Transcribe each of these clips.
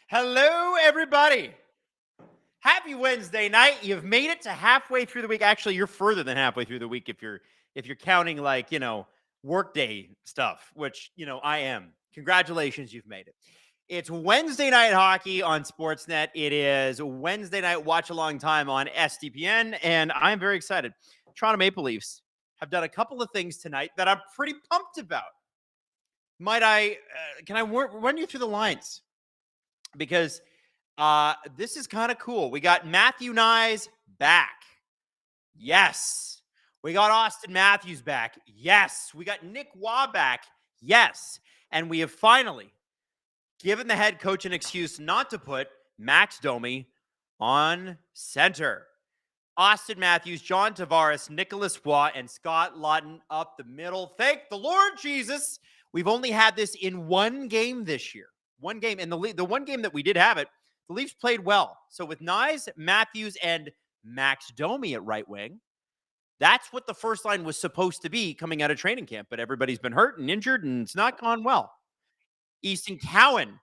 Hello, everybody. Happy Wednesday night. You've made it to halfway through the week. Actually, you're further than halfway through the week if you're counting like, workday stuff, which, I am. Congratulations, you've made it. It's Wednesday night hockey on Sportsnet. It is Wednesday night watch along time on SDPN, and I'm very excited. Toronto Maple Leafs have done a couple of things tonight that I'm pretty pumped about. Can I run you through the lines? Because this is kind of cool. We got Matthew Nyes back. Yes. We got Austin Matthews back. Yes. We got Nick Waugh back. Yes. And we have finally given the head coach an excuse not to put Max Domi on center. Austin Matthews, John Tavares, Nicholas Waugh, and Scott Lawton up the middle. Thank the Lord Jesus. We've only had this in one game this year. One game. And the one game that we did have it, the Leafs played well. So with Nyes, Matthews, and Max Domi at right wing, that's what the first line was supposed to be coming out of training camp. But everybody's been hurt and injured, and it's not gone well. Easton Cowan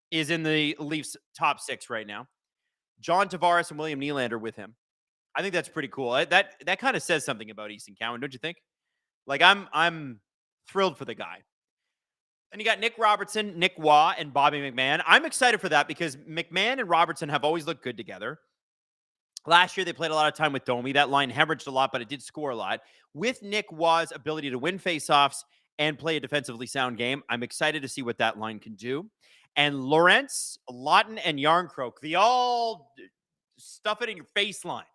is in the Leafs top six right now. John Tavares and William Nylander with him. I think that's pretty cool. That kind of says something about Easton Cowan, don't you think? Like I'm thrilled for the guy. And you got Nick Robertson, Nick Waugh, and Bobby McMahon. I'm excited for that because McMahon and Robertson have always looked good together. Last year, they played a lot of time with Domi. That line hemorrhaged a lot, but it did score a lot. With Nick Waugh's ability to win faceoffs and play a defensively sound game, I'm excited to see what that line can do. And Lawrence, Lawton, and Yarncroke, the all stuff it in your face line.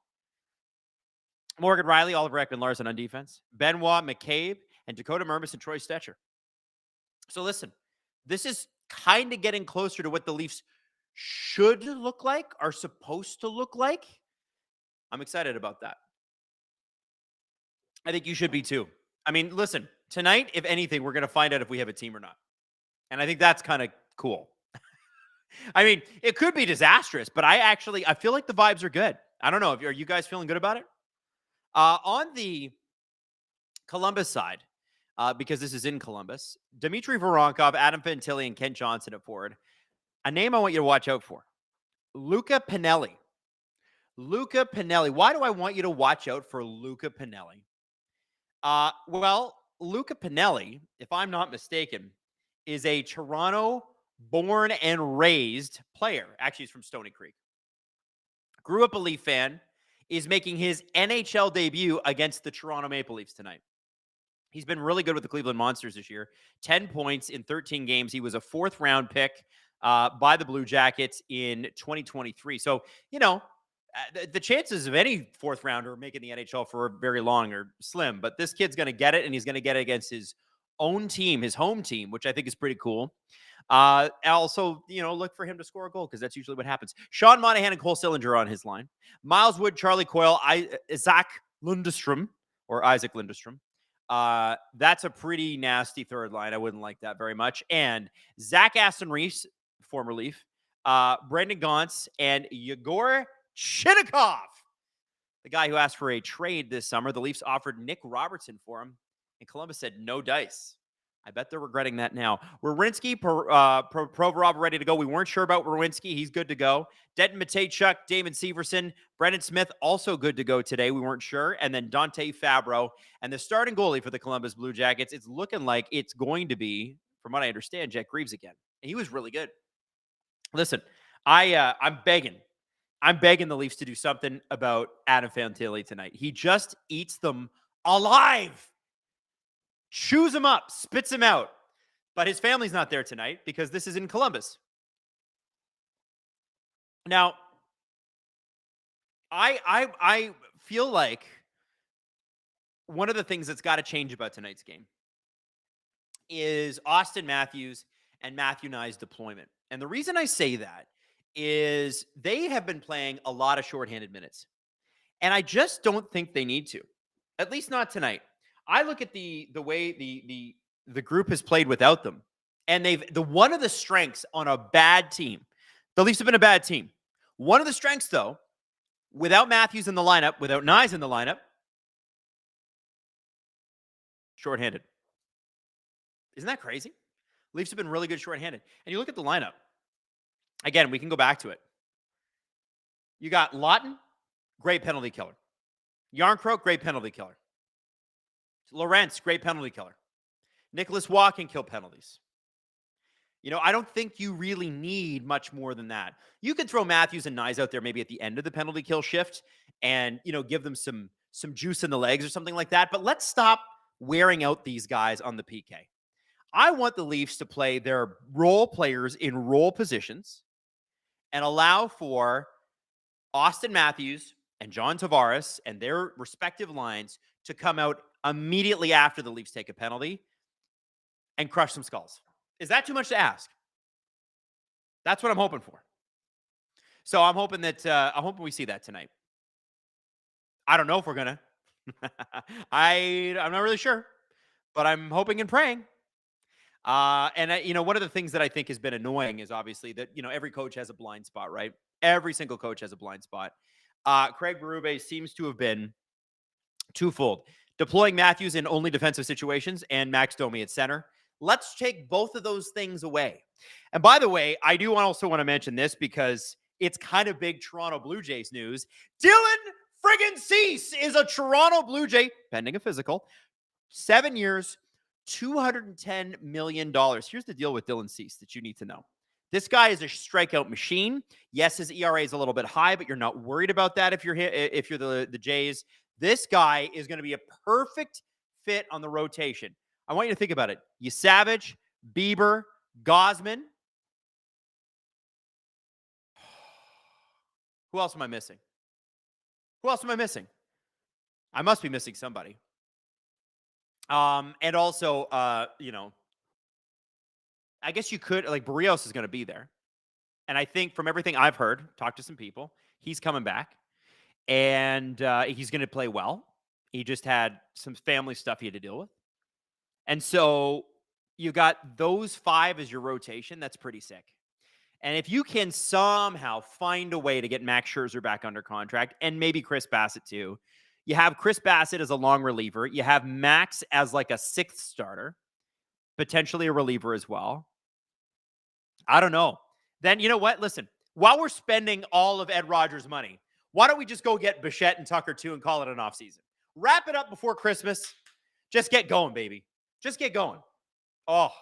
Morgan Riley, Oliver Ekman-Larsson on defense. Benoit McCabe, and Dakota Mermis and Troy Stetcher. So listen, this is kind of getting closer to what the Leafs should look like, are supposed to look like. I'm excited about that. I think you should be too. I mean, listen, tonight, if anything, we're going to find out if we have a team or not. And I think that's kind of cool. I mean, it could be disastrous, but I feel like the vibes are good. I don't know. Are you guys feeling good about it? On the Columbus side, because this is in Columbus, Dmitry Voronkov, Adam Fantilli, and Kent Johnson at forward. A name I want you to watch out for. Luca Pinelli. Luca Pinelli. Why do I want you to watch out for Luca Pinelli? Well, Luca Pinelli, if I'm not mistaken, is a Toronto-born and raised player. Actually, he's from Stony Creek. Grew up a Leaf fan. Is making his NHL debut against the Toronto Maple Leafs tonight. He's been really good with the Cleveland Monsters this year. 10 points in 13 games. He was a fourth-round pick by the Blue Jackets in 2023. So, the chances of any fourth-rounder making the NHL for very long are slim. But this kid's going to get it, and he's going to get it against his own team, his home team, which I think is pretty cool. Also, look for him to score a goal because that's usually what happens. Sean Monahan and Cole Sillinger on his line. Miles Wood, Charlie Coyle, Isaac Lundestrom. That's a pretty nasty third line. I wouldn't like that very much. And Zach Aston Reese, former Leaf, Brendan Gaunce, and Yegor Chinakhov, the guy who asked for a trade this summer. The Leafs offered Nick Robertson for him, and Columbus said no dice. I bet they're regretting that now. Werenski, Provorov ready to go. We weren't sure about Werenski. He's good to go. Denton Mateychuk, Damon Severson, Brendan Smith also good to go today. We weren't sure. And then Dante Fabro. And the starting goalie for the Columbus Blue Jackets, it's looking like it's going to be, from what I understand, Jack Greaves again. And he was really good. Listen, I'm begging the Leafs to do something about Adam Fantilli tonight. He just eats them alive. Chews him up, spits him out. But his family's not there tonight because this is in Columbus. Now, I feel like one of the things that's got to change about tonight's game is Austin Matthews and Matthew Nyes' deployment. And the reason I say that is they have been playing a lot of shorthanded minutes. And I just don't think they need to. At least not tonight. I look at the way the group has played without them, and one of the strengths on a bad team. The Leafs have been a bad team. One of the strengths, though, without Matthews in the lineup, without Nyes in the lineup, shorthanded. Isn't that crazy? Leafs have been really good shorthanded. And you look at the lineup. Again, we can go back to it. You got Lawton, great penalty killer. Yarncroke, great penalty killer. Lorentz, great penalty killer. Nicholas Waugh can kill penalties. I don't think you really need much more than that. You could throw Matthews and Nyes out there maybe at the end of the penalty kill shift and, give them some juice in the legs or something like that. But let's stop wearing out these guys on the PK. I want the Leafs to play their role players in role positions and allow for Austin Matthews and John Tavares and their respective lines to come out immediately after the Leafs take a penalty and crush some skulls. Is that too much to ask? That's what I'm hoping for. So I'm hoping we see that tonight. I don't know if we're gonna. I'm not really sure, but I'm hoping and praying. And one of the things that I think has been annoying is obviously that, every coach has a blind spot, right? Every single coach has a blind spot. Craig Berube seems to have been twofold. Deploying Matthews in only defensive situations and Max Domi at center. Let's take both of those things away. And by the way, I do also want to mention this because it's kind of big Toronto Blue Jays news. Dylan friggin' Cease is a Toronto Blue Jay, pending a physical. 7 years, $210 million. Here's the deal with Dylan Cease that you need to know. This guy is a strikeout machine. Yes, his ERA is a little bit high, but you're not worried about that if you're the Jays. This guy is going to be a perfect fit on the rotation. I want you to think about it. Savage, Bieber, Gosman. Who else am I missing? I must be missing somebody. And also, I guess you could, Barrios is going to be there. And I think from everything I've heard, talked to some people, he's coming back. And he's going to play well. He just had some family stuff he had to deal with. And so you got those 5 as your rotation. That's pretty sick. And if you can somehow find a way to get Max Scherzer back under contract and maybe Chris Bassett too, you have Chris Bassett as a long reliever. You have Max as like a 6th starter, potentially a reliever as well. I don't know. Then you know what? Listen, while we're spending all of Ed Rogers' money, why don't we just go get Bichette and Tucker too and call it an offseason? Wrap it up before Christmas. Just get going, baby. Just get going. Oh,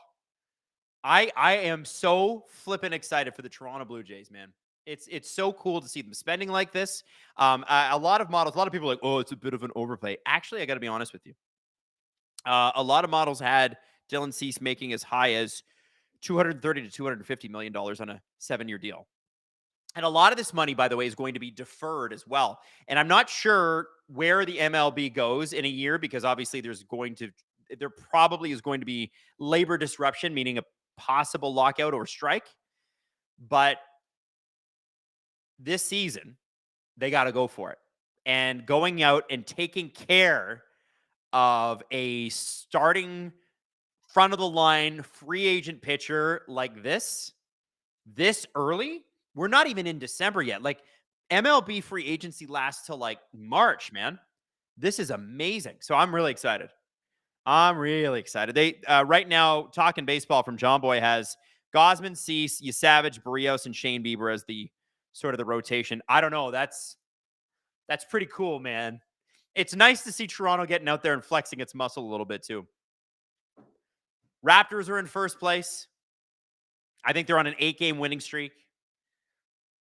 I am so flippin' excited for the Toronto Blue Jays, man. It's so cool to see them spending like this. A lot of people are like, oh, it's a bit of an overplay. Actually, I got to be honest with you. A lot of models had Dylan Cease making as high as $230 to $250 million on a 7-year deal. And a lot of this money, by the way, is going to be deferred as well. And I'm not sure where the MLB goes in a year because obviously there probably is going to be labor disruption, meaning a possible lockout or strike. But this season, they got to go for it. And going out and taking care of a starting front of the line free agent pitcher like this early, we're not even in December yet. MLB free agency lasts till March, man. This is amazing. So I'm really excited. They right now, Talking Baseball from John Boy has Gosman, Cease, Savage, Barrios, and Shane Bieber as the sort of the rotation. I don't know. That's pretty cool, man. It's nice to see Toronto getting out there and flexing its muscle a little bit too. Raptors are in first place. I think they're on an 8-game winning streak.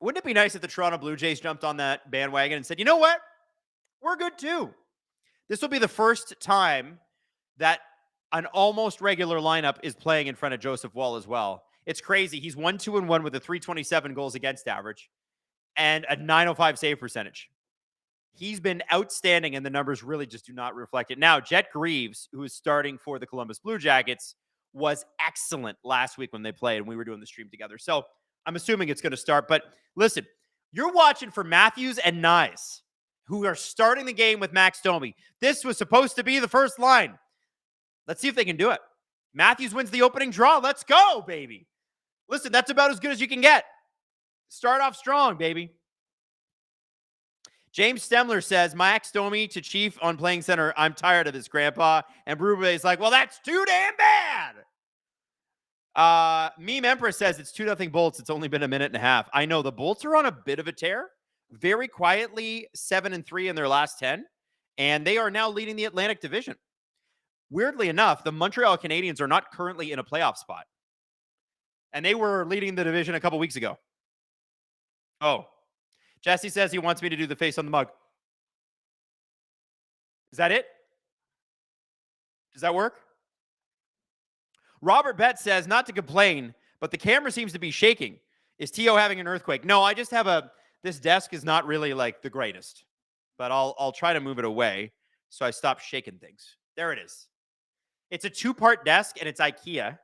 Wouldn't it be nice if the Toronto Blue Jays jumped on that bandwagon and said, you know what? We're good too. This will be the first time that an almost regular lineup is playing in front of Joseph Wall as well. It's crazy. He's 1-2-1 with a .327 goals against average and a .905 save percentage. He's been outstanding, and the numbers really just do not reflect it. Now, Jet Greaves, who is starting for the Columbus Blue Jackets, was excellent last week when they played, and we were doing the stream together. So I'm assuming it's going to start. But listen, you're watching for Matthews and Nyes, who are starting the game with Max Domi. This was supposed to be the first line. Let's see if they can do it. Matthews wins the opening draw. Let's go, baby. Listen, that's about as good as you can get. Start off strong, baby. James Stemler says, Max Domi to Chief on playing center. I'm tired of this, Grandpa. And Berube is like, well, that's too damn bad. Meme Empress says it's 2-0 Bolts. It's only been a minute and a half. I know the Bolts are on a bit of a tear. Very quietly, 7-3 in their last 10. And they are now leading the Atlantic Division. Weirdly enough, the Montreal Canadiens are not currently in a playoff spot. And they were leading the division a couple weeks ago. Oh. Jesse says he wants me to do the face on the mug. Is that it? Does that work? Robert Betts says, not to complain, but the camera seems to be shaking. Is T.O. having an earthquake? No, I just have this desk is not really like the greatest, but I'll try to move it away so I stop shaking things. There it is. It's a 2-part desk and it's IKEA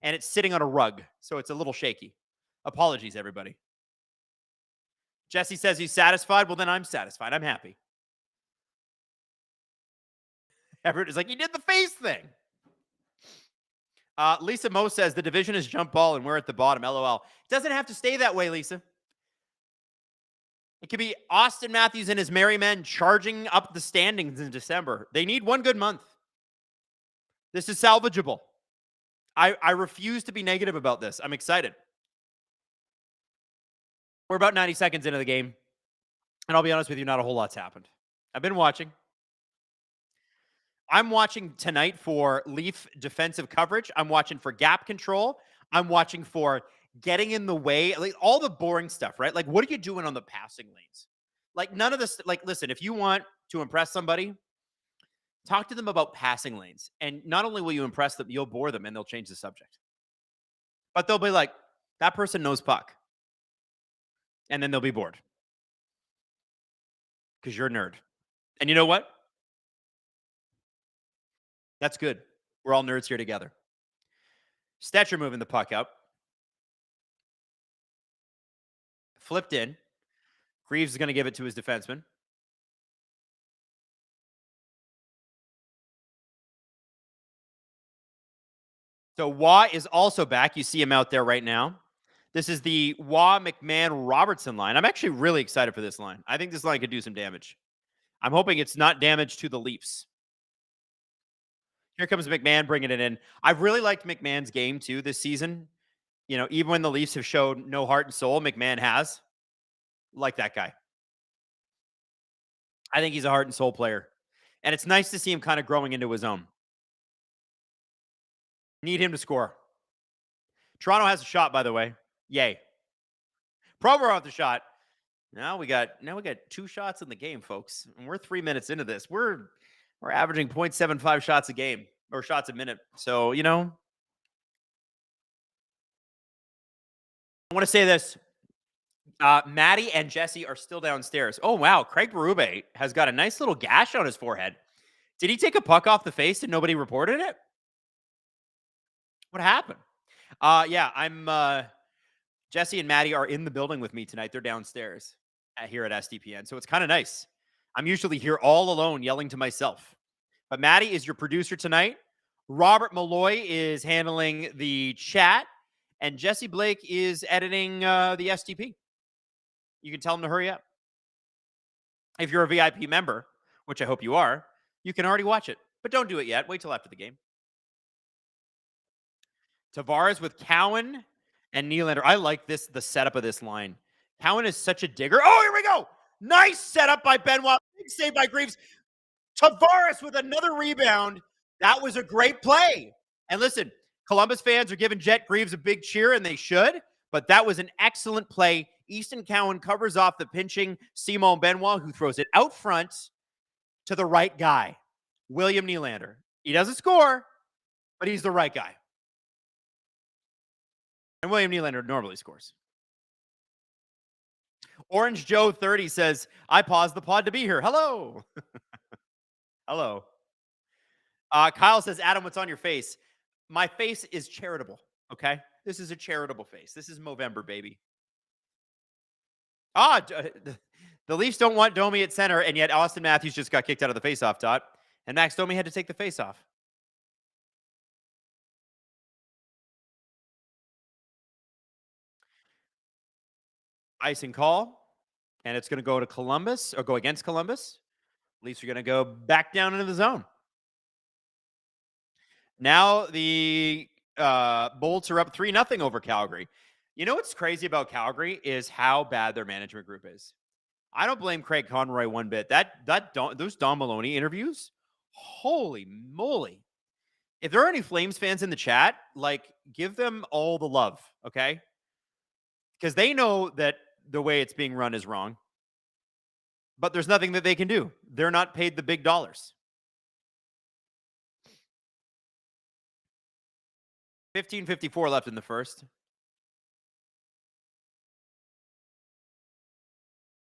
and it's sitting on a rug. So it's a little shaky. Apologies, everybody. Jesse says he's satisfied. Well, then I'm satisfied. I'm happy. Everett is like, he did the face thing. Lisa Mo says the division is jump ball and we're at the bottom. LOL. It doesn't have to stay that way, Lisa. It could be Austin Matthews and his merry men charging up the standings in December. They need one good month. This is salvageable. I refuse to be negative about this. I'm excited. We're about 90 seconds into the game. And I'll be honest with you, not a whole lot's happened. I've been watching. I'm watching tonight for Leaf defensive coverage. I'm watching for gap control. I'm watching for getting in the way, like all the boring stuff, right? Like, what are you doing on the passing lanes? Like, none of this, like, listen, if you want to impress somebody, talk to them about passing lanes. And not only will you impress them, you'll bore them and they'll change the subject. But they'll be like, that person knows puck. And then they'll be bored. Because you're a nerd. And you know what? That's good. We're all nerds here together. Stetcher moving the puck up. Flipped in. Greaves is going to give it to his defenseman. So Waugh is also back. You see him out there right now. This is the Waugh McMahon Robertson line. I'm actually really excited for this line. I think this line could do some damage. I'm hoping it's not damage to the Leafs. Here comes McMahon bringing it in. I've really liked McMahon's game too this season. You know, even when the Leafs have showed no heart and soul, McMahon has. Like that guy. I think he's a heart and soul player. And it's nice to see him kind of growing into his own. Need him to score. Toronto has a shot, by the way. Yay. Provorov the shot. Now we got 2 shots in the game, folks. And we're 3 minutes into this. We're averaging 0.75 shots a game or shots a minute. So, you know, I want to say this. Maddie and Jesse are still downstairs. Oh, wow. Craig Berube has got a nice little gash on his forehead. Did he take a puck off the face and nobody reported it? What happened? Yeah, I'm Jesse and Maddie are in the building with me tonight. They're downstairs here at SDPN. So it's kind of nice. I'm usually here all alone yelling to myself. But Maddie is your producer tonight. Robert Malloy is handling the chat. And Jesse Blake is editing the SDP. You can tell him to hurry up. If you're a VIP member, which I hope you are, you can already watch it. But don't do it yet. Wait till after the game. Tavares with Cowan and Nylander. I like the setup of this line. Cowan is such a digger. Oh, here we go. Nice setup by Benoit. Big save by Greaves. Tavares with another rebound. That was a great play. And listen, Columbus fans are giving Jet Greaves a big cheer, and they should. But that was an excellent play. Easton Cowan covers off the pinching Simon Benoit, who throws it out front to the right guy, William Nylander. He doesn't score, but he's the right guy. And William Nylander normally scores. Orange Joe 30 says, I paused the pod to be here. Hello. Hello. Kyle says, Adam, what's on your face? My face is charitable, okay? This is a charitable face. This is Movember, baby. The Leafs don't want Domi at center, and yet Austin Matthews just got kicked out of the faceoff dot, and Max Domi had to take the faceoff. Icing call, and it's going to go to Columbus, or go against Columbus. Leafs are going to go back down into the zone. Now the Bolts are up 3-0 over Calgary. You know what's crazy about Calgary is how bad their management group is. I don't blame Craig Conroy one bit. Those Don Maloney interviews, holy moly. If there are any Flames fans in the chat, like, give them all the love, okay? Because they know that the way it's being run is wrong. But there's nothing that they can do. They're not paid the big dollars. 15:54 left in the first.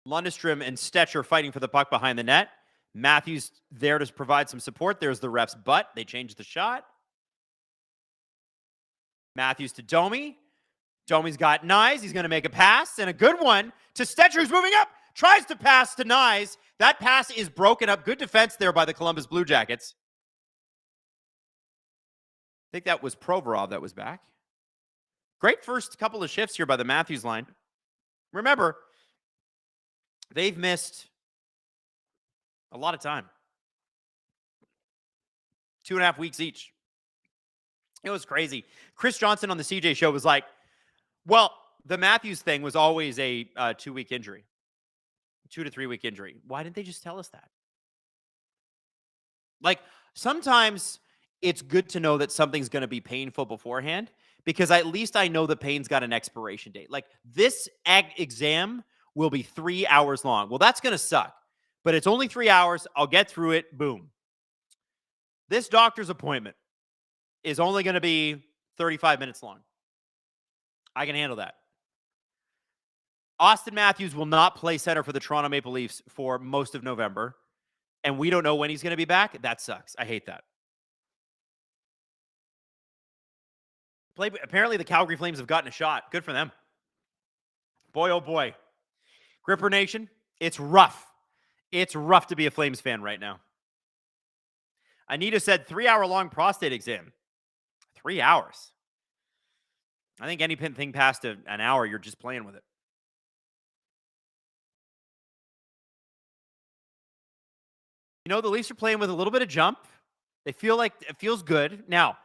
Lundestrom and Stetcher fighting for the puck behind the net. Matthews there to provide some support. There's the ref's butt. They changed the shot. Matthews to Domi. Domi's got Nyes. He's going to make a pass, and a good one to Stetcher, who's moving up. Tries to pass to Nyes. That pass is broken up. Good defense there by the Columbus Blue Jackets. I think that was Provorov that was back. Great first couple of shifts here by the Matthews line. Remember, they've missed a lot of time. 2.5 weeks each. It was crazy. Chris Johnson on the CJ show was like, well, the Matthews thing was always a 2-week injury. 2 to 3 week injury. Why didn't they just tell us that? Like, sometimes it's good to know that something's going to be painful beforehand, because at least I know the pain's got an expiration date. Like, this exam will be 3 hours long. Well, that's going to suck, but it's only 3 hours. I'll get through it. Boom. This doctor's appointment is only going to be 35 minutes long. I can handle that. Austin Matthews will not play center for the Toronto Maple Leafs for most of November, and we don't know when he's going to be back. That sucks. I hate that. Apparently, the Calgary Flames have gotten a shot. Good for them. Boy, oh boy. Gripper Nation, it's rough. It's rough to be a Flames fan right now. Anita said 3-hour-long prostate exam. 3 hours. I think anything past an hour, you're just playing with it. You know, the Leafs are playing with a little bit of jump. They feel like it feels good. Now,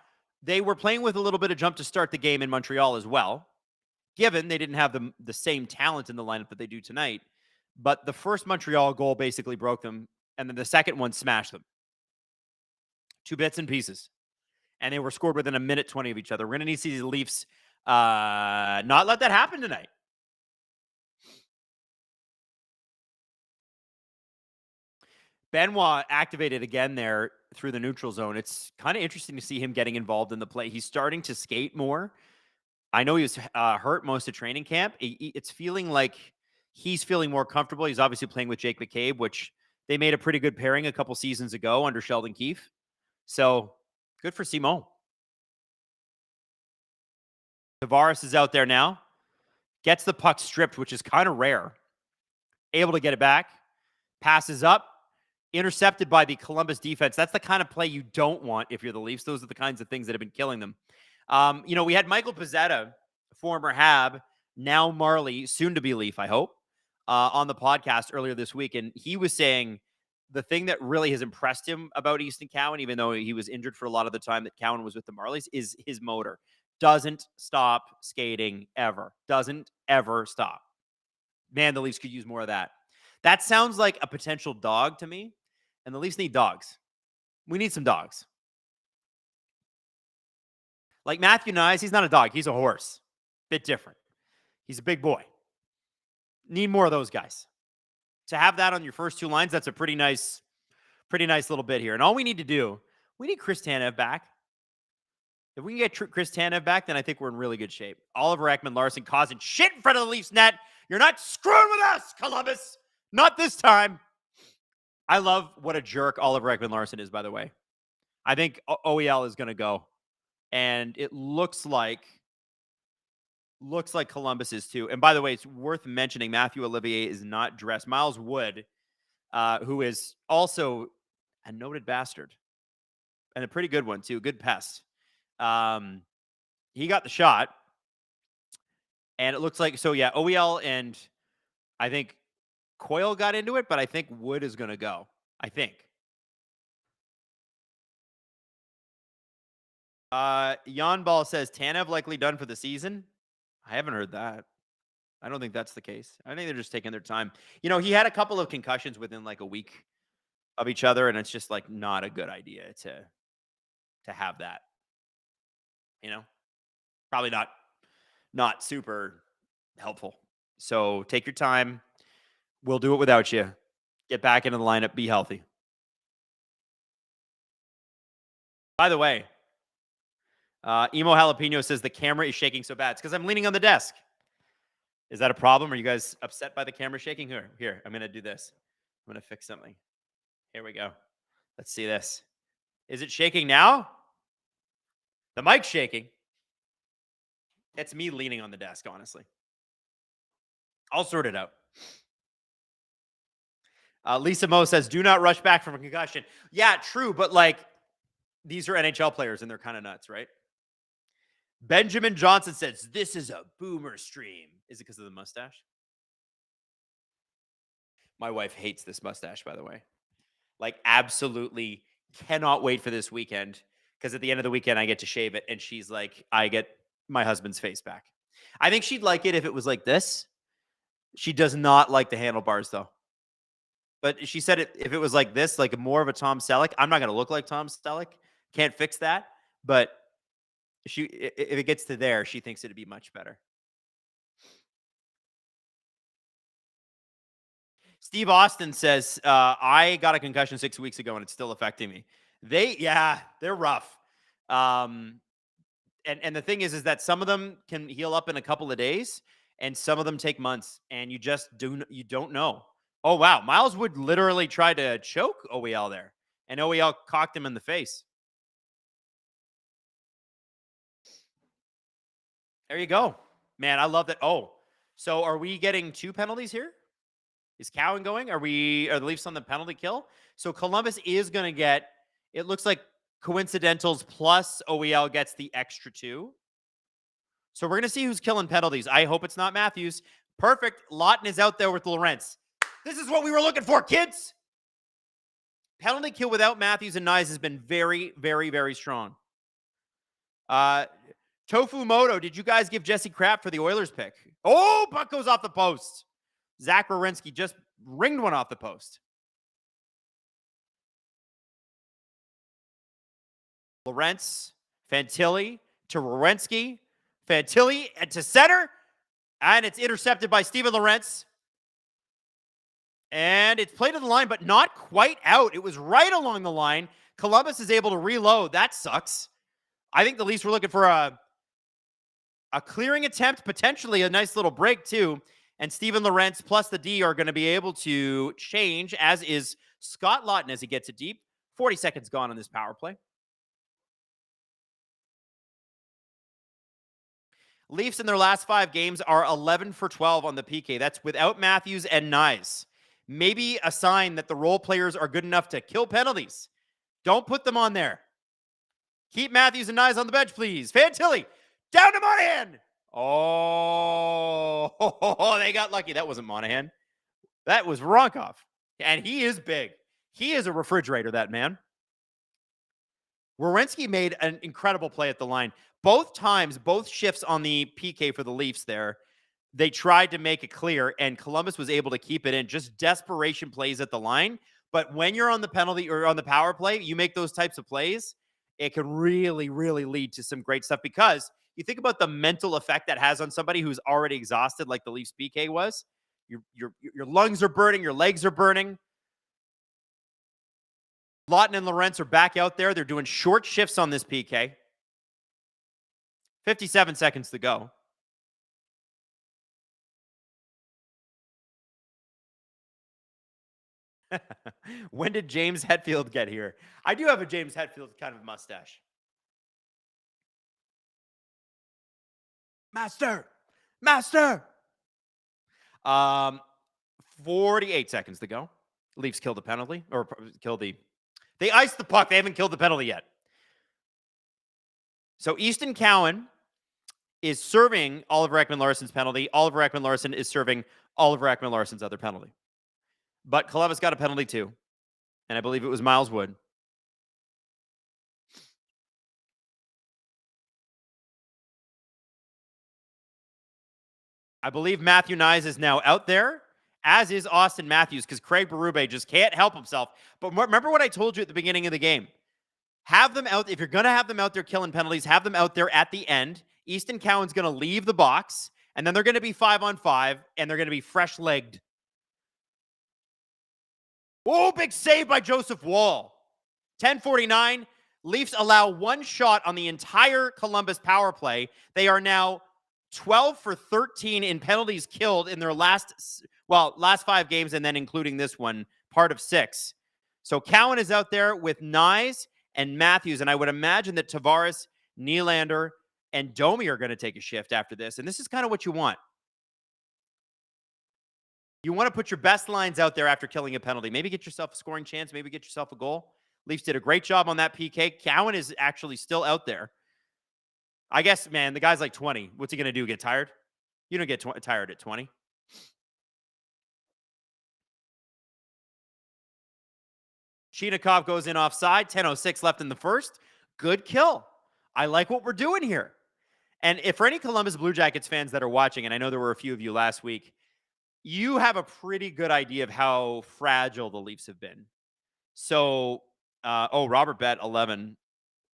they were playing with a little bit of jump to start the game in Montreal as well, given they didn't have the same talent in the lineup that they do tonight. But the first Montreal goal basically broke them, and then the second one smashed them. 2 bits and pieces. And they were scored within a minute 20 of each other. We're going to need to see the Leafs not let that happen tonight. Benoit activated again there through the neutral zone. It's kind of interesting to see him getting involved in the play. He's starting to skate more. I know he was hurt most of training camp. It's feeling like he's feeling more comfortable. He's obviously playing with Jake McCabe, which they made a pretty good pairing a couple seasons ago under Sheldon Keefe. So good for Simon. Tavares is out there now. Gets the puck stripped, which is kind of rare. Able to get it back. Passes up. Intercepted by the Columbus defense. That's the kind of play you don't want if you're the Leafs. Those are the kinds of things that have been killing them. You know, we had Michael Pizzetta, former Hab, now Marley, soon to be Leaf, I hope, on the podcast earlier this week. And he was saying the thing that really has impressed him about Easton Cowan, even though he was injured for a lot of the time that Cowan was with the Marlies, is his motor. Doesn't stop skating ever. Doesn't ever stop. Man, the Leafs could use more of that. That sounds like a potential dog to me. And the Leafs need dogs. We need some dogs. Like Matthew Nyes, he's not a dog. He's a horse. Bit different. He's a big boy. Need more of those guys. To have that on your first 2 lines, that's a pretty nice little bit here. And all we need to do, we need Chris Tanev back. If we can get Chris Tanev back, then I think we're in really good shape. Oliver Ekman-Larsson causing shit in front of the Leafs net. You're not screwing with us, Columbus. Not this time. I love what a jerk Oliver Ekman-Larsson is, by the way. I think OEL is going to go. And it looks like Columbus is too. And by the way, it's worth mentioning Matthew Olivier is not dressed. Miles Wood, who is also a noted bastard. And a pretty good one, too. Good pest. He got the shot. And it looks like, so yeah, OEL and I think Coyle got into it, but I think Wood is going to go. I think. Jan Ball says Tanev likely done for the season. I haven't heard that. I don't think that's the case. I think they're just taking their time. He had a couple of concussions within like a week of each other, and it's just like not a good idea to have that. Probably not super helpful. So take your time. We'll do it without you. Get back into the lineup. Be healthy. By the way, Emo Jalapeno says the camera is shaking so bad. It's because I'm leaning on the desk. Is that a problem? Are you guys upset by the camera shaking? Here, I'm going to do this. I'm going to fix something. Here we go. Let's see this. Is it shaking now? The mic's shaking. It's me leaning on the desk, honestly. I'll sort it out. Lisa Mo says, do not rush back from a concussion. Yeah, true. But like, these are NHL players and they're kind of nuts, right? Benjamin Johnson says, this is a boomer stream. Is it because of the mustache? My wife hates this mustache, by the way. Like, absolutely cannot wait for this weekend because at the end of the weekend, I get to shave it. And she's like, I get my husband's face back. I think she'd like it if it was like this. She does not like the handlebars, though. But she said if it was like this, like more of a Tom Selleck. I'm not going to look like Tom Selleck. Can't fix that. But if it gets to there, she thinks it'd be much better. Steve Austin says, I got a concussion 6 weeks ago and it's still affecting me. They're rough. And the thing is that some of them can heal up in a couple of days and some of them take months and you don't know. Oh, wow. Miles Wood literally tried to choke OEL there and OEL cocked him in the face. There you go. Man, I love that. Oh, so are we getting 2 penalties here? Is Cowan going? Are the Leafs on the penalty kill? So Columbus is going to get, it looks like coincidentals plus OEL gets the extra 2. So we're going to see who's killing penalties. I hope it's not Matthews. Perfect. Lawton is out there with Lorentz. This is what we were looking for, kids. Penalty kill without Matthews and Nyes has been very, very, very strong. Tofu Moto, did you guys give Jesse crap for the Oilers pick? Oh, puck goes off the post. Zach Werenski just ringed one off the post. Lorentz, Fantilli to Werenski, Fantilli and to center, and it's intercepted by Steven Lorentz. And it's played to the line, but not quite out. It was right along the line. Columbus is able to reload. That sucks. I think the Leafs were looking for a clearing attempt, potentially a nice little break too. And Steven Lorentz plus the D are going to be able to change, as is Scott Lawton as he gets it deep. 40 seconds gone on this power play. Leafs in their last 5 games are 11 for 12 on the PK. That's without Matthews and Nyes. Maybe a sign that the role players are good enough to kill penalties. Don't put them on there. Keep Matthews and Nyes on the bench, please. Fantilli, down to Monahan. Oh, they got lucky. That wasn't Monahan. That was Voronkov. And he is big. He is a refrigerator, that man. Werenski made an incredible play at the line. Both times, both shifts on the PK for the Leafs there, they tried to make it clear, and Columbus was able to keep it in. Just desperation plays at the line. But when you're on the penalty or on the power play, you make those types of plays, it can really, really lead to some great stuff because you think about the mental effect that has on somebody who's already exhausted, like the Leafs PK was. Your lungs are burning, your legs are burning. Lawton and Lorentz are back out there. They're doing short shifts on this PK. 57 seconds to go. When did James Hetfield get here? I do have a James Hetfield kind of mustache. Master. 48 seconds to go. Leafs kill the penalty or kill the. They iced the puck. They haven't killed the penalty yet. So Easton Cowan is serving Oliver Ekman-Larsson's penalty. Oliver Ekman-Larsson is serving Oliver Ekman-Larsson's other penalty. But Columbus got a penalty too. And I believe it was Miles Wood. I believe Matthew Nyes is now out there, as is Austin Matthews, because Craig Berube just can't help himself. But remember what I told you at the beginning of the game. Have them out. If you're going to have them out there killing penalties, have them out there at the end. Easton Cowan's going to leave the box, and then they're going to be 5-on-5, and they're going to be fresh-legged. Oh, big save by Joseph Woll. 10:49. Leafs allow one shot on the entire Columbus power play. They are now 12 for 13 in penalties killed in their last 5 games, and then including this one, part of 6. So Cowan is out there with Nyes and Matthews, and I would imagine that Tavares, Nylander, and Domi are going to take a shift after this, and this is kind of what you want. You want to put your best lines out there after killing a penalty. Maybe get yourself a scoring chance. Maybe get yourself a goal. Leafs did a great job on that PK. Cowan is actually still out there. I guess, man, the guy's like 20. What's he going to do, get tired? You don't get tired at 20. Chinikov goes in offside. 10:06 left in the first. Good kill. I like what we're doing here. And if for any Columbus Blue Jackets fans that are watching, and I know there were a few of you last week, you have a pretty good idea of how fragile the Leafs have been. So, Robert Bet 11.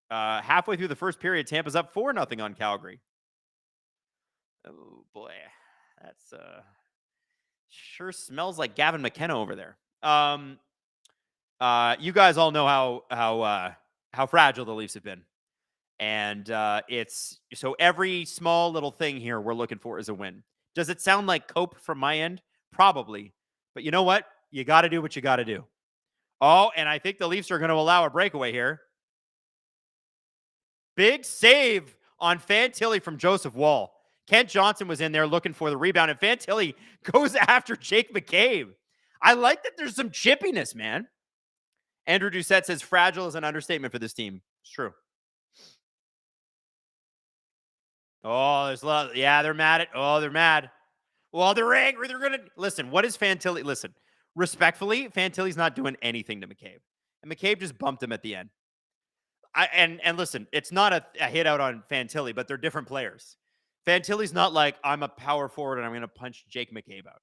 Halfway through the first period, Tampa's up 4-0 on Calgary. Oh boy, that's sure smells like Gavin McKenna over there. You guys all know how fragile the Leafs have been, and it's so every small little thing here we're looking for is a win. Does it sound like cope from my end? Probably. But you know what? You got to do what you got to do. Oh, and I think the Leafs are going to allow a breakaway here. Big save on Fantilli from Joseph Woll. Kent Johnson was in there looking for the rebound, and Fantilli goes after Jake McCabe. I like that there's some chippiness, man. Andrew Doucette says fragile is an understatement for this team. It's true. Oh, there's a lot. Yeah, they're mad. They're mad. Well, they're angry. They're going to listen. What is Fantilli? Listen, respectfully, Fantilli's not doing anything to McCabe, and McCabe just bumped him at the end. And listen, it's not a hit out on Fantilli, but they're different players. Fantilli's not like, I'm a power forward and I'm going to punch Jake McCabe out.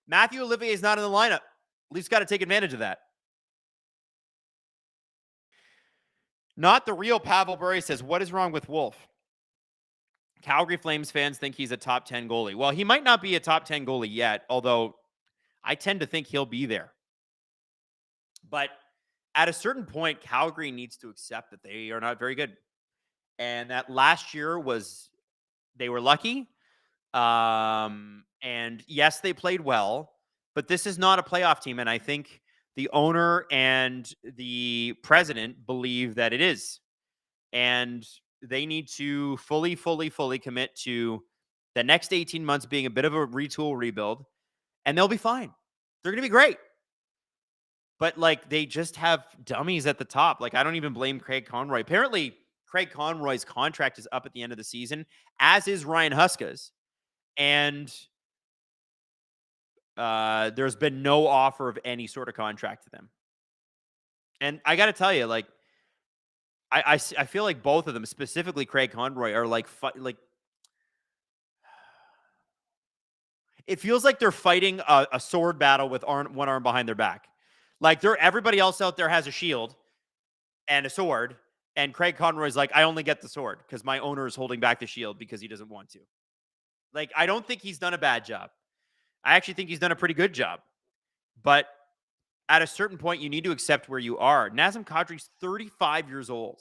Matthew Olivier is not in the lineup. Leafs got to take advantage of that. Not the real Pavel Bure says, what is wrong with Wolf? Calgary Flames fans think he's a top 10 goalie. Well, he might not be a top 10 goalie yet, although I tend to think he'll be there. But at a certain point, Calgary needs to accept that they are not very good. And that last year they were lucky. And yes, they played well, but this is not a playoff team. And I think the owner and the president believe that it is. And they need to fully commit to the next 18 months being a bit of a retool rebuild, and they'll be fine. They're going to be great. But, like, they just have dummies at the top. Like, I don't even blame Craig Conroy. Apparently, Craig Conroy's contract is up at the end of the season, as is Ryan Huska's. And there's been no offer of any sort of contract to them. And I got to tell you, like, I feel like both of them, specifically Craig Conroy, are like it feels like they're fighting a sword battle with one arm behind their back. Like everybody else out there has a shield and a sword, and Craig Conroy's like, I only get the sword because my owner is holding back the shield because he doesn't want to. Like, I don't think he's done a bad job. I actually think he's done a pretty good job. But at a certain point, you need to accept where you are. Nazem Kadri's 35 years old.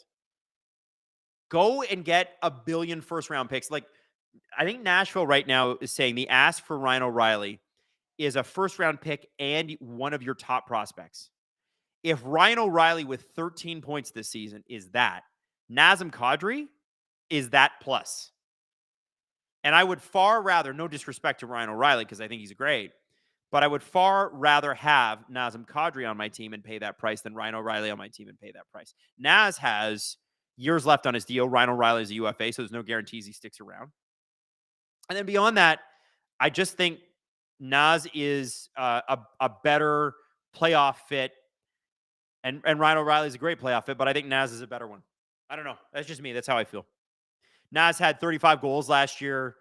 Go and get a billion first-round picks. Like, I think Nashville right now is saying the ask for Ryan O'Reilly is a first-round pick and one of your top prospects. If Ryan O'Reilly with 13 points this season is that, Nazem Kadri is that plus. And I would far rather, no disrespect to Ryan O'Reilly because I think he's great, but I would far rather have Nazem Kadri on my team and pay that price than Ryan O'Reilly on my team and pay that price. Naz has years left on his deal. Ryan O'Reilly is a UFA, so there's no guarantees he sticks around. And then beyond that, I just think Naz is a better playoff fit. And Ryan O'Reilly is a great playoff fit, but I think Naz is a better one. I don't know. That's just me. That's how I feel. Naz had 35 goals last year.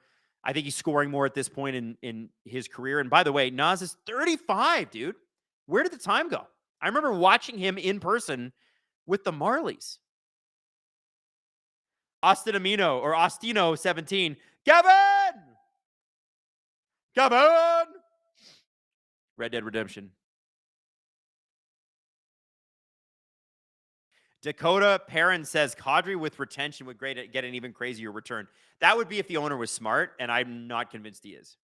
I think he's scoring more at this point in his career. And by the way, Nas is 35, dude. Where did the time go? I remember watching him in person with the Marlies. Ostino 17. Gavin! Red Dead Redemption. Dakota Perrin says Kadri with retention would get an even crazier return. That would be if the owner was smart, and I'm not convinced he is.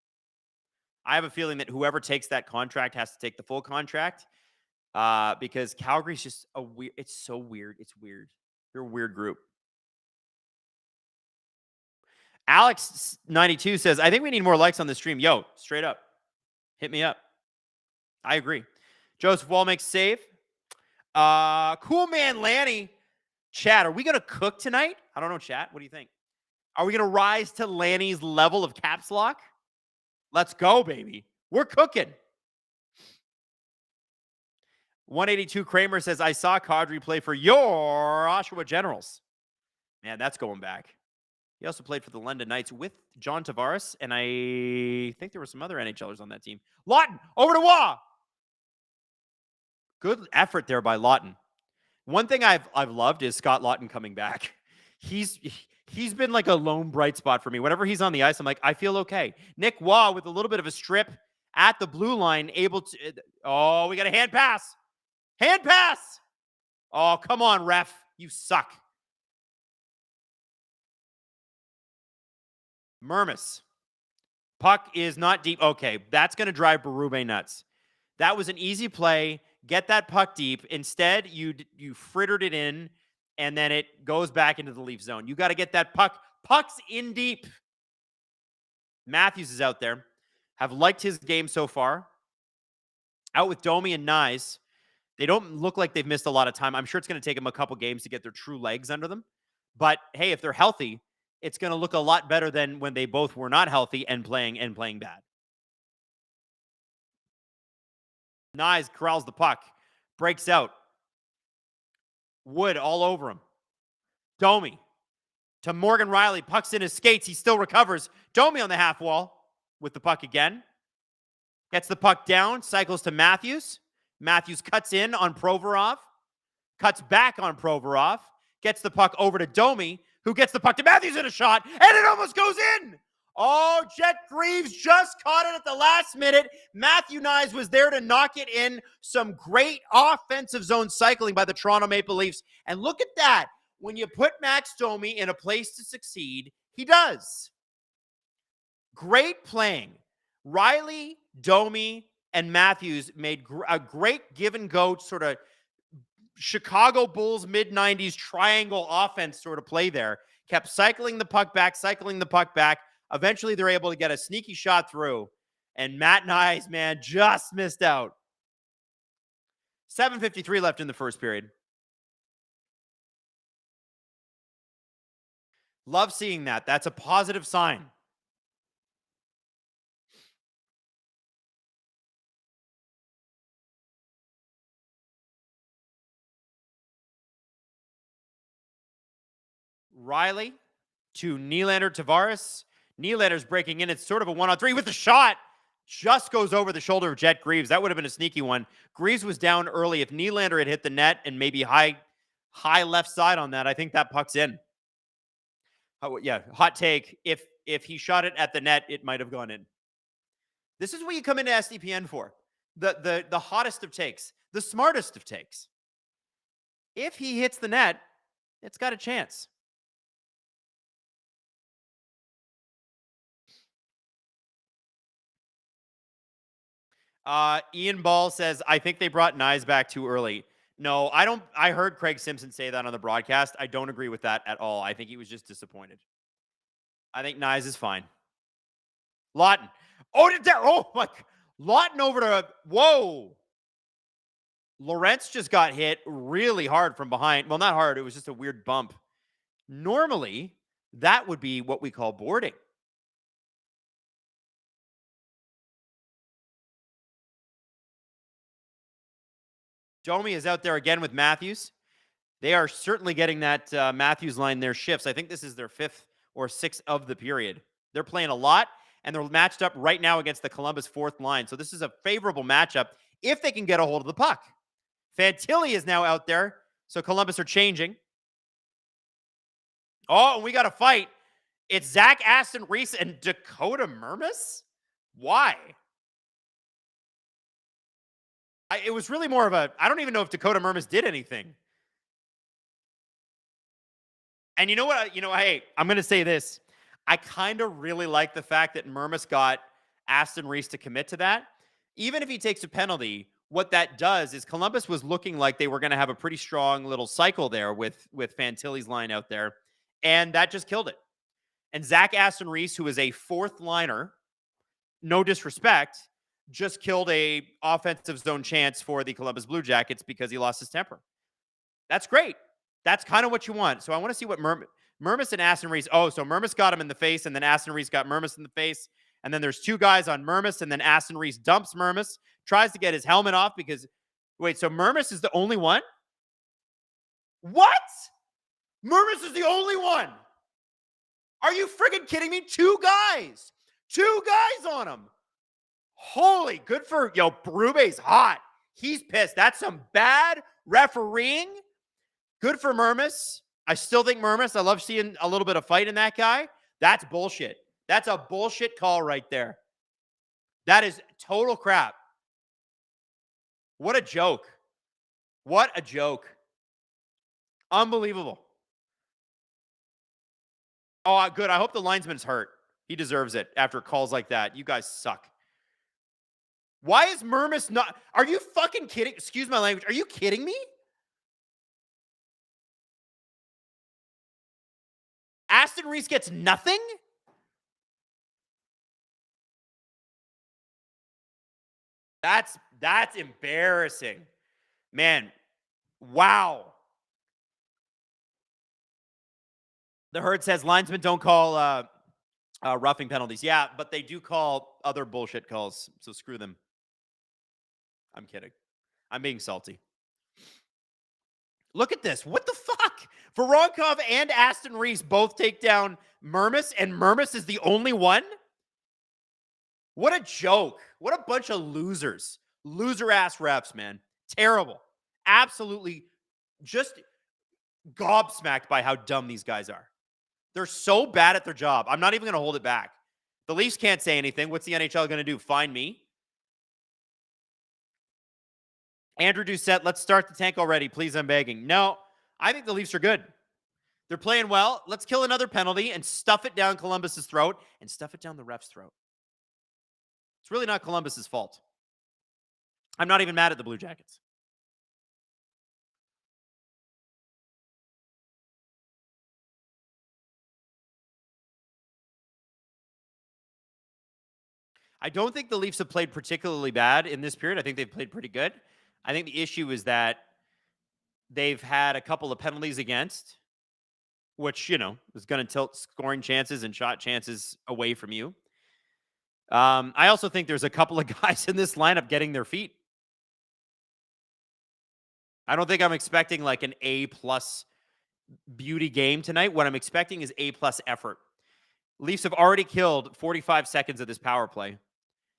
I have a feeling that whoever takes that contract has to take the full contract because Calgary's just a weird. It's so weird. It's weird. They're a weird group. Alex92 says, I think we need more likes on the stream. Yo, straight up. Hit me up. I agree. Joseph Wall makes save. Cool man Lanny. Chat, are we going to cook tonight? I don't know, chat. What do you think? Are we going to rise to Lanny's level of caps lock? Let's go, baby. We're cooking. 182 Kramer says, I saw Kadri play for your Oshawa Generals. Man, that's going back. He also played for the London Knights with John Tavares, and I think there were some other NHLers on that team. Lawton, over to Wah. Good effort there by Lawton. One thing I've loved is Scott Lawton coming back. He's been like a lone bright spot for me. Whenever he's on the ice, I'm like, I feel okay. Nick Waugh with a little bit of a strip at the blue line, able to. Oh, we got a hand pass. Hand pass. Oh, come on, ref. You suck. Mermis. Puck is not deep. Okay, that's going to drive Berube nuts. That was an easy play. Get that puck deep. Instead, you frittered it in, and then it goes back into the Leaf zone. You got to get that puck. Puck's in deep. Matthews is out there. Have liked his game so far. Out with Domi and Nyes. They don't look like they've missed a lot of time. I'm sure it's going to take them a couple games to get their true legs under them. But, hey, if they're healthy, it's going to look a lot better than when they both were not healthy and playing bad. Nyes corrals the puck. Breaks out. Wood all over him. Domi to Morgan Riley. Puck's in his skates. He still recovers. Domi on the half wall with the puck again. Gets the puck down. Cycles to Matthews. Matthews cuts in on Provorov. Cuts back on Provorov. Gets the puck over to Domi, who gets the puck to Matthews in a shot, and it almost goes in. Oh, Jet Greaves just caught it at the last minute. Matthew Nyes was there to knock it in. Some great offensive zone cycling by the Toronto Maple Leafs. And look at that. When you put Max Domi in a place to succeed, he does. Great playing. Riley, Domi, and Matthews made a great give-and-go sort of Chicago Bulls mid-90s triangle offense sort of play there. Kept cycling the puck back. Eventually, they're able to get a sneaky shot through. And Matt Nyes, man, just missed out. 7:53 left in the first period. Love seeing that. That's a positive sign. Riley to Nylander Tavares. Nylander's breaking in. It's sort of a 1-on-3 with the shot. Just goes over the shoulder of Jet Greaves. That would have been a sneaky one. Greaves was down early. If Nylander had hit the net and maybe high left side on that, I think that puck's in. Yeah, hot take. If he shot it at the net, it might have gone in. This is what you come into SDPN for. The hottest of takes. The smartest of takes. If he hits the net, it's got a chance. Ian Ball says, I think they brought Nyes back too early. No, I don't. I heard Craig Simpson say that on the broadcast. I don't agree with that at all. I think he was just disappointed. I think Nyes is fine. Lawton. Lawton over to, whoa. Lorentz just got hit really hard from behind. Well, not hard. It was just a weird bump. Normally, that would be what we call boarding. Domi is out there again with Matthews. They are certainly getting that Matthews line their shifts. I think this is their 5th or 6th of the period. They're playing a lot, and they're matched up right now against the Columbus fourth line. So this is a favorable matchup if they can get a hold of the puck. Fantilli is now out there, so Columbus are changing. Oh, and we got a fight. It's Zach Aston Reese and Dakota Mermis? Why? It was really more of a, I don't even know if Dakota Mermis did anything. And you know what? Hey, I'm going to say this. I kind of really like the fact that Mermis got Aston Reese to commit to that. Even if he takes a penalty, what that does is Columbus was looking like they were going to have a pretty strong little cycle there with Fantilli's line out there. And that just killed it. And Zach Aston Reese, who is a fourth liner, no disrespect, just killed a offensive zone chance for the Columbus Blue Jackets because he lost his temper. That's great. That's kind of what you want. So I want to see what Mermis and Aston Reese. Oh, so Mermis got him in the face, and then Aston Reese got Mermis in the face. And then there's two guys on Mermis, and then Aston Reese dumps Mermis, tries to get his helmet off because, wait, so Mermis is the only one? What? Mermis is the only one. Are you friggin' kidding me? Two guys on him. Holy, good for, Berube's hot. He's pissed. That's some bad refereeing. Good for Mermis. I still think Mermis, I love seeing a little bit of fight in that guy. That's bullshit. That's a bullshit call right there. That is total crap. What a joke. What a joke. Unbelievable. Oh, good. I hope the linesman's hurt. He deserves it after calls like that. You guys suck. Why is Mermis not? Are you fucking kidding? Excuse my language. Are you kidding me? Aston Reese gets nothing? That's embarrassing. Man, wow. The Herd says linesmen don't call roughing penalties. Yeah, but they do call other bullshit calls, so screw them. I'm kidding. I'm being salty. Look at this. What the fuck? Voronkov and Aston Reese both take down Mermis, and Mermis is the only one? What a joke. What a bunch of losers. Loser-ass refs, man. Terrible. Absolutely just gobsmacked by how dumb these guys are. They're so bad at their job. I'm not even going to hold it back. The Leafs can't say anything. What's the NHL going to do? Fine me? Andrew Doucette, let's start the tank already. Please, I'm begging. No, I think the Leafs are good. They're playing well. Let's kill another penalty and stuff it down Columbus's throat and stuff it down the ref's throat. It's really not Columbus's fault. I'm not even mad at the Blue Jackets. I don't think the Leafs have played particularly bad in this period. I think they've played pretty good. I think the issue is that they've had a couple of penalties against, which, is going to tilt scoring chances and shot chances away from you. I also think there's a couple of guys in this lineup getting their feet. I don't think I'm expecting like an A-plus beauty game tonight. What I'm expecting is A-plus effort. Leafs have already killed 45 seconds of this power play,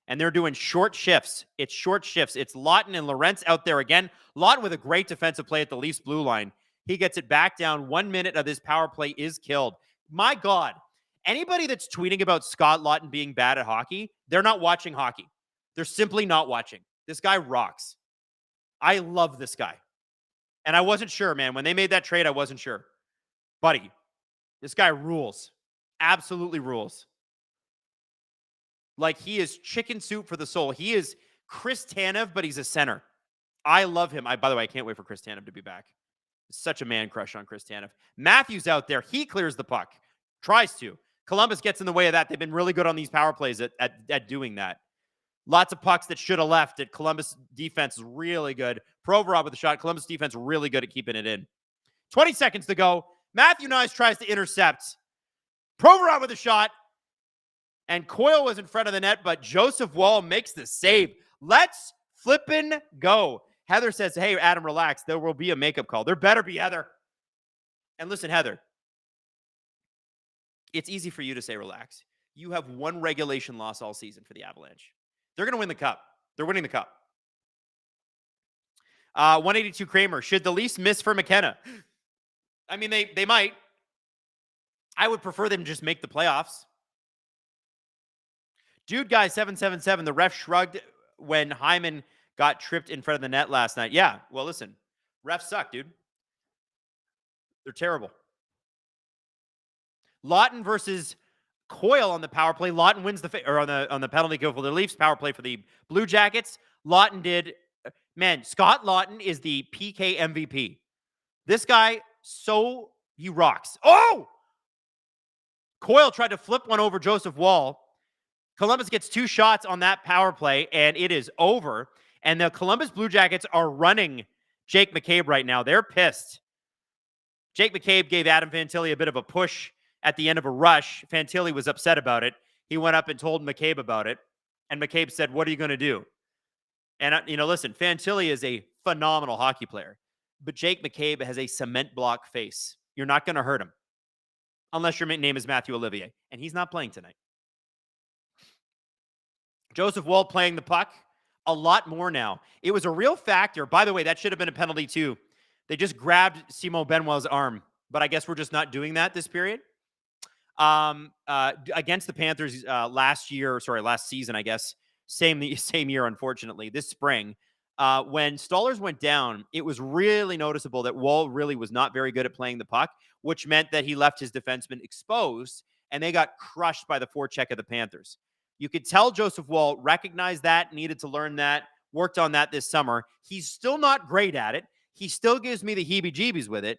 and they're doing short shifts. It's short shifts. It's Lawton and Lorentz out there again. Lawton with a great defensive play at the Leafs blue line. He gets it back down. 1 minute of this power play is killed. My God. Anybody that's tweeting about Scott Lawton being bad at hockey, they're not watching hockey. They're simply not watching. This guy rocks. I love this guy. And I wasn't sure, man. When they made that trade, I wasn't sure. Buddy, this guy rules. Absolutely rules. Like, he is chicken soup for the soul. He is Chris Tanev, but he's a center. I love him. By the way, I can't wait for Chris Tanev to be back. Such a man crush on Chris Tanev. Matthews out there. He clears the puck. Tries to. Columbus gets in the way of that. They've been really good on these power plays at doing that. Lots of pucks that should have left. At Columbus defense is really good. Provorov with the shot. Columbus defense really good at keeping it in. 20 seconds to go. Matthew Nyes tries to intercept. Provorov with a shot. And Coyle was in front of the net, but Joseph Wall makes the save. Let's flippin' go. Heather says, hey, Adam, relax. There will be a makeup call. There better be, Heather. And listen, Heather, it's easy for you to say relax. you have one regulation loss all season for the Avalanche. They're going to win the cup. They're winning the cup. 182 Kramer. Should the Leafs miss for McKenna? I mean, they might. I would prefer them just make the playoffs. Dude guy 777, the ref shrugged when Hyman got tripped in front of the net last night. Yeah, well, listen, refs suck, dude. They're terrible. Lawton versus Coyle on the power play. Lawton wins on the penalty kill for the Leafs. Power play for the Blue Jackets. Lawton did. Man, Scott Lawton is the PK MVP. This guy, he rocks. Oh! Coyle tried to flip one over Joseph Wall. Columbus gets 2 shots on that power play, and it is over. And the Columbus Blue Jackets are running Jake McCabe right now. They're pissed. Jake McCabe gave Adam Fantilli a bit of a push at the end of a rush. Fantilli was upset about it. He went up and told McCabe about it. And McCabe said, "What are you going to do?" And, listen, Fantilli is a phenomenal hockey player. But Jake McCabe has a cement block face. You're not going to hurt him. Unless your name is Matthew Olivier. And he's not playing tonight. Joseph Woll playing the puck a lot more now. It was a real factor. By the way, that should have been a penalty too. They just grabbed Simon Benoit's arm. But I guess we're just not doing that this period. Against the Panthers last season, I guess. Same year, unfortunately, this spring. When Stolarz went down, it was really noticeable that Woll really was not very good at playing the puck, which meant that he left his defenseman exposed, and they got crushed by the forecheck of the Panthers. You could tell Joseph Woll recognized that, needed to learn that, worked on that this summer. He's still not great at it. He still gives me the heebie-jeebies with it,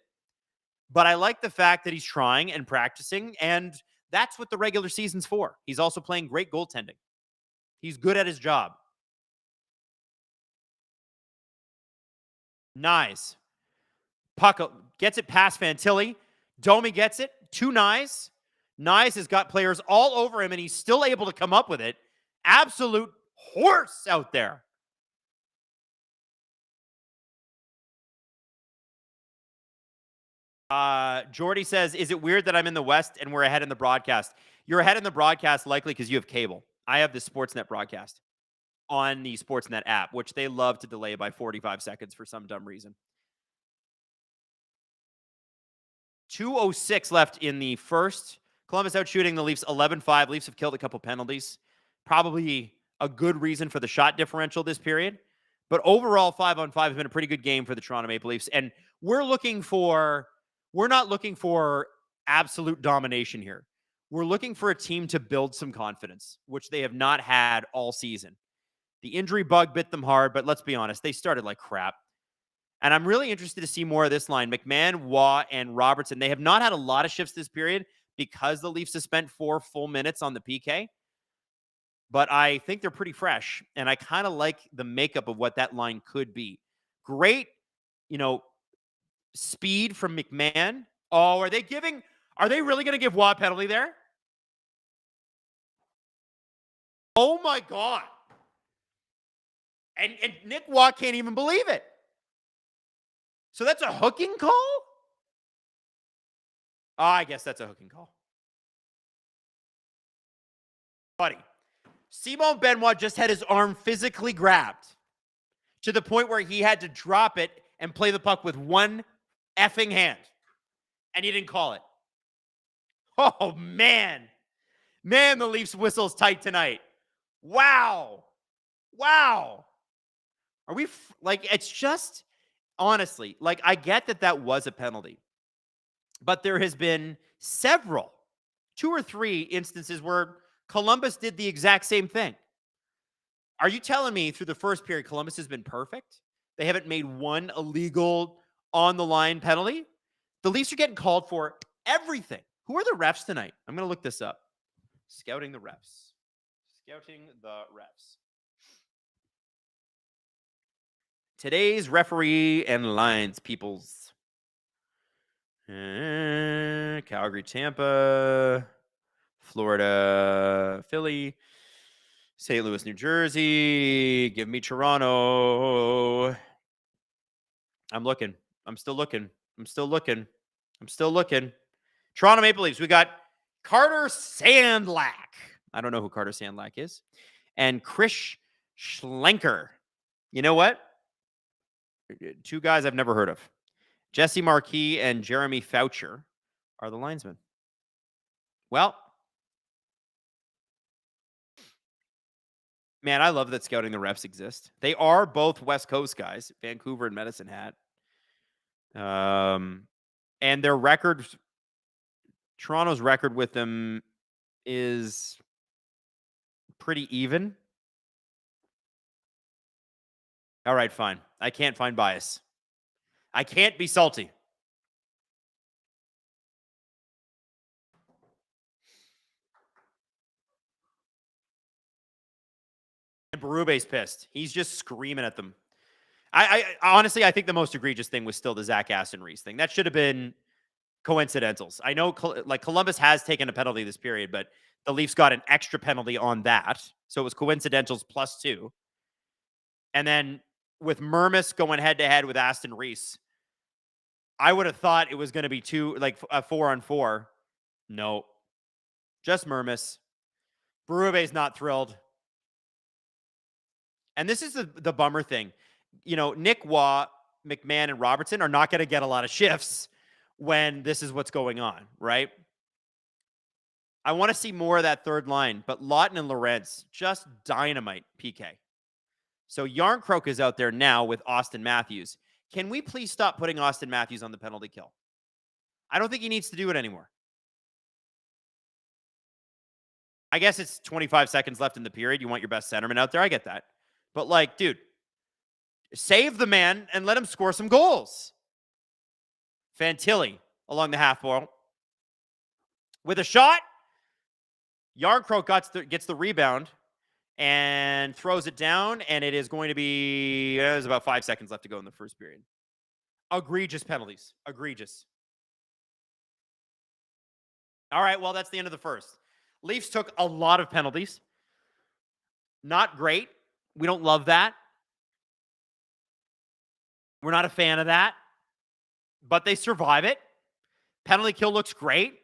but I like the fact that he's trying and practicing, and that's what the regular season's for. He's also playing great goaltending. He's good at his job. Nice. Puck gets it past Fantilli. Domi gets it to Nyes. Nyes has got players all over him, and he's still able to come up with it. Absolute horse out there. Jordy says, is it weird that I'm in the West and we're ahead in the broadcast? You're ahead in the broadcast likely because you have cable. I have the Sportsnet broadcast on the Sportsnet app, which they love to delay by 45 seconds for some dumb reason. 2:06 left in the first. Columbus out shooting the Leafs 11-5. Leafs have killed a couple penalties. Probably a good reason for the shot differential this period. But overall, 5-on-5 has been a pretty good game for the Toronto Maple Leafs. And we're not looking for absolute domination here. We're looking for a team to build some confidence, which they have not had all season. The injury bug bit them hard, but let's be honest, they started like crap. And I'm really interested to see more of this line. McMahon, Waugh, and Robertson, they have not had a lot of shifts this period because the Leafs have spent 4 full minutes on the PK. But I think they're pretty fresh, and I kind of like the makeup of what that line could be. Great, speed from McMahon. Oh, are they really going to give Waugh a penalty there? Oh, my God. And Nick Waugh can't even believe it. So that's a hooking call? Oh, I guess that's a hooking call. Buddy, Simon Benoit just had his arm physically grabbed to the point where he had to drop it and play the puck with one effing hand. And he didn't call it. Oh, man. Man, the Leafs whistle's tight tonight. Wow. Are we, it's just, honestly, I get that was a penalty. But there has been several, 2 or 3 instances where Columbus did the exact same thing. Are you telling me through the first period, Columbus has been perfect? They haven't made one illegal on-the-line penalty? The Leafs are getting called for everything. Who are the refs tonight? I'm going to look this up. Scouting the refs. Today's referee and lines, peoples. Calgary, Tampa, Florida, Philly, St. Louis, New Jersey. Give me Toronto. I'm looking. I'm still looking. Toronto Maple Leafs. We got Carter Sandlack. I don't know who Carter Sandlack is. And Chris Schlenker. You know what? Two guys I've never heard of. Jesse Marquis and Jeremy Foucher are the linesmen. Well, man, I love that scouting the refs exist. They are both West Coast guys, Vancouver and Medicine Hat. And their record, Toronto's record with them is pretty even. All right, fine. I can't find bias. I can't be salty. And Berube's pissed. He's just screaming at them. I honestly, I think the most egregious thing was still the Zach Aston Reese thing. That should have been coincidentals. I know, like, Columbus has taken a penalty this period, but the Leafs got an extra penalty on that. So it was coincidentals +2. And then with Mermis going head to head with Aston Reese, I would have thought it was going to be a 4-on-4. No, just Mermis. Berube's not thrilled. And this is the bummer thing. You know, Nick Waugh, McMahon, and Robertson are not going to get a lot of shifts when this is what's going on, right? I want to see more of that third line, but Lawton and Lorentz, just dynamite PK. So Yarncroke is out there now with Austin Matthews. Can we please stop putting Austin Matthews on the penalty kill? I don't think he needs to do it anymore. I guess it's 25 seconds left in the period. You want your best centerman out there. I get that. But, like, dude, save the man and let him score some goals. Fantilli along the half wall with a shot. Yarncroke gets the rebound and throws it down, and it is going to be, there's about 5 seconds left to go in the first period. Egregious penalties. Egregious. All right, well, that's the end of the first. Leafs took a lot of penalties. Not great. We don't love that. We're not a fan of that. But they survive it. Penalty kill looks great.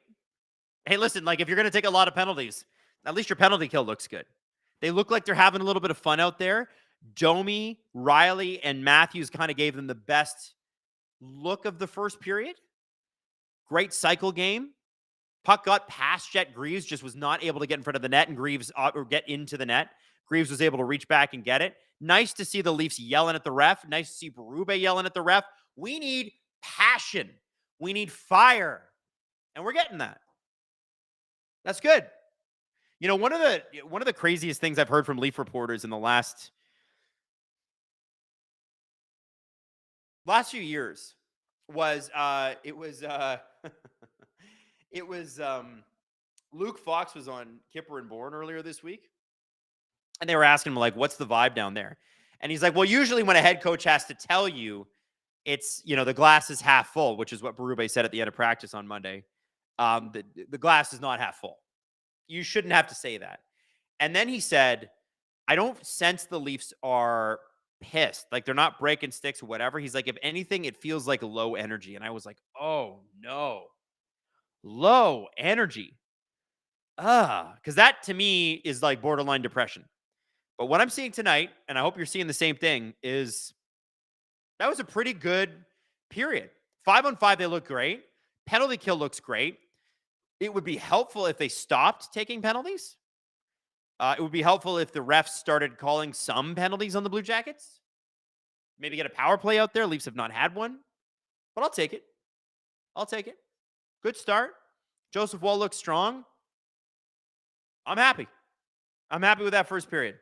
Hey, listen, like, if you're going to take a lot of penalties, at least your penalty kill looks good. They look like they're having a little bit of fun out there. Domi, Riley, and Matthews kind of gave them the best look of the first period. Great cycle game. Puck got past Jet Greaves, just was not able to get in front of the net, and Greaves or get into the net. Greaves was able to reach back and get it. Nice to see the Leafs yelling at the ref. Nice to see Berube yelling at the ref. We need passion. We need fire. And we're getting that. That's good. You know, one of the craziest things I've heard from Leaf reporters in the last few years was Luke Fox was on Kipper and Bourne earlier this week, and they were asking him, like, what's the vibe down there? And he's like, well, usually when a head coach has to tell you, it's, you know, the glass is half full, which is what Berube said at the end of practice on Monday. The glass is not half full. You shouldn't have to say that. And then he said, I don't sense the Leafs are pissed. Like, they're not breaking sticks or whatever. He's like, if anything, it feels like low energy. And I was like, oh, no. Low energy. Because that, to me, is like borderline depression. But what I'm seeing tonight, and I hope you're seeing the same thing, is that was a pretty good period. 5-on-5, they look great. Penalty kill looks great. It would be helpful if they stopped taking penalties. It would be helpful if the refs started calling some penalties on the Blue Jackets. Maybe get a power play out there. Leafs have not had one. But I'll take it. I'll take it. Good start. Joseph Woll looks strong. I'm happy. I'm happy with that first period.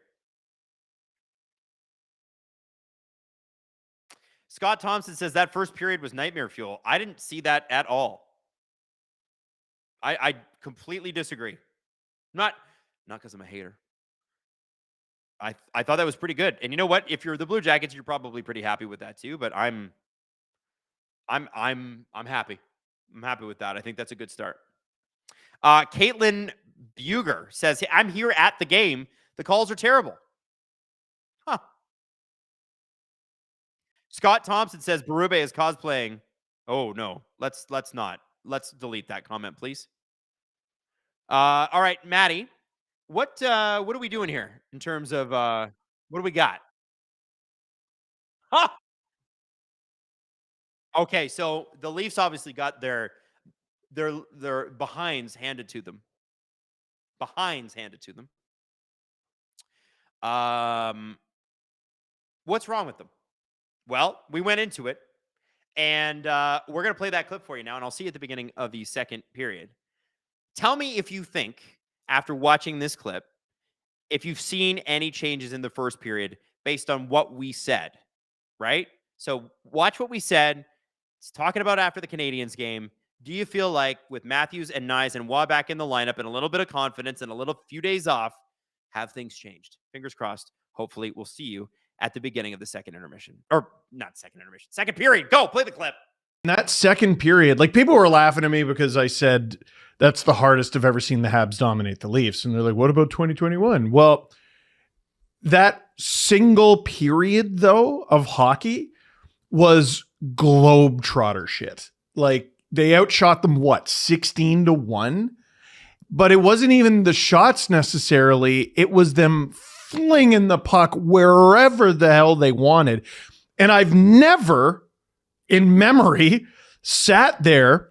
Scott Thompson says that first period was nightmare fuel. I didn't see that at all. I completely disagree. Not because I'm a hater. I thought that was pretty good. And you know what? If you're the Blue Jackets, you're probably pretty happy with that too. But I'm happy. I'm happy with that. I think that's a good start. Caitlin Buger says, hey, I'm here at the game. The calls are terrible. Huh. Scott Thompson says Berube is cosplaying. Oh no, let's not. Let's delete that comment, please. All right, Maddie, what are we doing here in terms of what do we got? Huh! Okay, so the Leafs obviously got their behinds handed to them. Behinds handed to them. What's wrong with them? Well, we went into it, and we're going to play that clip for you now, and I'll see you at the beginning of the second period. Tell me if you think, after watching this clip, if you've seen any changes in the first period based on what we said, right? So watch what we said. It's talking about after the Canadiens game. Do you feel like with Matthews and Nyes and Waugh back in the lineup and a little bit of confidence and a little few days off, have things changed? Fingers crossed. Hopefully we'll see you at the beginning of the second intermission. Or not second intermission. Second period. Go, play the clip. In that second period, like people were laughing at me because I said that's the hardest I've ever seen the Habs dominate the Leafs. And they're like, what about 2021? Well, that single period, though, of hockey was globetrotter shit. Like they outshot them, 16-1? But it wasn't even the shots necessarily. It was them flinging the puck wherever the hell they wanted. And I've never, in memory, sat there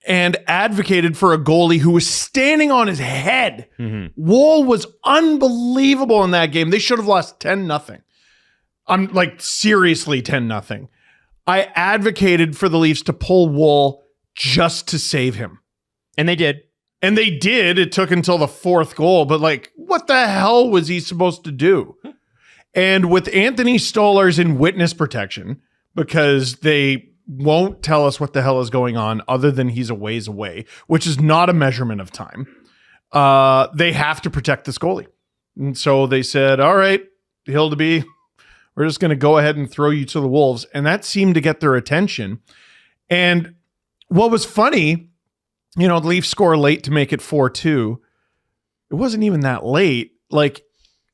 and advocated for a goalie who was standing on his head. Mm-hmm. Woll was unbelievable in that game. They should have lost 10-0. I'm like seriously 10-0. I advocated for the Leafs to pull Woll just to save him. And they did. And they did. It took until the fourth goal, but like, what the hell was he supposed to do? And with Anthony Stolarz in witness protection, because they won't tell us what the hell is going on other than he's a ways away, which is not a measurement of time, they have to protect this goalie. And so they said, all right, Hildeby, we're just going to go ahead and throw you to the Wolves. And that seemed to get their attention. And what was funny, the Leafs score late to make it 4-2. It wasn't even that late. Like,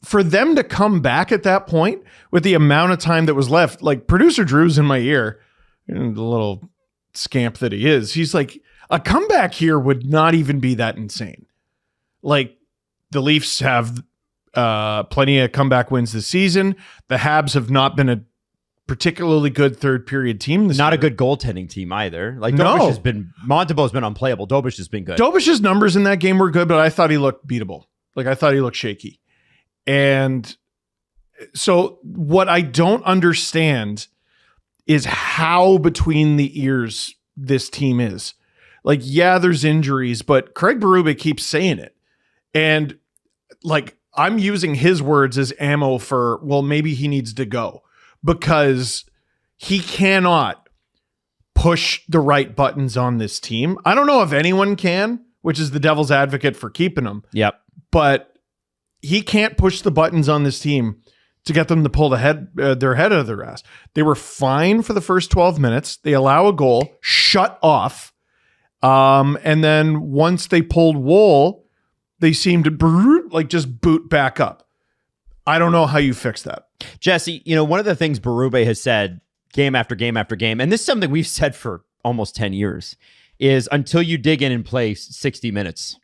for them to come back at that point with the amount of time that was left, like producer Drew's in my ear, and the little scamp that he is, he's like, a comeback here would not even be that insane. Like, the Leafs have plenty of comeback wins this season. The Habs have not been a particularly good third period team this year. Not a good goaltending team either. Like Dobish has been, Montebo's been unplayable. Dobish has been good. Dobish's numbers in that game were good, but I thought he looked beatable. Like I thought he looked shaky. And so what I don't understand is how between the ears this team is. Like, yeah, there's injuries, but Craig Berube keeps saying it. And like, I'm using his words as ammo for, well, maybe he needs to go because he cannot push the right buttons on this team. I don't know if anyone can, which is the devil's advocate for keeping him. Yep. But he can't push the buttons on this team to get them to pull their head out of their ass. They were fine for the first 12 minutes. They allow a goal, shut off. And then once they pulled Woll, they seemed to just boot back up. I don't know how you fix that. Jesse, one of the things Berube has said game after game after game, and this is something we've said for almost 10 years, is until you dig in and play 60 minutes,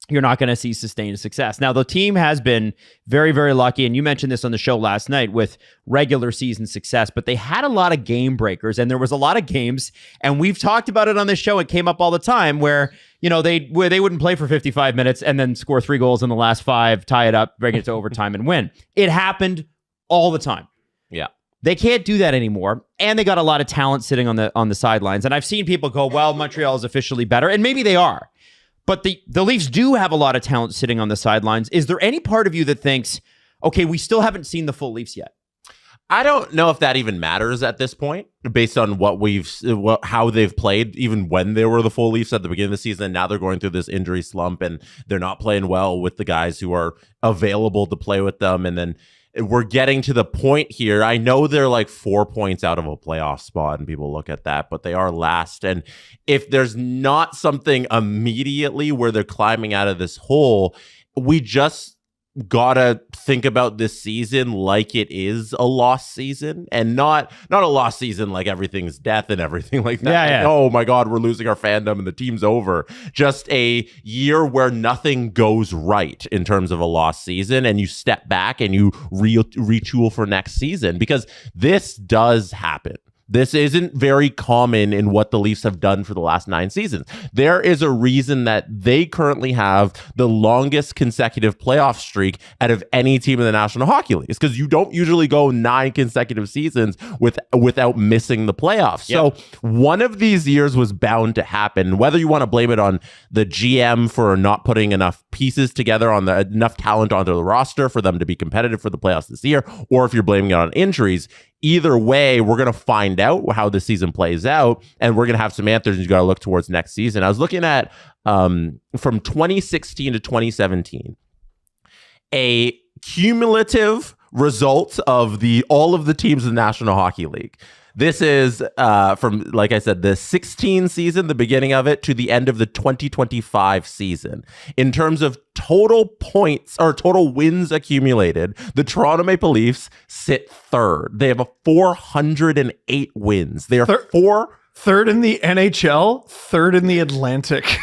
you're not going to see sustained success. Now, the team has been very, very lucky, and you mentioned this on the show last night with regular season success, but they had a lot of game breakers, and there was a lot of games, and we've talked about it on this show. It came up all the time where they wouldn't play for 55 minutes and then score 3 goals in the last 5, tie it up, bring it to overtime, and win. It happened all the time. Yeah. They can't do that anymore, and they got a lot of talent sitting on the sidelines. And I've seen people go, well, Montreal is officially better, and maybe they are. But the Leafs do have a lot of talent sitting on the sidelines. Is there any part of you that thinks, okay, we still haven't seen the full Leafs yet? I don't know if that even matters at this point, based on how they've played, even when they were the full Leafs at the beginning of the season. Now they're going through this injury slump, and they're not playing well with the guys who are available to play with them. And then we're getting to the point here. I know they're like 4 points out of a playoff spot, and people look at that, but they are last. And if there's not something immediately where they're climbing out of this hole, we just gotta think about this season like it is a lost season, and not a lost season like everything's death and everything like that. Yeah. Oh my God, we're losing our fandom and the team's over. Just a year where nothing goes right in terms of a lost season, and you step back and you retool for next season, because this does happen. This isn't very common in what the Leafs have done for the last 9 seasons. There is a reason that they currently have the longest consecutive playoff streak out of any team in the National Hockey League. It's because you don't usually go 9 consecutive seasons without missing the playoffs. Yep. So one of these years was bound to happen. Whether you want to blame it on the GM for not putting enough pieces together, enough talent onto the roster for them to be competitive for the playoffs this year, or if you're blaming it on injuries, either way, we're going to find out how the season plays out, and we're going to have some answers, and you got to look towards next season. I was looking at from 2016 to 2017, a cumulative result of all of the teams in the National Hockey League. This is from, like I said, the 16 season, the beginning of it, to the end of the 2025 season. In terms of total points or total wins accumulated, the Toronto Maple Leafs sit third. They have 408 wins. They are third in the NHL, third in the Atlantic.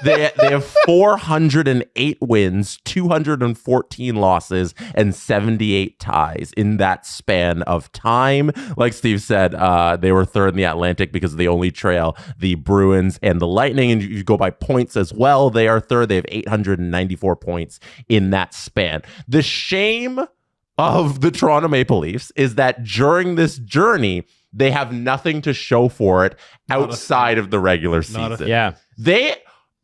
They have 408 wins, 214 losses, and 78 ties in that span of time. Like Steve said, they were third in the Atlantic because they only trail the Bruins and the Lightning. And you go by points as well, they are third. They have 894 points in that span. The shame of the Toronto Maple Leafs is that during this journey, they have nothing to show for it outside of the regular season. Yeah. They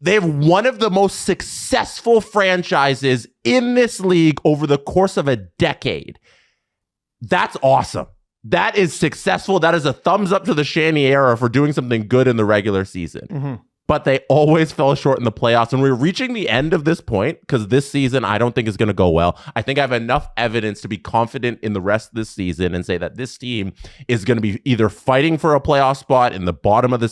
have one of the most successful franchises in this league over the course of a decade. That's awesome. That is successful. That is a thumbs up to the Shanny era for doing something good in the regular season. Mm-hmm. But they always fell short in the playoffs. And we're reaching the end of this point because this season I don't think is going to go well. I think I have enough evidence to be confident in the rest of this season and say that this team is going to be either fighting for a playoff spot in the bottom of the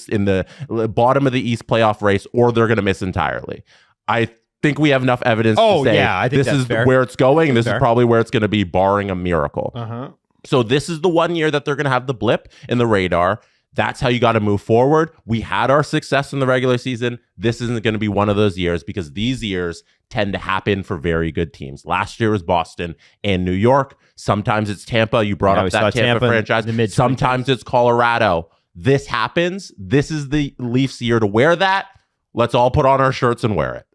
East playoff race, or they're going to miss entirely. I think we have enough evidence to say I think this is fair. where it's going. This Fair. is probably where it's going to be, barring a miracle. Uh-huh. So this is the one year that they're going to have the blip in the radar. That's how you got to move forward. We had our success in the regular season. This isn't going to be one of those years, because these years tend to happen for very good teams. Last year was Boston and New York. Sometimes it's Tampa. You brought up that Tampa franchise. Sometimes it's Colorado. This happens. This is the Leafs year to wear that. Let's all put on our shirts and wear it.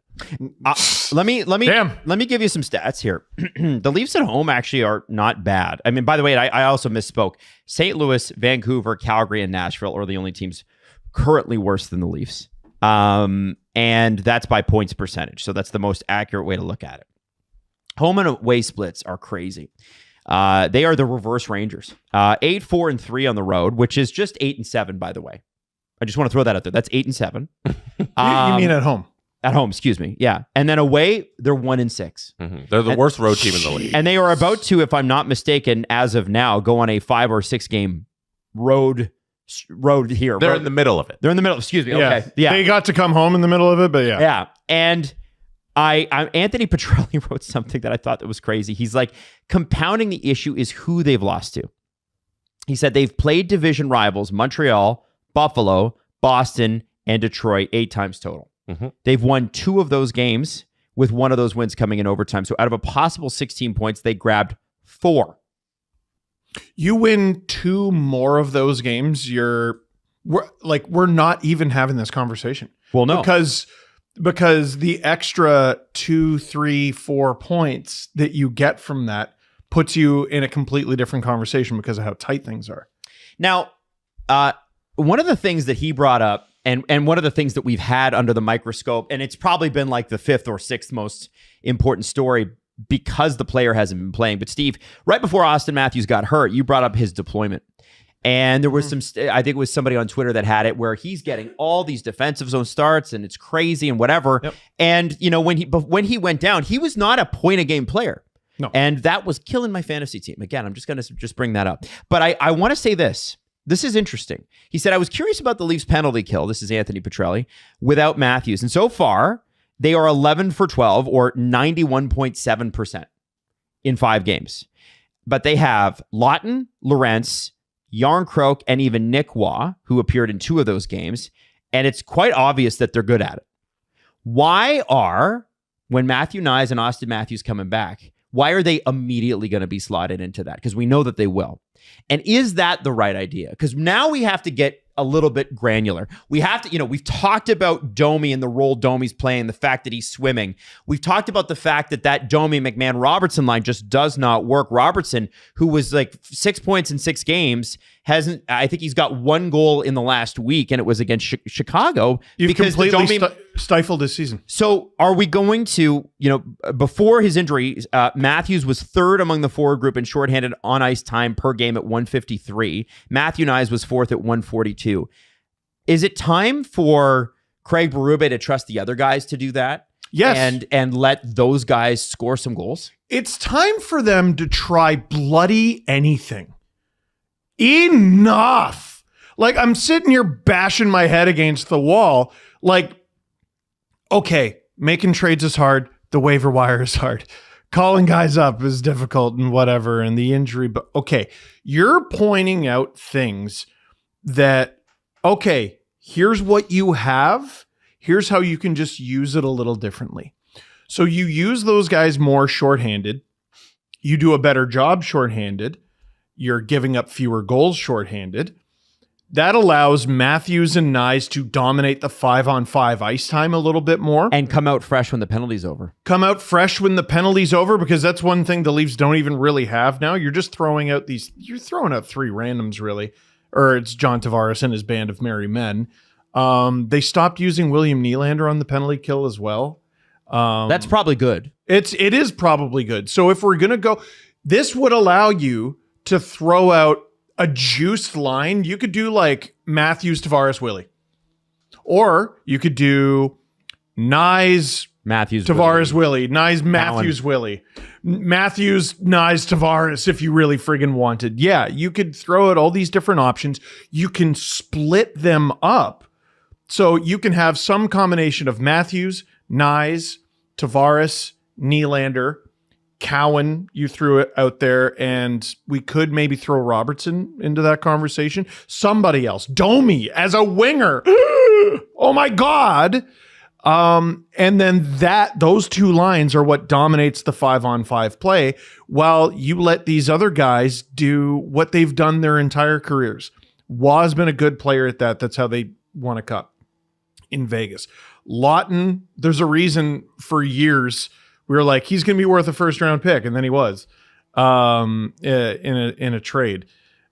Let me give you some stats here. The Leafs at home actually are not bad. I mean, by the way, I also misspoke. St. Louis, Vancouver, Calgary, and Nashville are the only teams currently worse than the Leafs. And that's by points percentage. So that's the most accurate way to look at it. Home and away splits are crazy. They are the reverse Rangers. 8-4-3 on the road, which is just 8-7, by the way. I just want to throw that out there. That's 8-7. You mean at home? At home, excuse me. Yeah. And then away, they're 1-6. Mm-hmm. They're the worst road team in the league. And they are about to, if I'm not mistaken, as of now, go on a 5 or 6 game road here. They're in the middle of it. They're in the middle. Excuse me. Yeah. Okay. Yeah. They got to come home in the middle of it, but yeah. Yeah. And Anthony Petrelli wrote something that I thought that was crazy. He's like, compounding the issue is who they've lost to. He said they've played division rivals, Montreal, Buffalo, Boston, and Detroit 8 times total. Mm-hmm. They've won 2 of those games, with one of those wins coming in overtime. So out of a possible 16 points, they grabbed 4. You win 2 more of those games, we're not even having this conversation. Well, no. Because the extra 2, 3, 4 points that you get from that puts you in a completely different conversation because of how tight things are. Now, one of the things that he brought up, and one of the things that we've had under the microscope, and it's probably been like the 5th or 6th most important story because the player hasn't been playing. But Steve, right before Austin Matthews got hurt, you brought up his deployment. And there was I think it was somebody on Twitter that had it, where he's getting all these defensive zone starts and it's crazy and whatever. Yep. And, you know, when he went down, he was not a point a game player. No. And that was killing my fantasy team. Again, I'm just going to bring that up. But I want to say this. This is interesting. He said, I was curious about the Leafs penalty kill. This is Anthony Petrelli without Matthews. And so far, They are 11 for 12 or 91.7% in 5 games. But they have Lawton, Lorentz, Yarncroke, and even Nick Waugh, who appeared in 2 of those games. And it's quite obvious that they're good at it. Why are, when Matthew Nyes and Austin Matthews coming back, why are they immediately going to be slotted into that? Because we know that they will. And is that the right idea? Because now we have to get a little bit granular. We have to, we've talked about Domi and the role Domi's playing, the fact that he's swimming. We've talked about the fact that Domi McMahon Robertson line just does not work. Robertson, who was like 6 points in 6 games, I think he's got 1 goal in the last week, and it was against Chicago. You've because completely stifled his season. So are we going to, before his injury, Matthews was 3rd among the forward group in shorthanded on ice time per game at 153. Matthew Nyes was 4th at 142. Is it time for Craig Berube to trust the other guys to do that? Yes. And let those guys score some goals? It's time for them to try bloody anything. Enough. Like, I'm sitting here bashing my head against the wall. Like, okay, making trades is hard. The waiver wire is hard. Calling guys up is difficult and whatever, and the injury. But okay, you're pointing out things that, okay, here's what you have. Here's how you can just use it a little differently. So you use those guys more shorthanded. You do a better job shorthanded. You're giving up fewer goals shorthanded. That allows Matthews and Nyes to dominate the 5-on-5 ice time a little bit more. And come out fresh when the penalty's over. Come out fresh when the penalty's over, because that's one thing the Leafs don't even really have now. You're just throwing out you're throwing out 3 randoms, really. Or it's John Tavares and his band of merry men. They stopped using William Nylander on the penalty kill as well. That's probably good. It is probably good. So if we're going to go, this would allow you to throw out a juiced line. You could do like Matthews, Tavares, Willie. Or you could do Nyes, Matthews, Tavares, Willie. Nyes, Matthews, Willie. Matthews, Nyes, Tavares, if you really friggin' wanted. Yeah, you could throw out all these different options. You can split them up. So you can have some combination of Matthews, Nyes, Tavares, Nylander, Cowan, you threw it out there, and we could maybe throw Robertson into that conversation. Somebody else. Domi as a winger. Oh my God. And then those 2 lines are what dominates the 5-on-5 play, while you let these other guys do what they've done their entire careers. Waugh's been a good player at that. That's how they won a cup in Vegas. Lawton, there's a reason for years we were like, he's going to be worth a 1st-round pick, and then he was in a trade.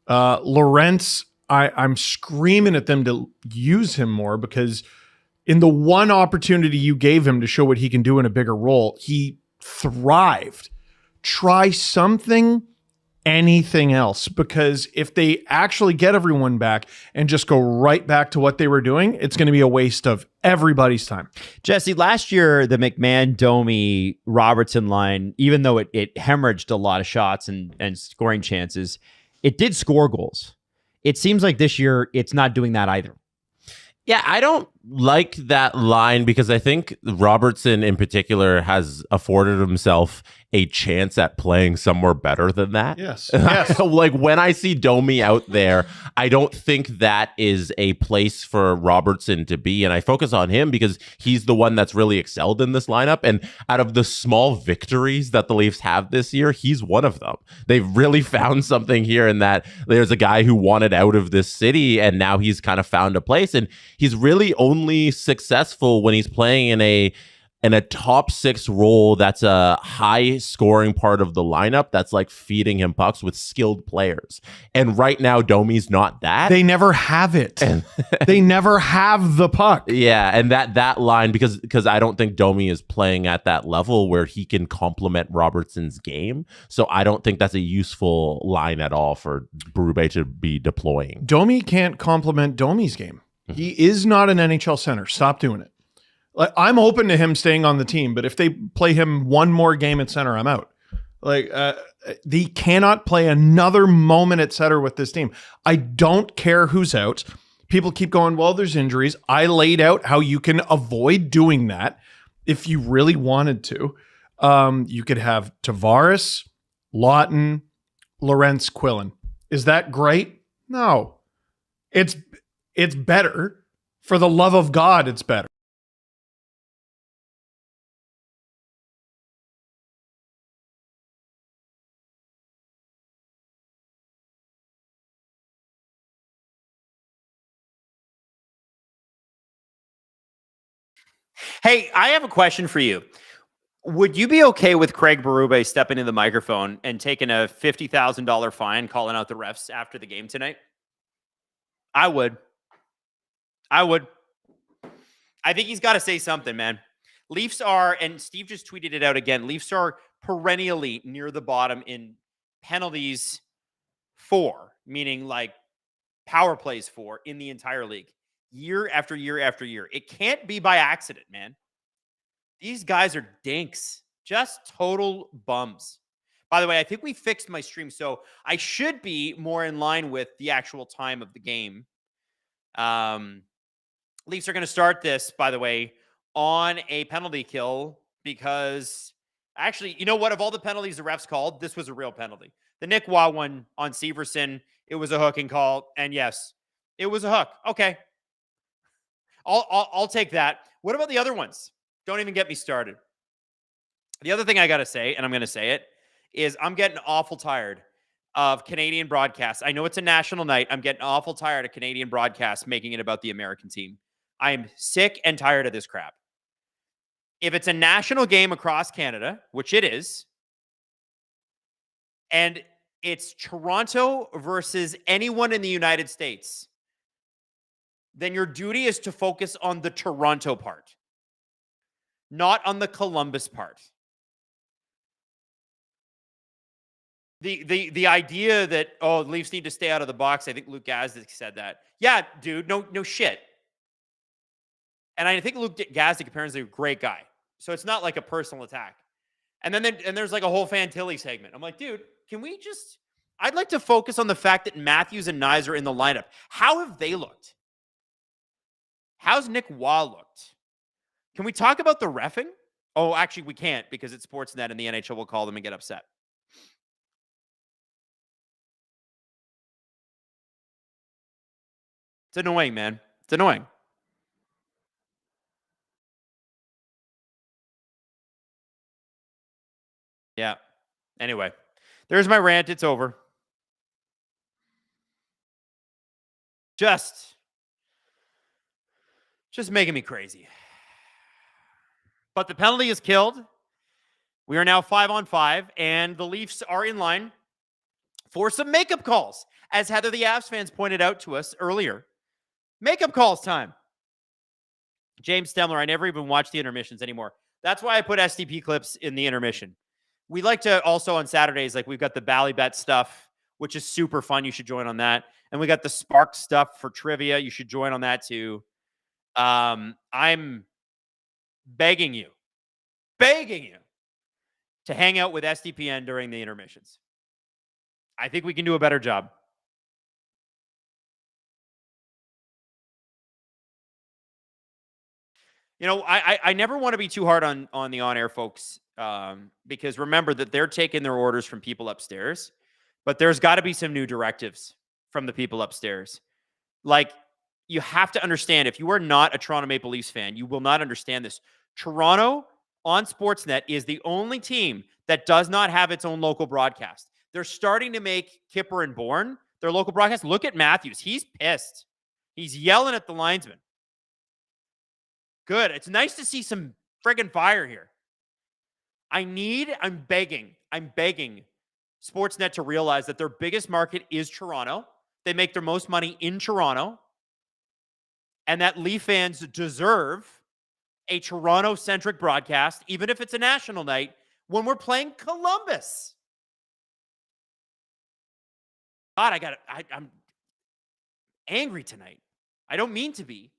Lorentz, I'm screaming at them to use him more, because in the one opportunity you gave him to show what he can do in a bigger role, he thrived. Try something, anything else, because if they actually get everyone back and just go right back to what they were doing, it's going to be a waste of everybody's time. Jesse, last year, the McMahon, Domi, Robertson line, even though it hemorrhaged a lot of shots and scoring chances, it did score goals. It seems like this year it's not doing that either. Yeah, I don't like that line, because I think Robertson in particular has afforded himself a chance at playing somewhere better than that. Yes. Yes. Like, when I see Domi out there, I don't think that is a place for Robertson to be. And I focus on him because he's the one that's really excelled in this lineup. And out of the small victories that the Leafs have this year, he's one of them. They've really found something here in that there's a guy who wanted out of this city, and now he's kind of found a place. And he's really only successful when he's playing in a top 6 role that's a high scoring part of the lineup that's like feeding him pucks with skilled players. And right now, Domi's not that. They never have it. They never have the puck. Yeah, and that line, because I don't think Domi is playing at that level where he can complement Robertson's game. So I don't think that's a useful line at all for Berube to be deploying. Domi can't complement Domi's game. He is not an NHL center. Stop doing it. Like, I'm open to him staying on the team, but if they play him one more game at center, I'm out. Like, they cannot play another moment at center with this team. I don't care who's out. People keep going, well, there's injuries. I laid out how you can avoid doing that. if you really wanted to. You could have Tavares, Lawton, Lawrence, Quillen. Is that great? No. It's better. For the love of God, it's better. Hey, I have a question for you. Would you be okay with Craig Berube stepping in the microphone and taking a $50,000 fine, calling out the refs after the game tonight? I would. I think he's got to say something, man. Leafs are, and Steve just tweeted it out again, Leafs are perennially near the bottom in penalties for, meaning like power plays for in the entire league. Year after year after year. It can't be by accident, man. These guys are dinks. Just total bums. By the way, I think we fixed my stream, so I should be more in line with the actual time of the game. Leafs are going to start this, by the way, on a penalty kill because actually, you know what? Of all the penalties the refs called, this was a real penalty. The Nick Waugh one on Severson, it was a hooking call, and yes, it was a hook. Okay, I'll take that. What about the other ones? Don't even get me started. The other thing I got to say, and I'm going to say it, is I'm getting awful tired of Canadian broadcasts. I know it's a national night. I'm getting awful tired of Canadian broadcasts making it about the American team. I am sick and tired of this crap. If it's a national game across Canada, which it is, and it's Toronto versus anyone in the United States, then your duty is to focus on the Toronto part, not on the Columbus part. The idea that, oh, the Leafs need to stay out of the box, I think Luke Gazdic said that. Yeah, dude, no shit. And I think Luke Gazdic apparently is a great guy. So it's not like a personal attack. And then there's like a whole Fantilli segment. I'm like, dude, can we just... I'd like to focus on the fact that Matthews and Nyes are in the lineup. How have they looked? How's Nick Waugh looked? Can we talk about the reffing? Oh, actually, we can't because it's Sportsnet and the NHL will call them and get upset. It's annoying, man. It's annoying. Yeah. Anyway, there's my rant. It's over. Just making me crazy. But the penalty is killed. We are now 5-on-5, and the Leafs are in line for some makeup calls. As Heather the Avs fans pointed out to us earlier, makeup calls time. James Stemler, I never even watch the intermissions anymore. That's why I put SDP clips in the intermission. We like to also on Saturdays, like we've got the Ballybet stuff, which is super fun. You should join on that. And we got the Spark stuff for trivia. You should join on that too. I'm begging you to hang out with SDPN during the intermissions. I think we can do a better job. You know, I never want to be too hard on the on-air folks because remember that they're taking their orders from people upstairs, but there's got to be some new directives from the people upstairs. Like, you have to understand, if you are not a Toronto Maple Leafs fan, you will not understand this. Toronto on Sportsnet is the only team that does not have its own local broadcast. They're starting to make Kipper and Bourne their local broadcast. Look at Matthews. He's pissed. He's yelling at the linesman. Good. It's nice to see some friggin' fire here. I'm begging Sportsnet to realize that their biggest market is Toronto. They make their most money in Toronto. And that Leaf fans deserve a Toronto-centric broadcast, even if it's a national night, when we're playing Columbus. God, I'm angry tonight. I don't mean to be.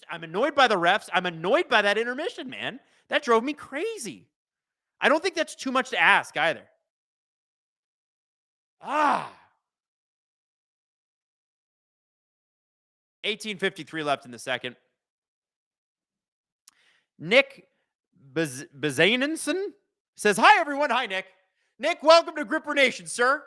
I'm annoyed by the refs. I'm annoyed by that intermission, man. That drove me crazy. I don't think that's too much to ask either. 18:53 left in the second. Nick Bazanenson says, hi, everyone. Hi, Nick. Nick, welcome to Gripper Nation, sir.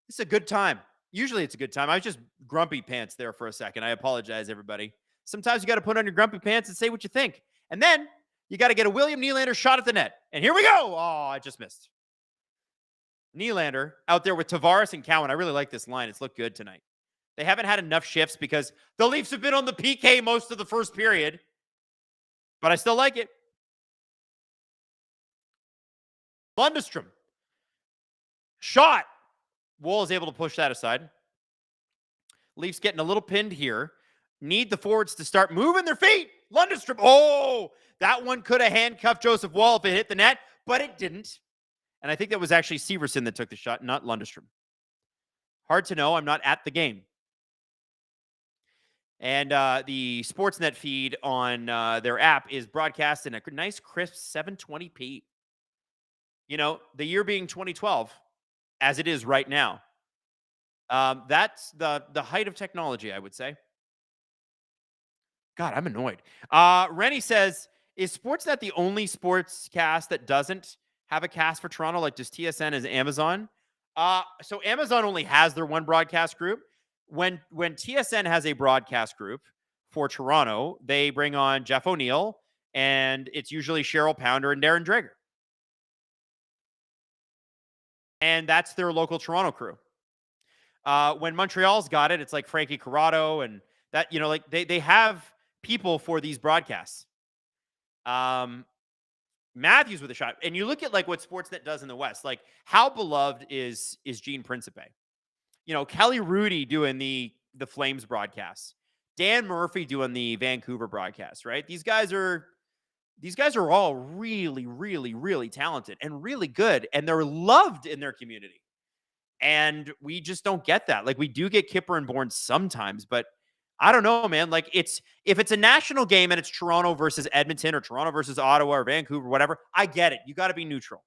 It's a good time. Usually it's a good time. I was just grumpy pants there for a second. I apologize, everybody. Sometimes you got to put on your grumpy pants and say what you think. And then you got to get a William Nylander shot at the net. And here we go. Oh, I just missed. Nylander out there with Tavares and Cowan. I really like this line. It's looked good tonight. They haven't had enough shifts because the Leafs have been on the PK most of the first period. But I still like it. Lundestrom. Shot. Woll is able to push that aside. Leafs getting a little pinned here. Need the forwards to start moving their feet. Lundestrom. Oh, that one could have handcuffed Joseph Woll if it hit the net, but it didn't. And I think that was actually Severson that took the shot, not Lundestrom. Hard to know. I'm not at the game. And the Sportsnet feed on their app is broadcast in a nice, crisp 720p. You know, the year being 2012, as it is right now. That's the height of technology, I would say. God, I'm annoyed. Rennie says, is Sportsnet the only sports cast that doesn't have a cast for Toronto? Like, does TSN as Amazon? So Amazon only has their one broadcast group. When TSN has a broadcast group for Toronto, they bring on Jeff O'Neill, and it's usually Cheryl Pounder and Darren Dreger. And that's their local Toronto crew. When Montreal's got it, it's like Frankie Corrado and that, you know, like they have people for these broadcasts. Matthews with a shot. And you look at like what Sportsnet does in the West, like how beloved is Gene Principe? You know, Kelly Rudy doing the Flames broadcasts, Dan Murphy doing the Vancouver broadcasts, right? These guys are all really, really, really talented and really good, and they're loved in their community. And we just don't get that. Like, we do get Kipper and Bourne sometimes, but I don't know, man. Like, if it's a national game and it's Toronto versus Edmonton or Toronto versus Ottawa or Vancouver, whatever, I get it. You got to be neutral.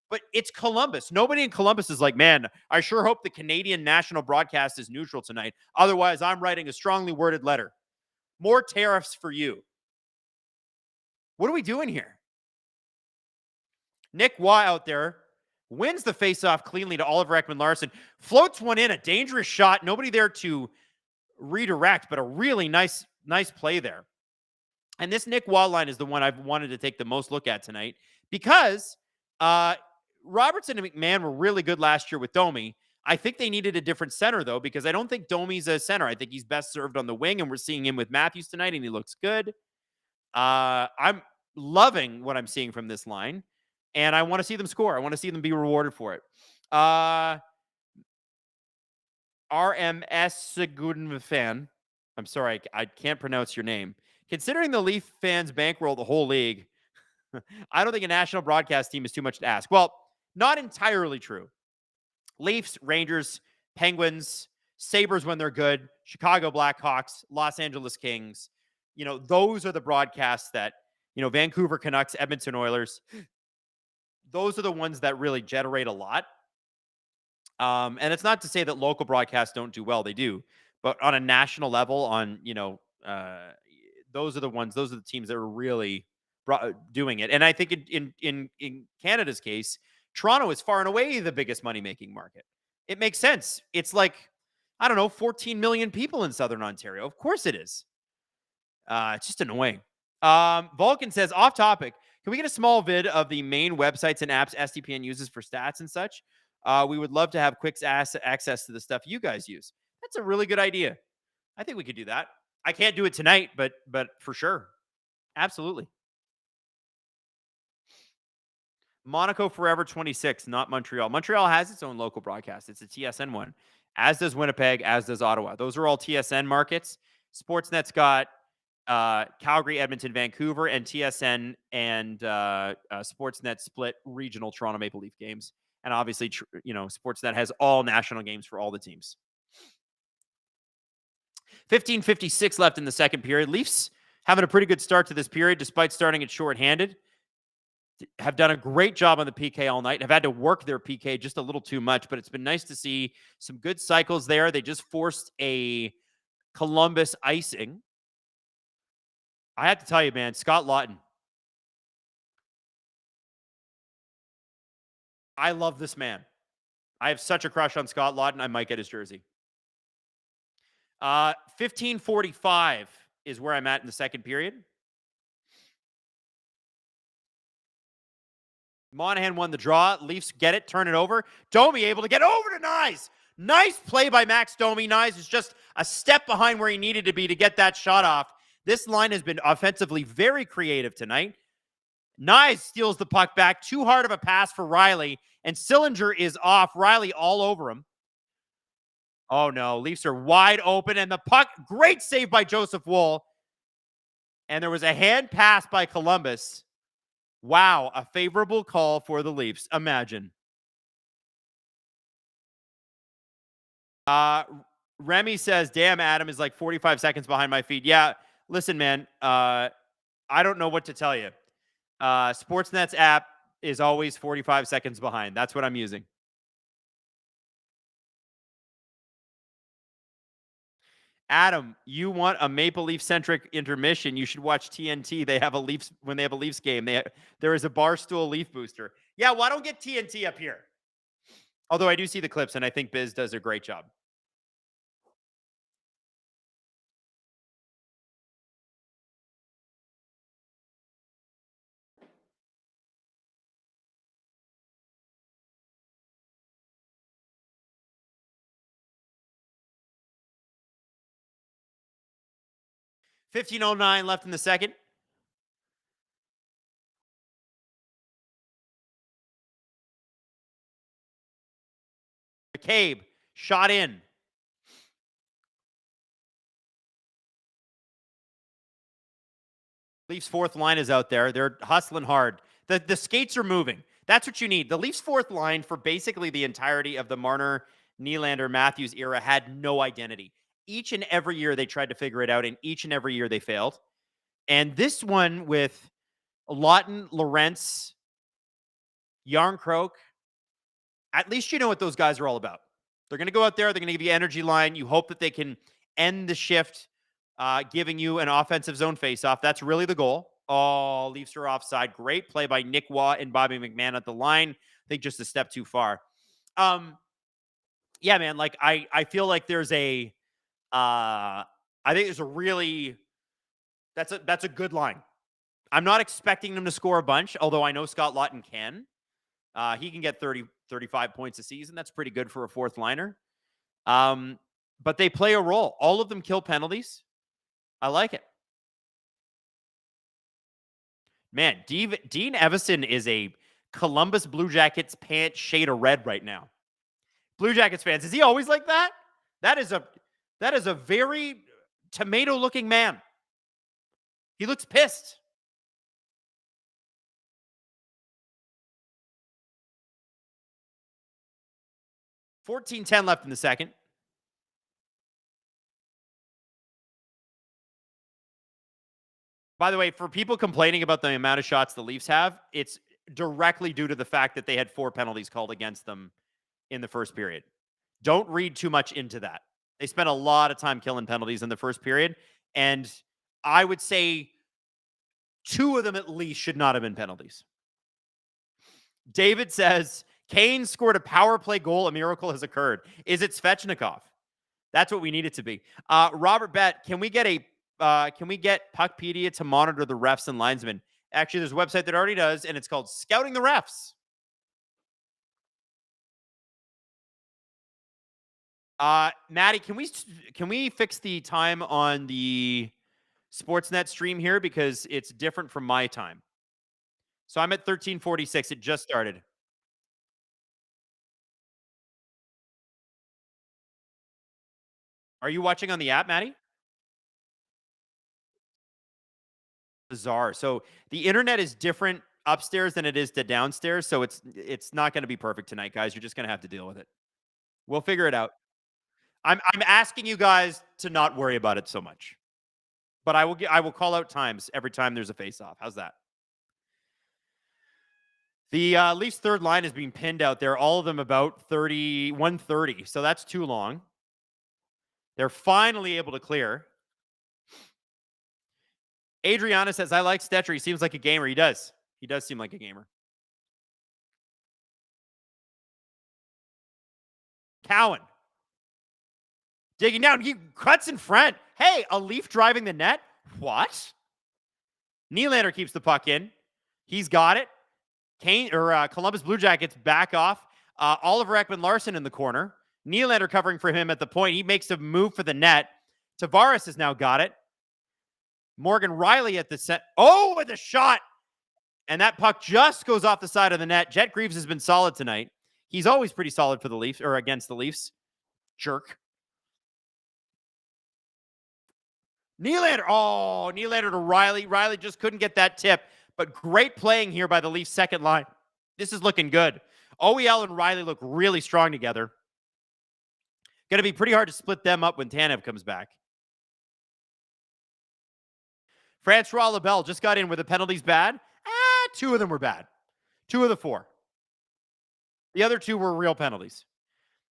But it's Columbus. Nobody in Columbus is like, man, I sure hope the Canadian national broadcast is neutral tonight. Otherwise, I'm writing a strongly worded letter. More tariffs for you. What are we doing here? Nick Waugh out there wins the faceoff cleanly to Oliver Ekman-Larsson. Floats one in, a dangerous shot. Nobody there to redirect, but a really nice play there. And this Nick Waugh line is the one I've wanted to take the most look at tonight because Robertson and McMahon were really good last year with Domi. I think they needed a different center, though, because I don't think Domi's a center. I think he's best served on the wing, and we're seeing him with Matthews tonight, and he looks good. I'm loving what I'm seeing from this line, and I want to see them score. I want to see them be rewarded for it. RMS fan. I'm sorry, I can't pronounce your name. Considering the Leaf fans bankroll the whole league, I don't think a national broadcast team is too much to ask. Well, not entirely true. Leafs, Rangers, Penguins, Sabres when they're good, Chicago Blackhawks, Los Angeles Kings. You know, those are the broadcasts that, you know, Vancouver Canucks, Edmonton Oilers. Those are the ones that really generate a lot. And it's not to say that local broadcasts don't do well. They do. But on a national level, on, you know, those are the teams that are really doing it. And I think in Canada's case, Toronto is far and away the biggest money-making market. It makes sense. It's like, I don't know, 14 million people in Southern Ontario. Of course it is. It's just annoying. Vulcan says, off topic, can we get a small vid of the main websites and apps SDPN uses for stats and such? We would love to have quick access to the stuff you guys use. That's a really good idea. I think we could do that. I can't do it tonight, but for sure. Absolutely. Monaco Forever 26, not Montreal. Montreal has its own local broadcast. It's a TSN one, as does Winnipeg, as does Ottawa. Those are all TSN markets. Sportsnet's got Calgary, Edmonton, Vancouver, and TSN and Sportsnet split regional Toronto Maple Leaf games. And obviously, you know, Sportsnet has all national games for all the teams. 15:56 left in the second period. Leafs having a pretty good start to this period, despite starting it shorthanded. Have done a great job on the PK all night. Have had to work their PK just a little too much, but it's been nice to see some good cycles there. They just forced a Columbus icing. I have to tell you, man, Scott Lawton. I love this man. I have such a crush on Scott Laughton. I might get his jersey. 15:45 is where I'm at in the second period. Monahan won the draw. Leafs get it, turn it over. Domi able to get over to Nyes. Nice play by Max Domi. Nyes is just a step behind where he needed to be to get that shot off. This line has been offensively very creative tonight. Nyes steals the puck back. Too hard of a pass for Riley. And Sillinger is off. Riley all over him. Oh, no. Leafs are wide open. And the puck, great save by Joseph Woll. And there was a hand pass by Columbus. Wow, a favorable call for the Leafs. Imagine. Remy says, damn, Adam is like 45 seconds behind my feed. Yeah, listen, man. I don't know what to tell you. Sportsnet's app is always 45 seconds behind. That's what I'm using. Adam, you want a Maple Leaf centric intermission? You should watch TNT. They have a Leafs when they have a Leafs game. There is a Barstool Leaf booster. Yeah, well, I don't get TNT up here. Although I do see the clips, and I think Biz does a great job. $15.09 left in the second. McCabe, shot in. Leafs fourth line is out there. They're hustling hard. The skates are moving. That's what you need. The Leafs fourth line for basically the entirety of the Marner, Nylander, Matthews era had no identity. Each and every year they tried to figure it out, and each and every year they failed. And this one with Lawton, Lorentz, Yarncroke, at least you know what those guys are all about. They're going to go out there. They're going to give you energy line. You hope that they can end the shift, giving you an offensive zone faceoff. That's really the goal. Oh, Leafs are offside. Great play by Nick Waugh and Bobby McMahon at the line. I think just a step too far. Yeah, man. Like I feel like there's a, I think there's a really, that's a good line. I'm not expecting them to score a bunch, although I know Scott Laughton can. He can get 30, 35 points a season. That's pretty good for a fourth liner. But they play a role. All of them kill penalties. I like it. Man, Dean Evison is a Columbus Blue Jackets pant shade of red right now. Blue Jackets fans, is he always like that? That is a very tomato-looking man. He looks pissed. $14:10 left in the second. By the way, for people complaining about the amount of shots the Leafs have, it's directly due to the fact that they had 4 penalties called against them in the first period. Don't read too much into that. They spent a lot of time killing penalties in the first period, and I would say 2 of them at least should not have been penalties. David says, Kane scored a power play goal. A miracle has occurred. Is it Svechnikov? That's what we need it to be. Robert Bett, can we get Puckpedia to monitor the refs and linesmen? Actually, there's a website that already does, and it's called Scouting the Refs. Maddie, can we fix the time on the Sportsnet stream here because it's different from my time? So I'm at 13:46. It just started. Are you watching on the app, Maddie? Bizarre. So the internet is different upstairs than it is to downstairs. So it's not going to be perfect tonight, guys. You're just going to have to deal with it. We'll figure it out. I'm asking you guys to not worry about it so much. But I will call out times every time there's a face-off. How's that? The Leafs third line is being pinned out there. All of them about 130. So that's too long. They're finally able to clear. Adriana says, I like Stetcher. He seems like a gamer. He does. He does seem like a gamer. Cowan. Digging down. He cuts in front. Hey, a Leaf driving the net? What? Nylander keeps the puck in. He's got it. Columbus Blue Jackets back off. Oliver Ekman-Larsson in the corner. Nylander covering for him at the point. He makes a move for the net. Tavares has now got it. Morgan Riley at the set. Oh, with a shot. And that puck just goes off the side of the net. Jet Greaves has been solid tonight. He's always pretty solid for the Leafs, or against the Leafs. Jerk. Nylander. Oh, Nylander to Riley. Riley just couldn't get that tip. But great playing here by the Leafs second line. This is looking good. OEL and Riley look really strong together. Going to be pretty hard to split them up when Tanev comes back. Francois Labelle just got in. Were the penalties bad? 2 of them were bad. 2 of the 4. The other 2 were real penalties.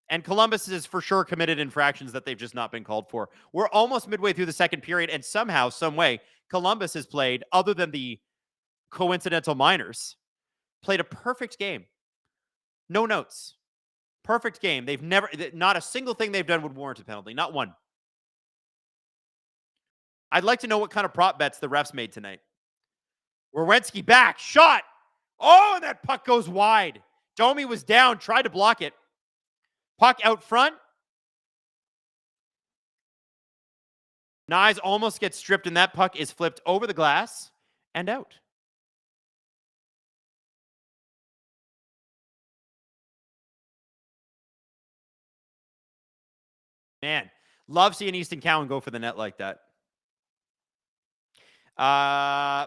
And Columbus is for sure committed infractions that they've just not been called for. We're almost midway through the second period, and somehow, some way, Columbus has played, other than the coincidental minors, played a perfect game. No notes. Perfect game. They've never, not a single thing they've done would warrant a penalty. Not one. I'd like to know what kind of prop bets the refs made tonight. Werenski back. Shot. Oh, and that puck goes wide. Domi was down, tried to block it. Puck out front. Nyes almost gets stripped, and that puck is flipped over the glass and out. Man, love seeing Easton Cowan go for the net like that.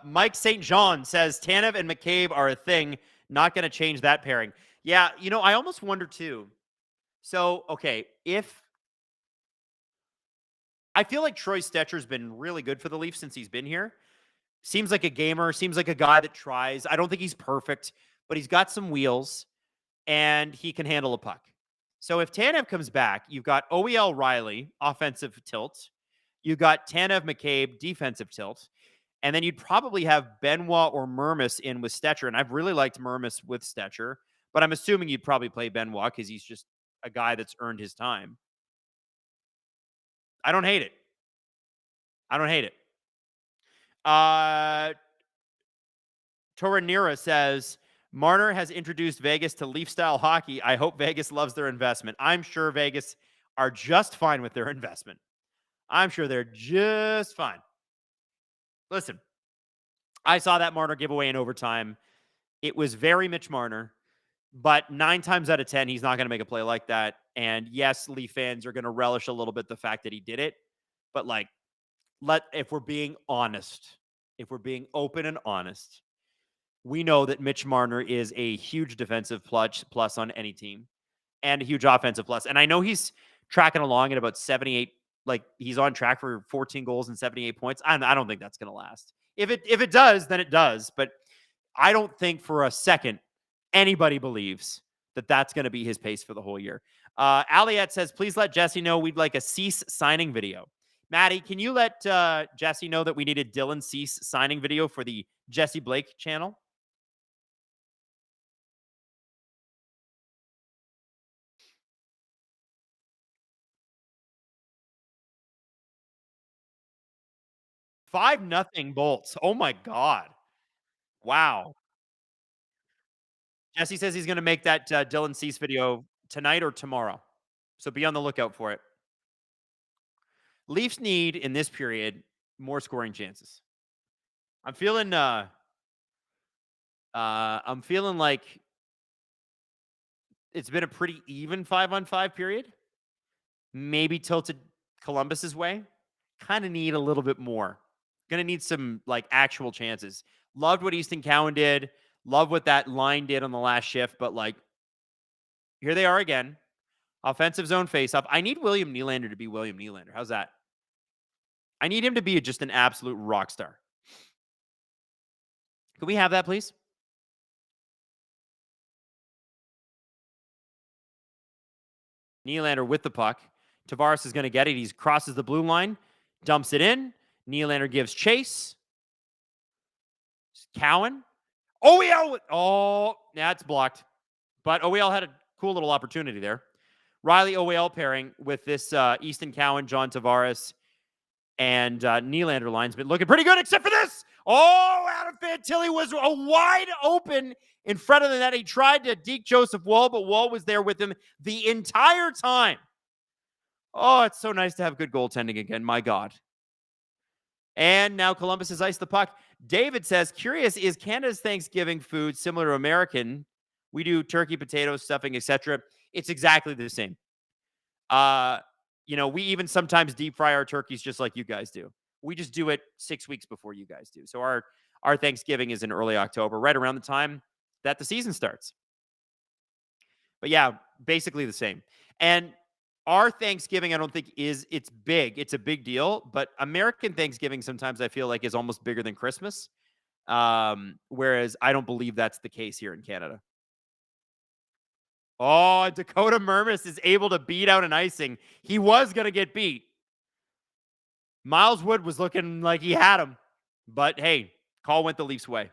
Mike St. John says Tanev and McCabe are a thing. Not going to change that pairing. Yeah, you know, I almost wonder too. So, okay, if I feel like Troy Stetcher's been really good for the Leafs since he's been here. Seems like a gamer, seems like a guy that tries. I don't think he's perfect, but he's got some wheels and he can handle a puck. So if Tanev comes back, you've got OEL Riley, offensive tilt. You've got Tanev McCabe, defensive tilt. And then you'd probably have Benoit or Mermis in with Stetcher. And I've really liked Mermis with Stetcher, but I'm assuming you'd probably play Benoit because he's just a guy that's earned his time. I don't hate it. I don't hate it. Toranira says, Marner has introduced Vegas to Leaf-style hockey. I hope Vegas loves their investment. I'm sure Vegas are just fine with their investment. I'm sure they're just fine. Listen, I saw that Marner giveaway in overtime. It was very Mitch Marner, but 9 times out of 10, he's not going to make a play like that. And yes, Leaf fans are going to relish a little bit the fact that he did it. But like, if we're being honest, if we're being open and honest, we know that Mitch Marner is a huge defensive plus on any team and a huge offensive plus. And I know he's tracking along at about 78. Like he's on track for 14 goals and 78 points. I don't think that's going to last. If it does, then it does. But I don't think for a second anybody believes that that's going to be his pace for the whole year. Aliette says, please let Jesse know we'd like a Cease signing video. Maddie, can you let Jesse know that we need a Dylan Cease signing video for the Jesse Blake channel? Five nothing Bolts. Oh my God. Wow. Jesse says he's going to make that Dylan Cease video tonight or tomorrow. So be on the lookout for it. Leafs need in this period more scoring chances. I'm feeling like it's been a pretty even 5-on-5 period. Maybe tilted Columbus's way. Kind of need a little bit more. Going to need some like actual chances. Loved what Easton Cowan did. Love what that line did on the last shift, but like here they are again. Offensive zone faceoff. I need William Nylander to be William Nylander. How's that? I need him to be just an absolute rock star. Can we have that, please? Nylander with the puck. Tavares is going to get it. He crosses the blue line, dumps it in. Nylander gives chase. Cowan. OEL. Oh, that's blocked. But OEL had a cool little opportunity there. Riley OHL pairing with this Easton Cowan, John Tavares, and Nylander line's been looking pretty good, except for this. Oh, Adam Fantilli was a wide open in front of the net. He tried to deke Joseph Wall, but Wall was there with him the entire time. Oh, it's so nice to have good goaltending again. My God. And now Columbus has iced the puck. David says, curious, is Canada's Thanksgiving food similar to American? We do turkey, potatoes, stuffing, etc. It's exactly the same. We even sometimes deep fry our turkeys just like you guys do. We just do it 6 weeks before you guys do. So our Thanksgiving is in early October, right around the time that the season starts. But yeah, basically the same. And our Thanksgiving, I don't think it's big. It's a big deal. But American Thanksgiving sometimes I feel like is almost bigger than Christmas. Whereas I don't believe that's the case here in Canada. Oh, Dakota Mermis is able to beat out an icing. He was going to get beat. Miles Wood was looking like he had him. But hey, call went the Leafs' way.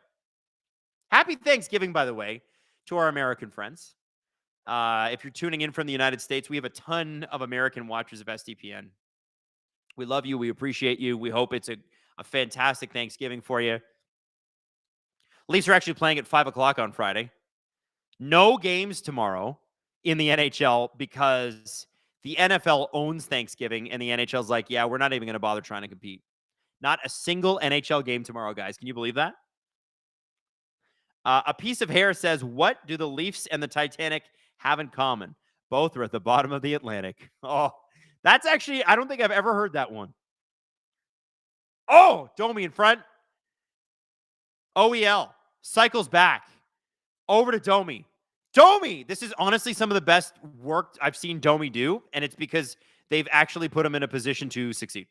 Happy Thanksgiving, by the way, to our American friends. If you're tuning in from the United States, we have a ton of American watchers of SDPN. We love you. We appreciate you. We hope it's a fantastic Thanksgiving for you. Leafs are actually playing at 5 o'clock on Friday. No games tomorrow in the NHL because the NFL owns Thanksgiving, and the NHL's like, yeah, we're not even going to bother trying to compete. Not a single NHL game tomorrow, guys. Can you believe that? A piece of hair says, what do the Leafs and the Titanic have in common? Both are at the bottom of the Atlantic. Oh, that's actually, I don't think I've ever heard that one. Oh, Domi in front. OEL cycles back. Over to Domi. Domi! This is honestly some of the best work I've seen Domi do, and it's because they've actually put him in a position to succeed.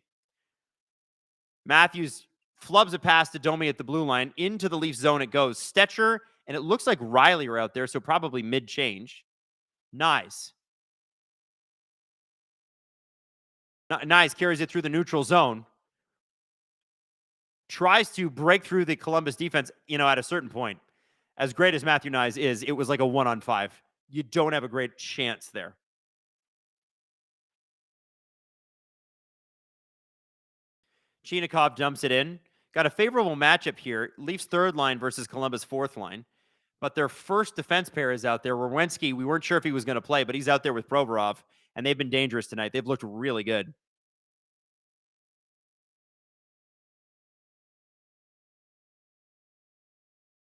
Matthews flubs a pass to Domi at the blue line. Into the Leafs zone it goes. Stetcher, and it looks like Riley are out there, so probably mid-change. Nice. Nice. Carries it through the neutral zone. Tries to break through the Columbus defense, at a certain point. As great as Matthew Nyes is, it was like a 1-on-5. You don't have a great chance there. Chinikov dumps it in. Got a favorable matchup here. Leafs third line versus Columbus fourth line. But their first defense pair is out there. Werenski, we weren't sure if he was going to play, but he's out there with Provorov, and they've been dangerous tonight. They've looked really good.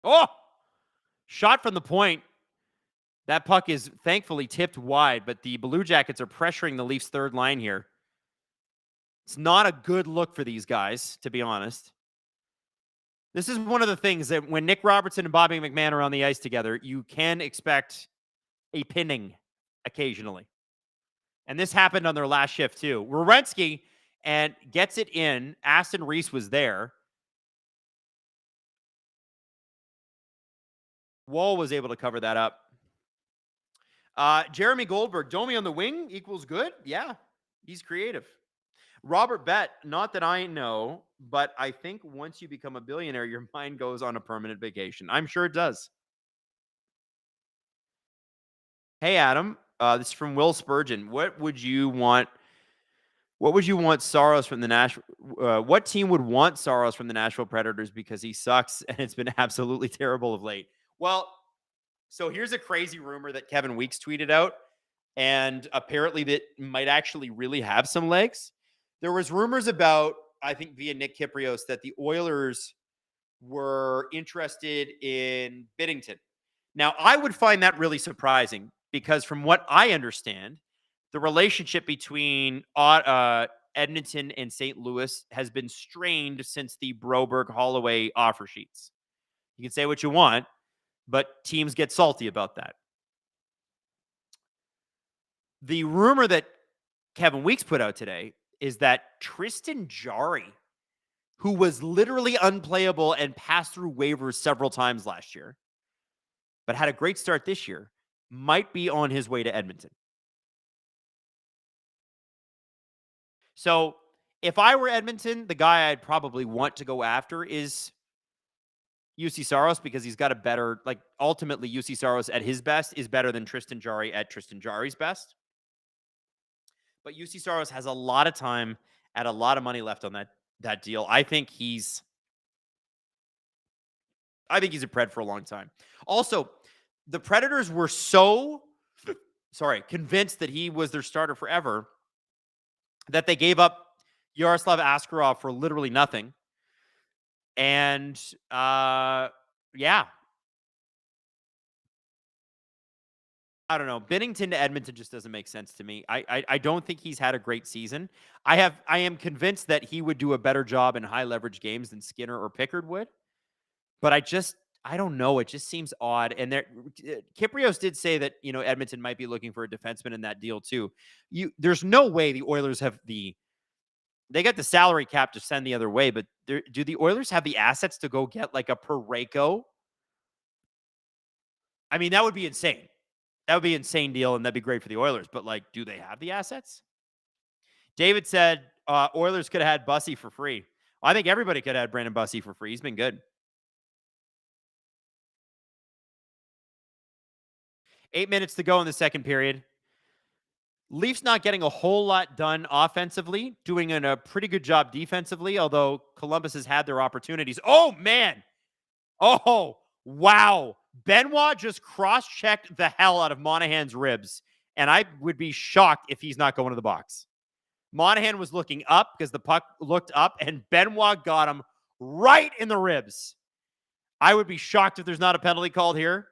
Oh! Shot from the point. That puck is thankfully tipped wide, but the Blue Jackets are pressuring the Leafs third line here. It's not a good look for these guys, to be honest. This is one of the things that when Nick Robertson and Bobby McMahon are on the ice together, you can expect a pinning occasionally. And this happened on their last shift too. Werenski and gets it in. Aston Reese was there. Wall was able to cover that up. Jeremy Goldberg, Domi on the wing equals good? Yeah, he's creative. Robert Bett, not that I know, but I think once you become a billionaire, your mind goes on a permanent vacation. I'm sure it does. Hey, Adam, this is from Will Spurgeon. What would you want Saros from the Nashville? What team would want Saros from the Nashville Predators because he sucks and it's been absolutely terrible of late? Well, so here's a crazy rumor that Kevin Weeks tweeted out, and apparently that might actually really have some legs. There was rumors about, I think via Nick Kyprios, that the Oilers were interested in Binnington. Now, I would find that really surprising because from what I understand, the relationship between Edmonton and St. Louis has been strained since the Broberg-Holloway offer sheets. You can say what you want, but teams get salty about that. The rumor that Kevin Weeks put out today is that Tristan Jarry, who was literally unplayable and passed through waivers several times last year, but had a great start this year, might be on his way to Edmonton. So if I were Edmonton, the guy I'd probably want to go after is UC Saros because he's got a better, ultimately UC Saros at his best is better than Tristan Jarry at Tristan Jarry's best. But UC Saros has a lot of time and a lot of money left on that deal. I think he's a Pred for a long time. Also, the Predators were so convinced that he was their starter forever that they gave up Yaroslav Askarov for literally nothing. And yeah. I don't know. Binnington to Edmonton just doesn't make sense to me. I don't think he's had a great season. I am convinced that he would do a better job in high leverage games than Skinner or Pickard would. But I don't know. It just seems odd. And Kyprios did say that, Edmonton might be looking for a defenseman in that deal too. There's no way the Oilers have they got the salary cap to send the other way, but do the Oilers have the assets to go get like a Parayko? I mean, that would be insane. That would be an insane deal, and that'd be great for the Oilers. But, do they have the assets? David said Oilers could have had Bussy for free. Well, I think everybody could have had Brandon Bussy for free. He's been good. 8 minutes to go in the second period. Leafs not getting a whole lot done offensively, doing a pretty good job defensively, although Columbus has had their opportunities. Oh, man. Oh, wow. Benoit just cross-checked the hell out of Monahan's ribs, and I would be shocked if he's not going to the box. Monahan was looking up because the puck looked up, and Benoit got him right in the ribs. I would be shocked if there's not a penalty called here.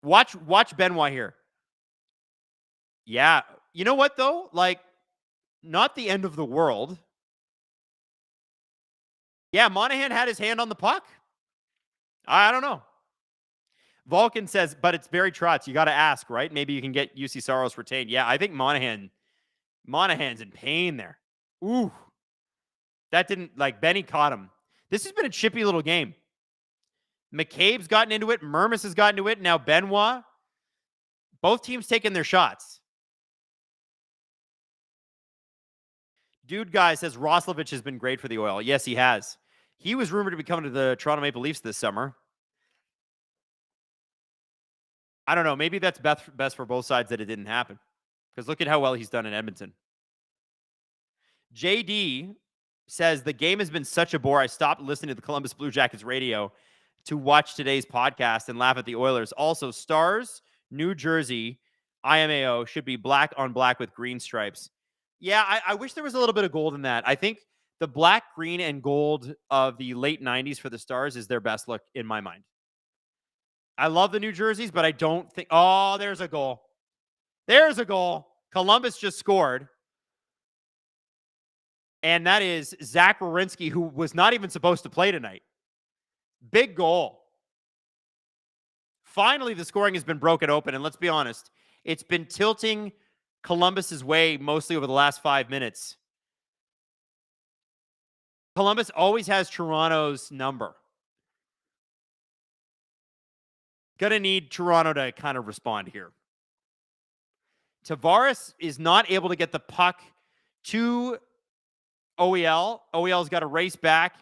Watch Benoit here. Yeah. You know what, though? Not the end of the world. Yeah, Monahan had his hand on the puck. I don't know. Vulcan says, but it's Barry Trotz. You got to ask, right? Maybe you can get UC Saros retained. Yeah, I think Monahan's in pain there. Ooh. That didn't, Benny caught him. This has been a chippy little game. McCabe's gotten into it. Murmis has gotten into it. Now Benoit. Both teams taking their shots. Dude guy says Roslovich has been great for the Oil. Yes, he has. He was rumored to be coming to the Toronto Maple Leafs this summer. I don't know. Maybe that's best for both sides that it didn't happen. Because look at how well he's done in Edmonton. JD says, the game has been such a bore. I stopped listening to the Columbus Blue Jackets radio to watch today's podcast and laugh at the Oilers. Also, Stars, New Jersey, IMAO should be black on black with green stripes. Yeah, I wish there was a little bit of gold in that. I think the black, green, and gold of the late 90s for the Stars is their best look in my mind. I love the New Jerseys, but I don't think... Oh, there's a goal. There's a goal. Columbus just scored. And that is Zach Werenski, who was not even supposed to play tonight. Big goal. Finally, the scoring has been broken open. And let's be honest, it's been tilting Columbus's way mostly over the last 5 minutes. Columbus always has Toronto's number. Gonna need Toronto to kind of respond here. Tavares is not able to get the puck to OEL. OEL's got to race back,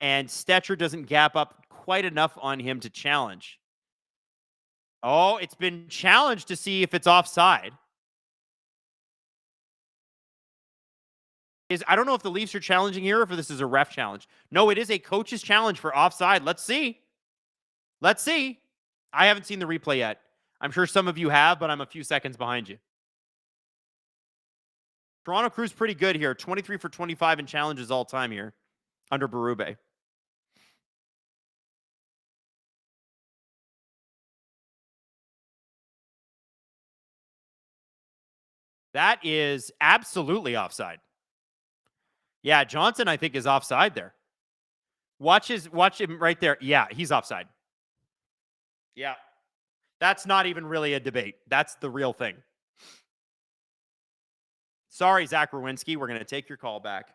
and Stetcher doesn't gap up quite enough on him to challenge. Oh, it's been challenged to see if it's offside. I don't know if the Leafs are challenging here or if this is a ref challenge. No, it is a coach's challenge for offside. Let's see. Let's see. I haven't seen the replay yet. I'm sure some of you have, but I'm a few seconds behind you. Toronto Crew's pretty good here. 23 for 25 in challenges all time here under Berube. That is absolutely offside. Yeah, Johnson, I think, is offside there. Watch him right there. Yeah, he's offside. Yeah. That's not even really a debate. That's the real thing. Sorry, Zach Werenski. We're going to take your call back.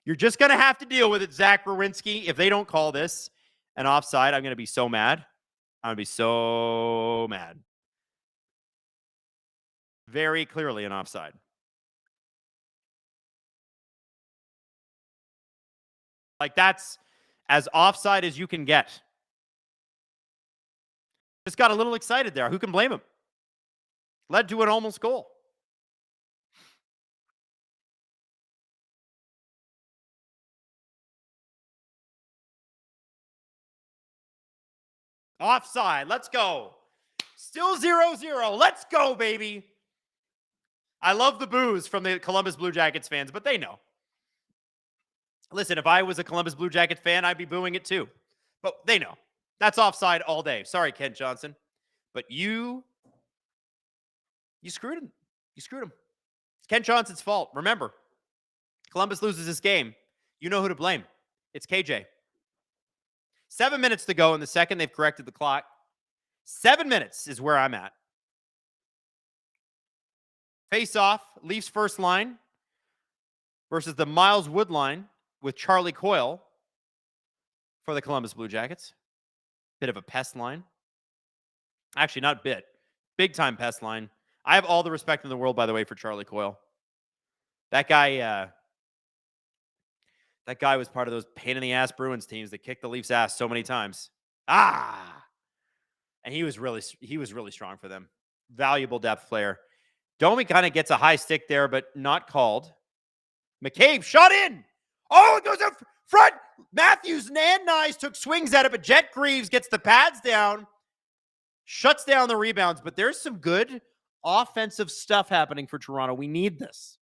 You're just going to have to deal with it, Zach Werenski. If they don't call this an offside, I'm going to be so mad. I'm going to be so mad. Very clearly an offside. That's as offside as you can get. Just got a little excited there. Who can blame him? Led to an almost goal. Offside. Let's go. Still 0-0. Let's go, baby. I love the boos from the Columbus Blue Jackets fans, but they know. Listen, if I was a Columbus Blue Jackets fan, I'd be booing it too. But they know. That's offside all day. Sorry, Kent Johnson. But you screwed him. You screwed him. It's Kent Johnson's fault. Remember, Columbus loses this game. You know who to blame. It's KJ. 7 minutes to go in the second. They've corrected the clock. 7 minutes is where I'm at. Face off, Leafs first line versus the Miles Wood line with Charlie Coyle for the Columbus Blue Jackets. Bit of a pest line. Actually, not bit. Big time pest line. I have all the respect in the world, by the way, for Charlie Coyle. That guy was part of those pain in the ass Bruins teams that kicked the Leafs' ass so many times. And he was really strong for them. Valuable depth player. Domi kind of gets a high stick there, but not called. McCabe shot in. Oh, it goes up front. Matthews and Nyes took swings at it, but Jet Greaves gets the pads down, shuts down the rebounds. But there's some good offensive stuff happening for Toronto. We need this.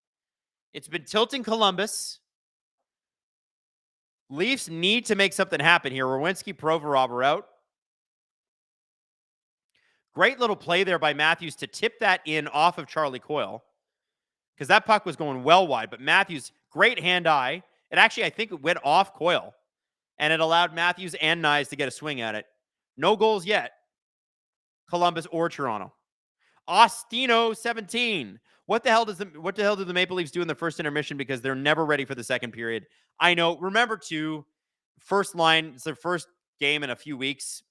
It's been tilting Columbus. Leafs need to make something happen here. Rowinski, Provorov are out. Great little play there by Matthews to tip that in off of Charlie Coyle because that puck was going well wide. But Matthews, great hand-eye. It actually, I think it went off Coyle, and it allowed Matthews and Nyes to get a swing at it. No goals yet, Columbus or Toronto. Ostino, 17. What the hell do the Maple Leafs do in the first intermission because they're never ready for the second period? I know. Remember, too, first line, it's their first game in a few weeks.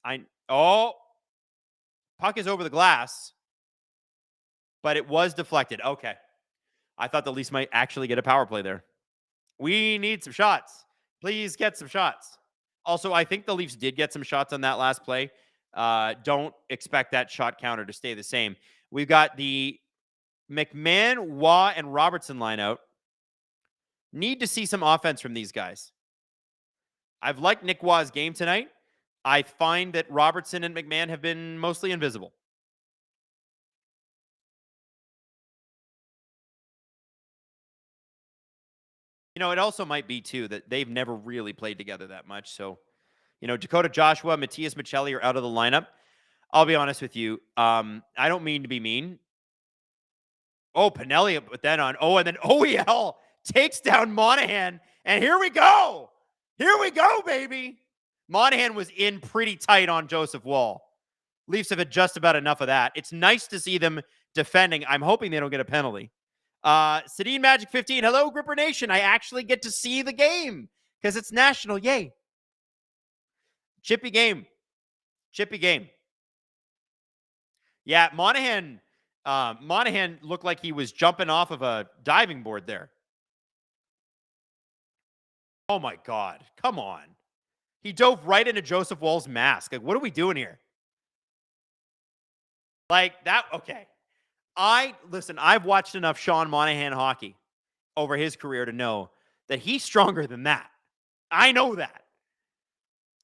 Puck is over the glass, but it was deflected. Okay. I thought the Leafs might actually get a power play there. We need some shots. Please get some shots. Also, I think the Leafs did get some shots on that last play. Don't expect that shot counter to stay the same. We've got the McMahon, Waugh, and Robertson line out. Need to see some offense from these guys. I've liked Nick Waugh's game tonight. I find that Robertson and McMahon have been mostly invisible. You know, it also might be, too, that they've never really played together that much. So, you know, Dakota Joshua, Matthias Michelli are out of the lineup. I'll be honest with you. I don't mean to be mean. Oh, Pinelli put that on. Oh, and then OEL takes down Monahan. And here we go. Here we go, baby. Monahan was in pretty tight on Joseph Wall. Leafs have had just about enough of that. It's nice to see them defending. I'm hoping they don't get a penalty. Sedin Magic 15. Hello, Gripper Nation. I actually get to see the game because it's national. Yay. Chippy game. Chippy game. Yeah, Monahan looked like he was jumping off of a diving board there. Oh, my God. Come on. He dove right into Joseph Wall's mask. Like, what are we doing here? Like that. Okay. Listen, I've watched enough Sean Monahan hockey over his career to know that he's stronger than that. I know that.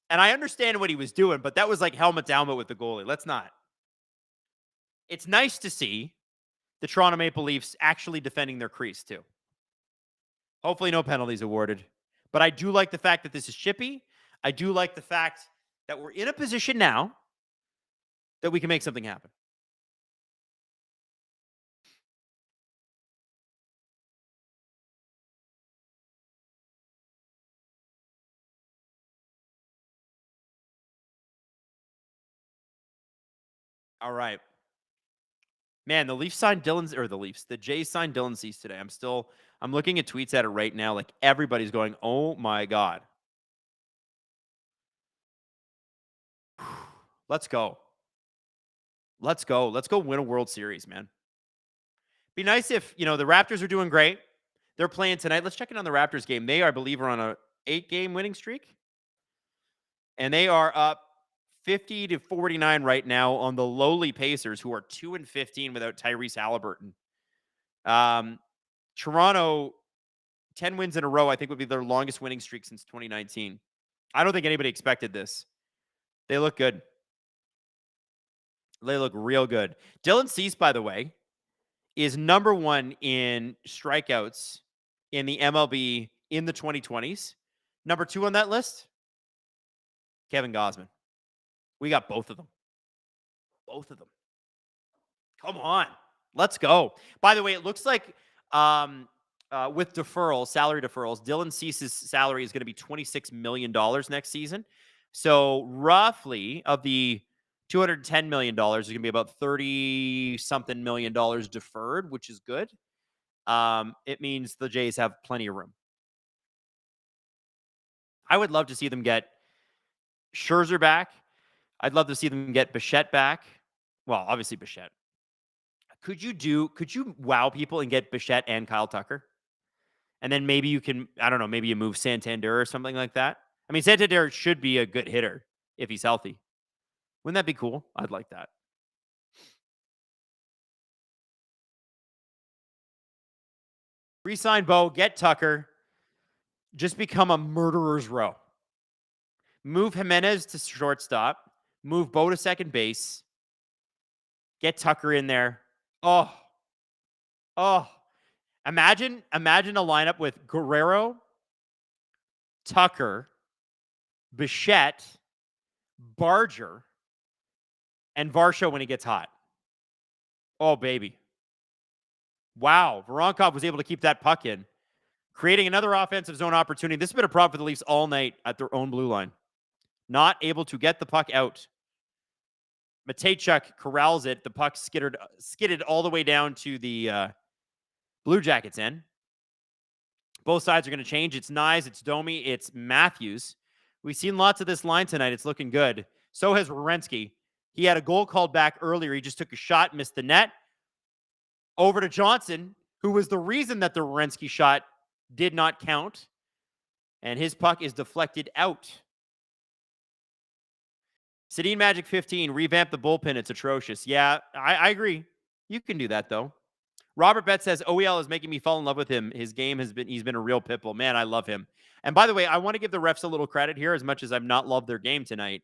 And I understand what he was doing, but that was like helmet to helmet with the goalie. Let's not. It's nice to see the Toronto Maple Leafs actually defending their crease too. Hopefully no penalties awarded. But I do like the fact that this is chippy. I do like the fact that we're in a position now that we can make something happen. All right. Man, the Jays signed Dylan Cease today. I'm looking at tweets at it right now. Like everybody's going, oh my God. Let's go. Let's go. Let's go win a World Series, man. Be nice if, the Raptors are doing great. They're playing tonight. Let's check in on the Raptors game. They, I believe, are on a 8-game winning streak. And they are up 50-49 right now on the lowly Pacers, who are 2-15 without Tyrese Halliburton. Toronto, 10 wins in a row, I think would be their longest winning streak since 2019. I don't think anybody expected this. They look good. They look real good. Dylan Cease, by the way, is number 1 in strikeouts in the MLB in the 2020s. Number 2 on that list, Kevin Gausman. We got both of them. Both of them. Come on. Let's go. By the way, it looks like with deferrals, salary deferrals, Dylan Cease's salary is going to be $26 million next season. So roughly of the $210 million is going to be about 30-something million dollars deferred, which is good. It means the Jays have plenty of room. I would love to see them get Scherzer back. I'd love to see them get Bichette back. Well, obviously Bichette. Could you wow people and get Bichette and Kyle Tucker? And then maybe you can, I don't know, maybe you move Santander or something like that. I mean, Santander should be a good hitter if he's healthy. Wouldn't that be cool? I'd like that. Resign Bo, get Tucker. Just become a murderer's row. Move Jimenez to shortstop. Move Bo to second base. Get Tucker in there. Oh. Imagine a lineup with Guerrero, Tucker, Bichette, Barger, and Varsho when he gets hot. Oh, baby. Wow. Voronkov was able to keep that puck in, creating another offensive zone opportunity. This has been a problem for the Leafs all night at their own blue line. Not able to get the puck out. Matejchuk corrals it. The puck skidded all the way down to the Blue Jackets end. Both sides are going to change. It's Nyes, it's Domi, it's Matthews. We've seen lots of this line tonight. It's looking good. So has Werenski. He had a goal called back earlier. He just took a shot, missed the net. Over to Johnson, who was the reason that the Werenski shot did not count. And his puck is deflected out. Sedin Magic 15, revamp the bullpen. It's atrocious. Yeah, I agree. You can do that, though. Robert Betts says, OEL is making me fall in love with him. His game he's been a real pitbull. Man, I love him. And by the way, I want to give the refs a little credit here as much as I've not loved their game tonight.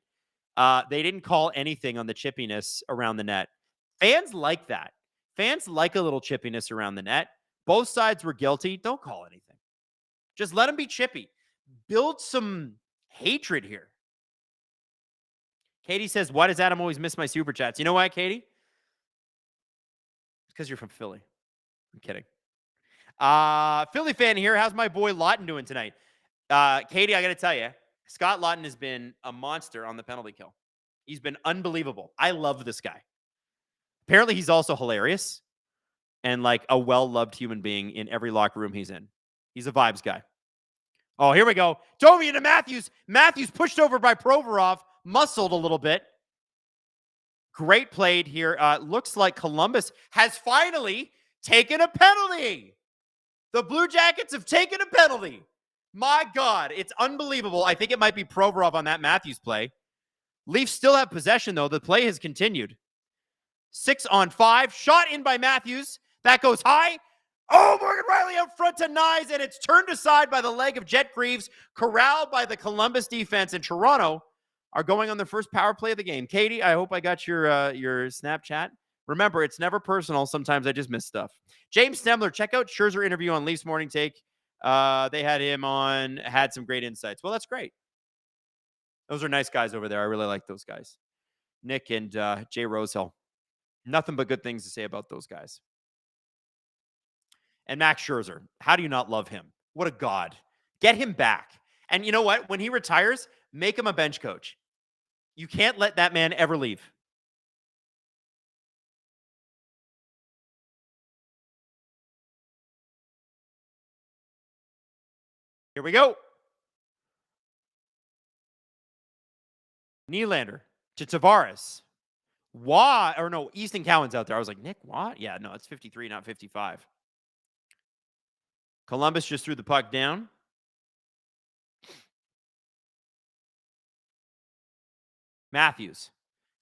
They didn't call anything on the chippiness around the net. Fans like that. Fans like a little chippiness around the net. Both sides were guilty. Don't call anything. Just let them be chippy. Build some hatred here. Katie says, why does Adam always miss my super chats? You know why, Katie? It's because you're from Philly. I'm kidding. Philly fan here. How's my boy Lawton doing tonight? Katie, I got to tell you, Scott Lawton has been a monster on the penalty kill. He's been unbelievable. I love this guy. Apparently, he's also hilarious and like a well-loved human being in every locker room he's in. He's a vibes guy. Oh, here we go. Domi into Matthews. Matthews pushed over by Provorov, muscled a little bit. Great played here. Looks like Columbus has finally taken a penalty. The Blue Jackets have taken a penalty. My God, it's unbelievable. I think it might be Provorov on that Matthews play. Leafs still have possession, though. The play has continued. 6-on-5. Shot in by Matthews. That goes high. Oh, Morgan Riley out front to Nyes, and it's turned aside by the leg of Jet Greaves, corralled by the Columbus defense, and Toronto are going on their first power play of the game. Katie, I hope I got your Snapchat. Remember, it's never personal. Sometimes I just miss stuff. James Stemler, check out Scherzer interview on Leafs Morning Take. They had him on, had some great insights. Well, that's great. Those are nice guys over there. I really like those guys. Nick and Jay Rosehill. Nothing but good things to say about those guys. And Max Scherzer. How do you not love him? What a god. Get him back. And you know what? When he retires, make him a bench coach. You can't let that man ever leave. Here we go. Nylander to Tavares. Easton Cowan's out there. I was like, Nick, what? Yeah, no, it's 53, not 55. Columbus just threw the puck down. Matthews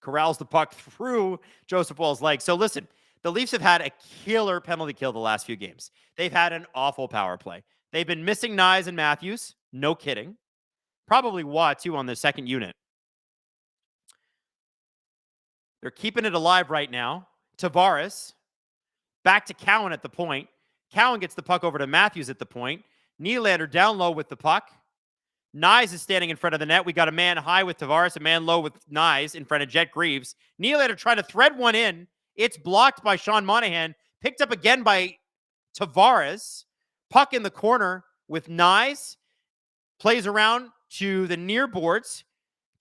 corrals the puck through Joseph Wall's leg. So listen, the Leafs have had a killer penalty kill the last few games. They've had an awful power play. They've been missing Nyes and Matthews. No kidding. Probably Watt, too, on the second unit. They're keeping it alive right now. Tavares back to Cowan at the point. Cowan gets the puck over to Matthews at the point. Nylander down low with the puck. Nyes is standing in front of the net. We got a man high with Tavares, a man low with Nyes in front of Jet Greaves. Nylander trying to thread one in. It's blocked by Sean Monahan. Picked up again by Tavares. Puck in the corner with Nyes. Plays around to the near boards.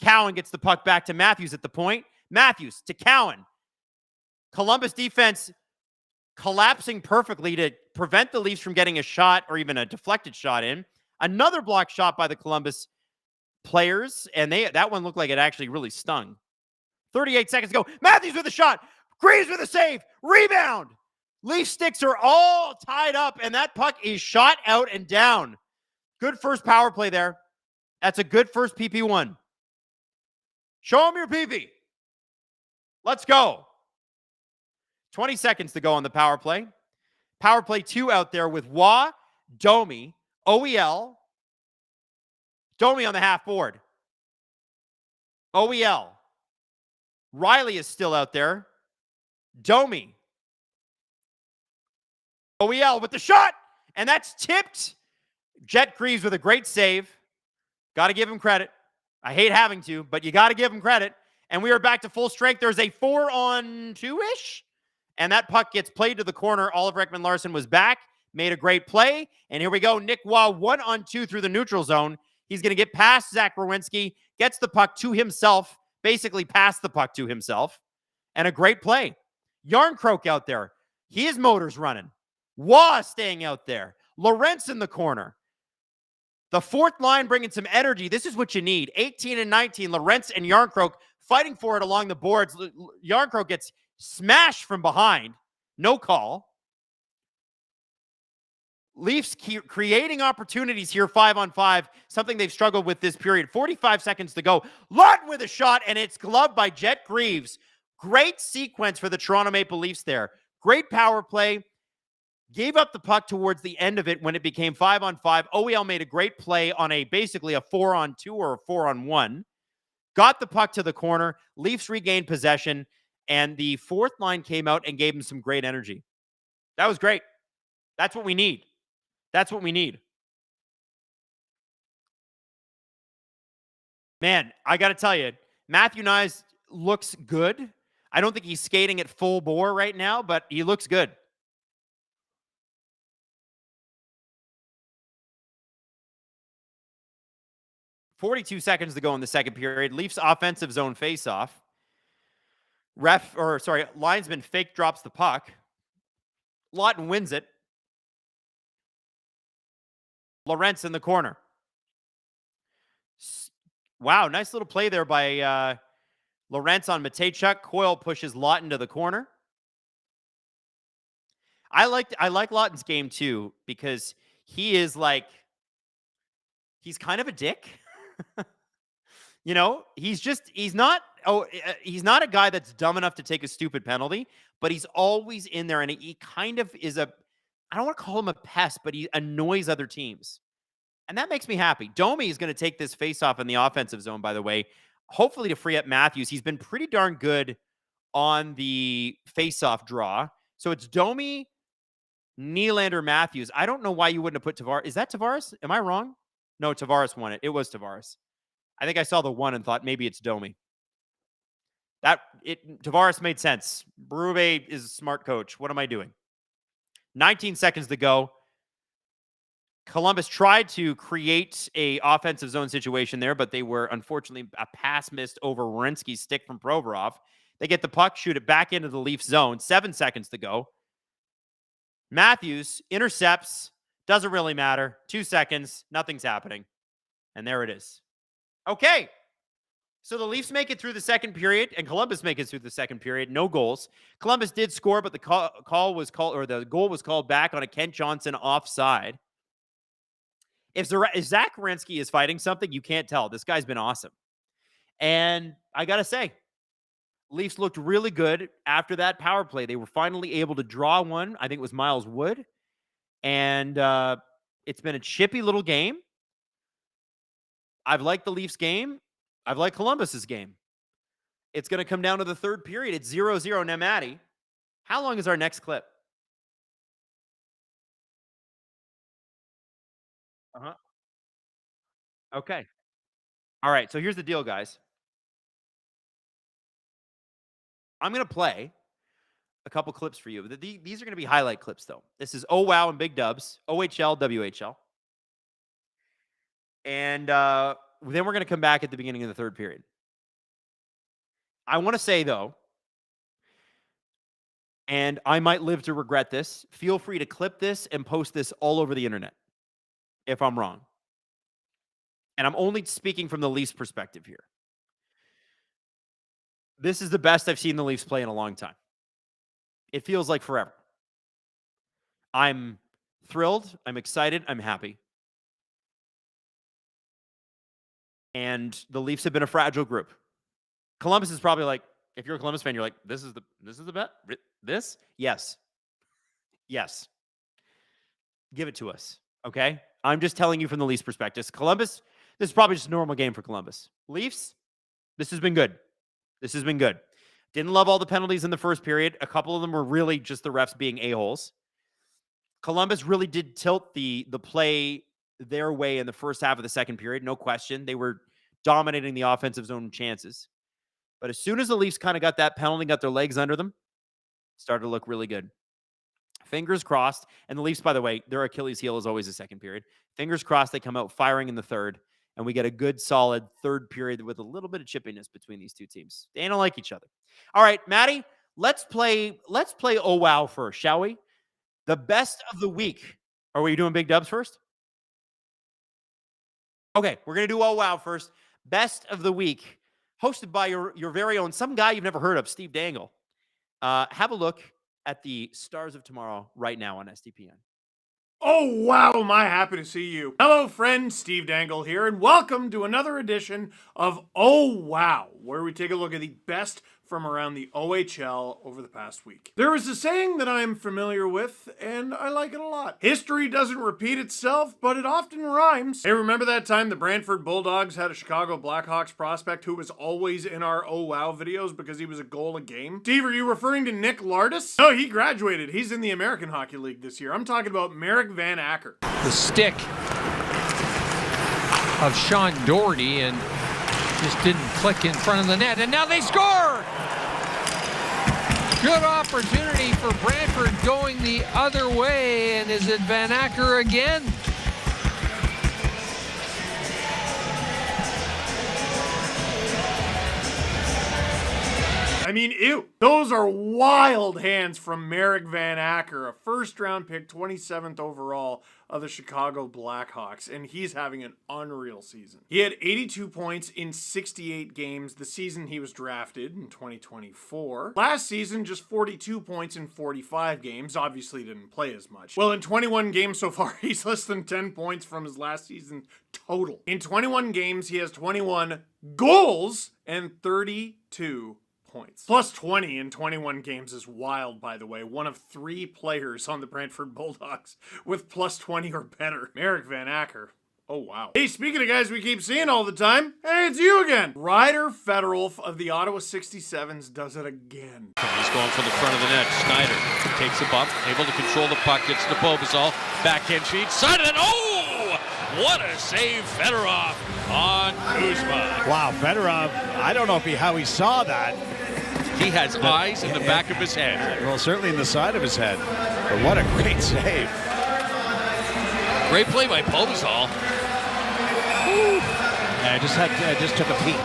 Cowan gets the puck back to Matthews at the point. Matthews to Cowan. Columbus defense collapsing perfectly to prevent the Leafs from getting a shot or even a deflected shot in. Another block shot by the Columbus players, and that one looked like it actually really stung. 38 seconds to go. Matthews with a shot. Greaves with a save. Rebound. Leaf sticks are all tied up, and that puck is shot out and down. Good first power play there. That's a good first PP1. Show them your PP. Let's go. 20 seconds to go on the power play. Power play 2 out there with Wah, Domi, OEL. Domi on the half board. OEL. Riley is still out there. Domi. OEL with the shot. And that's tipped. Jet Greaves with a great save. Got to give him credit. I hate having to, but you got to give him credit. And we are back to full strength. There's a 4-on-2-ish. And that puck gets played to the corner. Oliver Ekman-Larsson was back. Made a great play. And here we go. Nick Wah 1-on-2 through the neutral zone. He's going to get past Zach Werenski. Gets the puck to himself. Basically past the puck to himself. And a great play. Yarncroke out there. His motor's running. Wah staying out there. Lorentz in the corner. The fourth line bringing some energy. This is what you need. 18 and 19. Lorentz and Yarncroke fighting for it along the boards. Yarncroke gets smashed from behind. No call. Leafs creating opportunities here 5-on-5. Something they've struggled with this period. 45 seconds to go. Lawton with a shot, and it's gloved by Jet Greaves. Great sequence for the Toronto Maple Leafs there. Great power play. Gave up the puck towards the end of it when it became 5-on-5. OEL made a great play on basically a 4-on-2 or a 4-on-1. Got the puck to the corner. Leafs regained possession, and the fourth line came out and gave him some great energy. That was great. That's what we need. That's what we need. Man, I got to tell you, Matthew Nyes looks good. I don't think he's skating at full bore right now, but he looks good. .42 seconds to go in the second period. Leafs offensive zone faceoff. Linesman fake drops the puck. Lawton wins it. Lorentz in the corner. Wow, nice little play there by Lorentz on Matejchuk. Coyle pushes Lawton to the corner. I like Lawton's game too because he's kind of a dick. You know, he's not a guy that's dumb enough to take a stupid penalty, but he's always in there, and he kind of is I don't want to call him a pest, but he annoys other teams. And that makes me happy. Domi is going to take this faceoff in the offensive zone, by the way, hopefully to free up Matthews. He's been pretty darn good on the faceoff draw. So it's Domi, Nylander, Matthews. I don't know why you wouldn't have put Tavares. Is that Tavares? Am I wrong? No, Tavares won it. It was Tavares. I think I saw the 1 and thought maybe it's Domi. Tavares made sense. Berube is a smart coach. What am I doing? 19 seconds to go. Columbus tried to create a offensive zone situation there, but they were unfortunately a pass missed over Werenski's stick from Provorov. They get the puck, shoot it back into the Leafs zone. 7 seconds to go. Matthews intercepts. Doesn't really matter. 2 seconds. Nothing's happening. And there it is. Okay. So the Leafs make it through the second period, and Columbus make it through the second period. No goals. Columbus did score, but the goal was called back on a Kent Johnson offside. If Zach Werenski is fighting something, you can't tell. This guy's been awesome. And I got to say, Leafs looked really good after that power play. They were finally able to draw one. I think it was Miles Wood. And it's been a chippy little game. I've liked the Leafs game. I've liked Columbus's game. It's going to come down to the third period. It's 0-0. Now, Maddie, how long is our next clip? Uh-huh. Okay. All right. So here's the deal, guys. I'm going to play a couple clips for you. These are going to be highlight clips, though. This is Oh Wow and Big Dubs, OHL, WHL. And then we're going to come back at the beginning of the third period. I want to say, though, and I might live to regret this, feel free to clip this and post this all over the internet if I'm wrong. And I'm only speaking from the Leafs perspective here. This is the best I've seen the Leafs play in a long time. It feels like forever. I'm thrilled. I'm excited. I'm happy. And the Leafs have been a fragile group. Columbus is probably like, if you're a Columbus fan, you're like, this is the bet? This? Yes. Yes. Give it to us. Okay? I'm just telling you from the Leafs perspective. Columbus, this is probably just a normal game for Columbus. Leafs, this has been good. This has been good. Didn't love all the penalties in the first period. A couple of them were really just the refs being a-holes. Columbus really did tilt the play their way in the first half of the second period. No question. They were dominating the offensive zone chances. But as soon as the Leafs kind of got that penalty, got their legs under them, started to look really good. Fingers crossed. And the Leafs, by the way, their Achilles heel is always the second period. Fingers crossed they come out firing in the third, and we get a good, solid third period with a little bit of chippiness between these two teams. They don't like each other. All right, Maddie, let's play Oh Wow first, shall we? The best of the week. Are we doing Big Dubs first? Okay, we're going to do Oh Wow first. Best of the week, hosted by your very own, some guy you've never heard of, Steve Dangle. Have a look at the Stars of Tomorrow right now on SDPN. Oh, wow, am I happy to see you. Hello, friend, Steve Dangle here, and welcome to another edition of Oh, Wow, where we take a look at the best from around the OHL over the past week. There is a saying that I'm familiar with, and I like it a lot. History doesn't repeat itself, but it often rhymes. Hey, remember that time the Brantford Bulldogs had a Chicago Blackhawks prospect who was always in our Oh Wow videos because he was a goal a game? Steve, are you referring to Nick Lardis? No, he graduated. He's in the American Hockey League this year. I'm talking about Merrick Van Acker. The stick of Sean Doherty and just didn't click in front of the net, and now they score! Good opportunity for Brantford going the other way, and is it Van Acker again? I mean, ew. Those are wild hands from Merrick Van Acker, a first-round pick, 27th overall of the Chicago Blackhawks, and he's having an unreal season. He had 82 points in 68 games the season he was drafted in 2024. Last season, just 42 points in 45 games. Obviously didn't play as much. Well, in 21 games so far, he's less than 10 points from his last season total. In 21 games, he has 21 goals and 32 points. Plus 20 in 21 games is wild, by the way. One of 3 players on the Brantford Bulldogs with plus 20 or better. Merrick Van Acker. Oh, wow. Hey, speaking of guys we keep seeing all the time, hey, it's you again. Ryder Fedorov of the Ottawa 67s does it again. He's going for the front of the net. Schneider takes a bump, able to control the puck, gets to Bobazol. Backhand feed, side of it. Oh! What a save, Fedorov on Kuzma. Wow, Fedorov, I don't know how he saw that. He has eyes in the back of his head. Well, certainly in the side of his head. But what a great save. Great play by Bobazol. I just took a peek.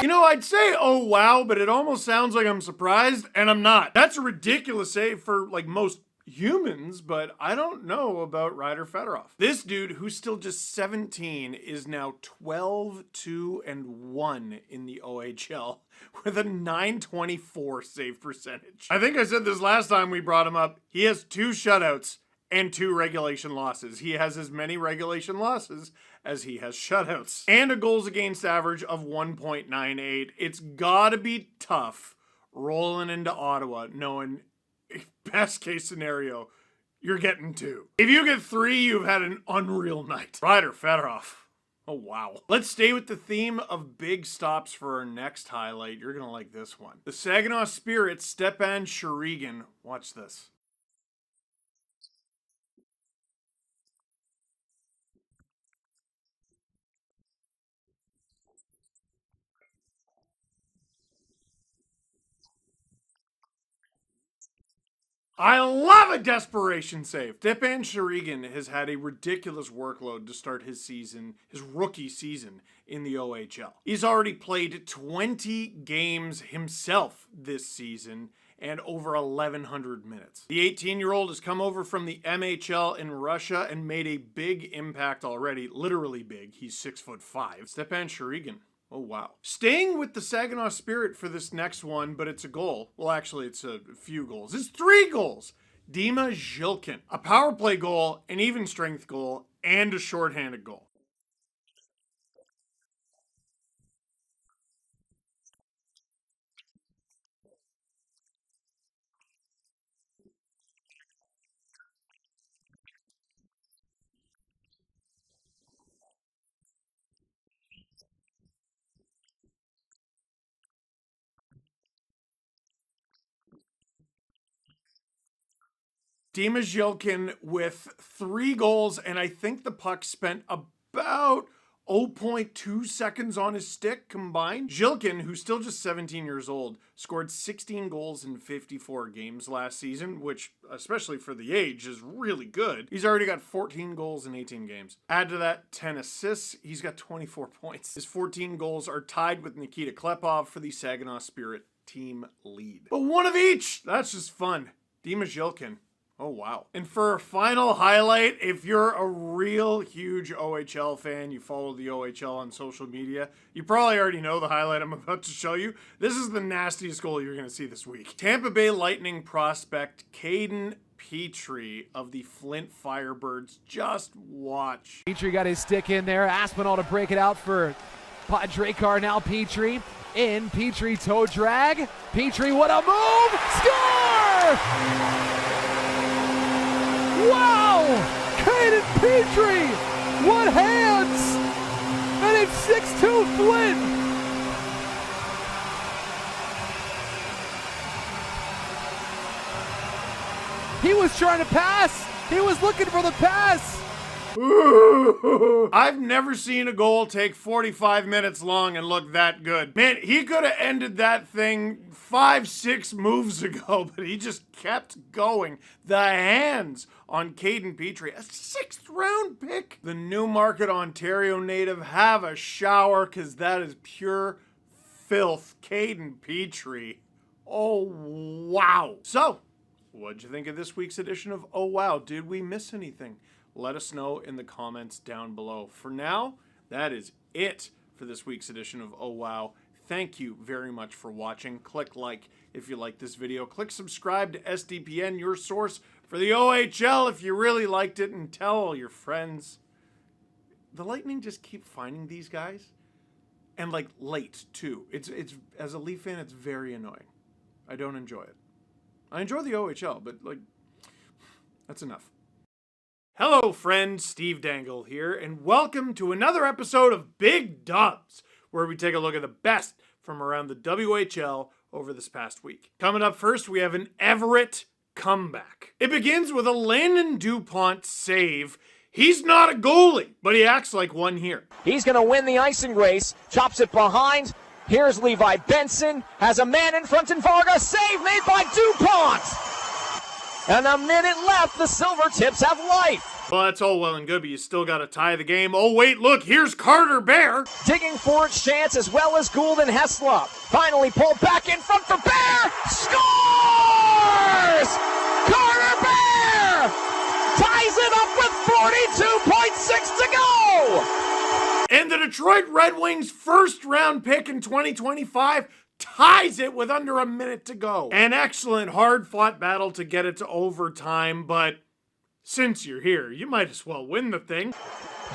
You know, I'd say, oh, wow, but it almost sounds like I'm surprised, and I'm not. That's a ridiculous save for, like, most humans, but I don't know about Ryder Fedorov. This dude, who's still just 17, is now 12-2-1 in the OHL with a .924 save percentage. I think I said this last time we brought him up. He has 2 shutouts and 2 regulation losses. He has as many regulation losses as he has shutouts. And a goals against average of 1.98. It's gotta be tough rolling into Ottawa knowing best case scenario, you're getting 2. If you get 3, you've had an unreal night. Ryder Fedorov. Oh, wow. Let's stay with the theme of big stops for our next highlight. You're going to like this one. The Saginaw Spirit, Stepan Shurigan. Watch this. I love a desperation save. Stepan Shurigan has had a ridiculous workload to start his season, his rookie season in the OHL. He's already played 20 games himself this season and over 1,100 minutes. The 18-year-old has come over from the MHL in Russia and made a big impact already, literally big. He's 6'5". Stepan Shurigan. Oh, wow. Staying with the Saginaw Spirit for this next one, but it's a goal. Well, actually, it's a few goals. It's 3 goals. Dima Zhilkin. A power play goal, an even strength goal, and a shorthanded goal. Dima Zhilkin with 3 goals, and I think the puck spent about 0.2 seconds on his stick combined. Zhilkin, who's still just 17 years old, scored 16 goals in 54 games last season, which, especially for the age, is really good. He's already got 14 goals in 18 games. Add to that 10 assists, he's got 24 points. His 14 goals are tied with Nikita Klepov for the Saginaw Spirit team lead. But one of each! That's just fun. Dima Zhilkin. Oh, wow. And for a final highlight, if you're a real huge OHL fan, you follow the OHL on social media, you probably already know the highlight I'm about to show you. This is the nastiest goal you're going to see this week. Tampa Bay Lightning prospect Caden Petrie of the Flint Firebirds. Just watch. Petrie got his stick in there. Aspinall to break it out for Drakar. Now Petrie in. Petrie toe drag. Petrie, what a move! Score! Wow! Caden Petrie! What hands! And it's 6-2 Flint! He was trying to pass! He was looking for the pass! I've never seen a goal take 45 minutes long and look that good. Man, he could have ended that thing 5-6 moves ago, but he just kept going. The hands on Caden Petrie, a 6th round pick. The Newmarket, Ontario native, have a shower, because that is pure filth. Caden Petrie. Oh, wow. So, what'd you think of this week's edition of Oh Wow? Did we miss anything? Let us know in the comments down below. For now, that is it for this week's edition of Oh Wow. Thank you very much for watching. Click like if you like this video. Click subscribe to SDPN, your source for the OHL if you really liked it, and tell all your friends. The Lightning just keep finding these guys, and like late too. It's as a Leaf fan, it's very annoying. I don't enjoy it. I enjoy the OHL, but like, that's enough. Hello friends, Steve Dangle here, and welcome to another episode of Big Dubs, where we take a look at the best from around the WHL over this past week. Coming up first, we have an Everett comeback. It begins with a Landon DuPont save. He's not a goalie, but he acts like one here. He's going to win the icing race, chops it behind. Here's Levi Benson, has a man in front and Varga, save made by DuPont! And a minute left, the Silver Tips have life. Well, that's all well and good, but you still got to tie the game. Oh, wait, look, here's Carter Bear. Digging for its chance as well as Gould and Heslop. Finally pulled back in front for Bear. Scores! Carter Bear ties it up with 42.6 to go. And the Detroit Red Wings first round pick in 2025 ties it with under a minute to go. An excellent hard-fought battle to get it to overtime, but since you're here, you might as well win the thing.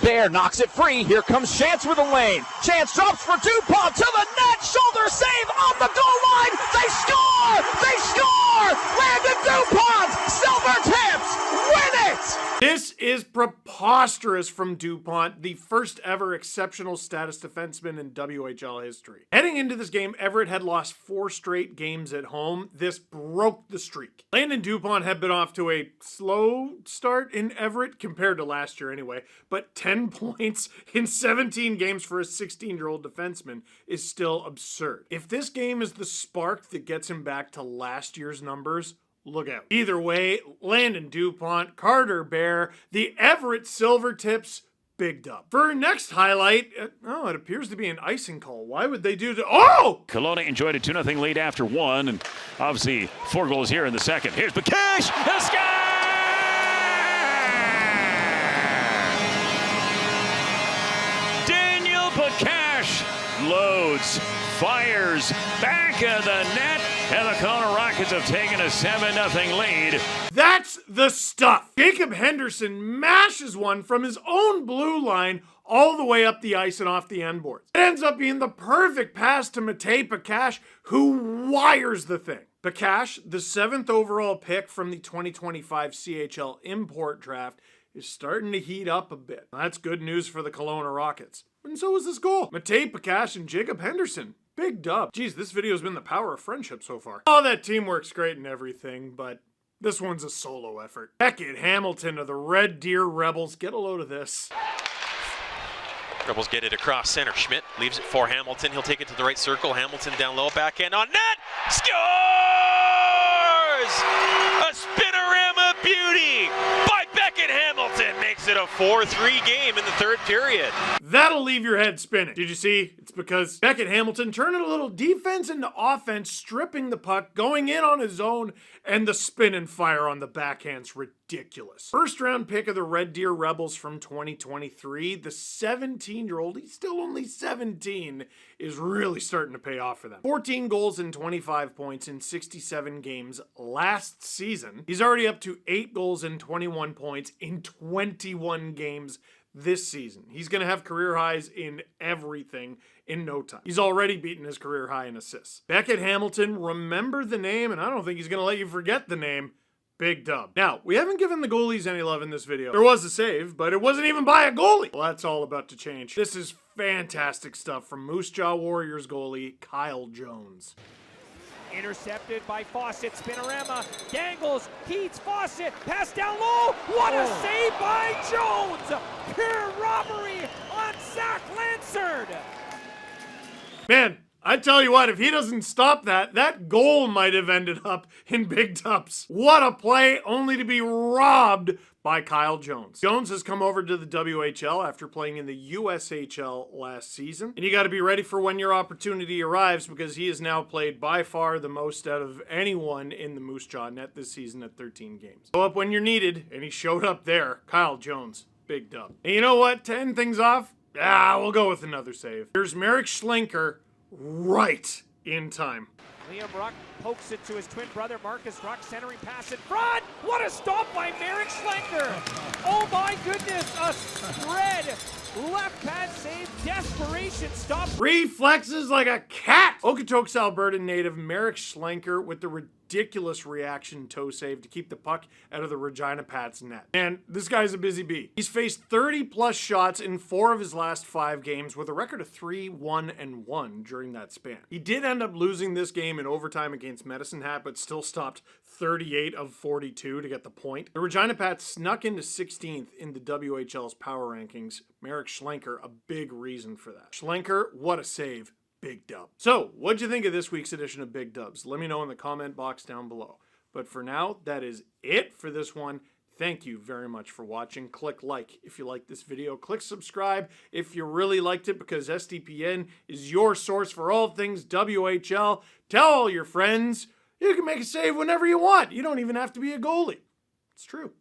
Bear knocks it free. Here comes Chance with a lane. Chance drops for DuPont to the net. Shoulder save on the goal line. They score! They score! Landon DuPont! Silver Tips win it! This is preposterous from DuPont, the first ever exceptional status defenseman in WHL history. Heading into this game, Everett had lost 4 straight games at home. This broke the streak. Landon DuPont had been off to a slow start in Everett compared to last year anyway, but 10 points in 17 games for a 16-year-old defenseman is still absurd. If this game is the spark that gets him back to last year's numbers, look out. Either way, Landon DuPont, Carter Bear, the Everett Silvertips, big dub. For our next highlight, it appears to be an icing call. Why would they do that? Oh! Kelowna enjoyed a 2-0 lead after 1, and obviously 4 goals here in the second. Here's Bakash, a score! Daniel Bakash loads, fires, back of the net, and the Kelowna Rockets have taken a 7-0 lead. That's the stuff. Jacob Henderson mashes one from his own blue line all the way up the ice and off the end boards. It ends up being the perfect pass to Matej Bakash, who wires the thing. Bakash, the 7th overall pick from the 2025 CHL import draft, is starting to heat up a bit. That's good news for the Kelowna Rockets. And so is this goal. Matej Bakash and Jacob Henderson. Big dub. Geez, this video's been the power of friendship so far. Oh, that teamwork's great and everything, but this one's a solo effort. Beckett Hamilton of the Red Deer Rebels. Get a load of this. Rebels get it across center. Schmidt leaves it for Hamilton. He'll take it to the right circle. Hamilton down low, backhand on net. Scores! A spinorama beauty by Beckett Hamilton makes it a 4-3 game in the 3rd period. That'll leave your head spinning. Did you see? It's because Beckett Hamilton turning a little defense into offense, stripping the puck, going in on his own, and the spin and fire on the backhand's ridiculous. First round pick of the Red Deer Rebels from 2023, the 17-year-old, he's still only 17, is really starting to pay off for them. 14 goals and 25 points in 67 games last season. He's already up to 8 goals and 21 points in 21 games this season. He's going to have career highs in everything in no time. He's already beaten his career high in assists. Beckett Hamilton, remember the name, and I don't think he's going to let you forget the name. Big dub. Now, we haven't given the goalies any love in this video. There was a save, but it wasn't even by a goalie. Well, that's all about to change. This is fantastic stuff from Moose Jaw Warriors goalie Kyle Jones. Intercepted by Fawcett, spinorama, dangles, Keats, Fawcett, pass down low, what a save by Jones! Pure robbery on Zach Lansard! Man, I tell you what, if he doesn't stop that, that goal might have ended up in big dubs. What a play, only to be robbed by Kyle Jones. Jones has come over to the WHL after playing in the USHL last season. And you got to be ready for when your opportunity arrives, because he has now played by far the most out of anyone in the Moose Jaw net this season at 13 games. Go up when you're needed, and he showed up there. Kyle Jones, big dub. And you know what? To end things off, we'll go with another save. Here's Marek Schlenker right in time. Liam Ruck pokes it to his twin brother Marcus Ruck, centering pass in front. What a stop by Marek Schlenker! Oh my goodness, a spread left pad save, desperation stop. Reflexes like a cat. Okotoks, Alberta native Marek Schlenker with the ridiculous reaction toe save to keep the puck out of the Regina Pats net. And this guy's a busy bee. He's faced 30 plus shots in 4 of his last 5 games with a record of 3-1-1 during that span. He did end up losing this game in overtime against Medicine Hat, but still stopped 38 of 42 to get the point. The Regina Pats snuck into 16th in the WHL's power rankings. Marek Schlenker, a big reason for that. Schlenker, what a save. Big dub. So, what'd you think of this week's edition of Big Dubs? Let me know in the comment box down below. But for now, that is it for this one. Thank you very much for watching. Click like if you liked this video. Click subscribe if you really liked it, because SDPN is your source for all things WHL. Tell all your friends. You can make a save whenever you want. You don't even have to be a goalie. It's true.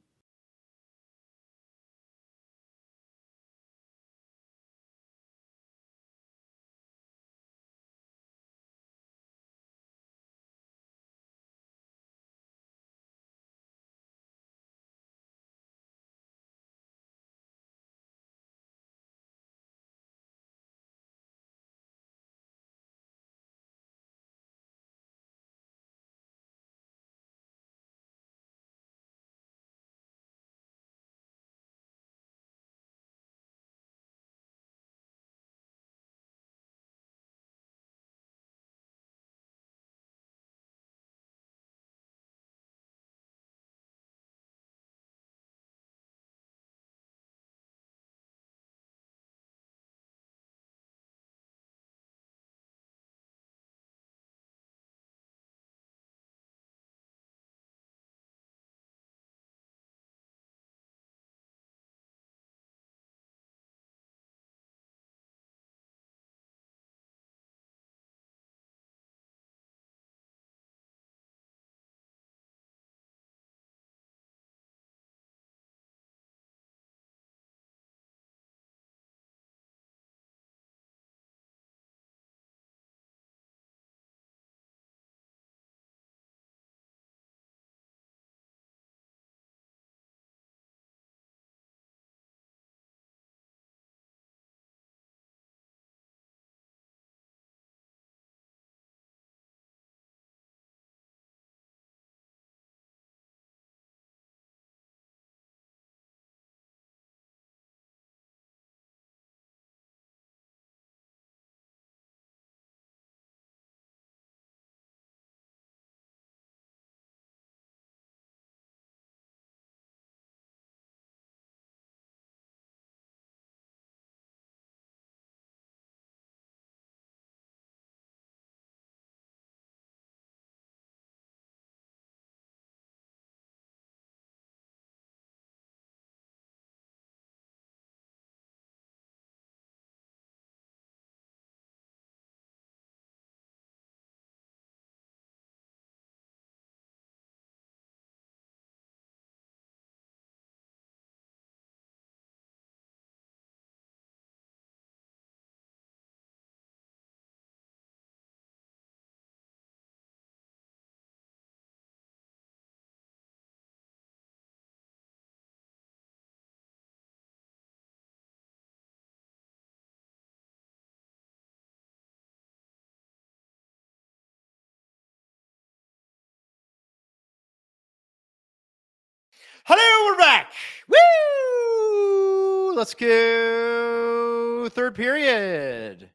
Hello, we're back. Woo! Let's go. Third period.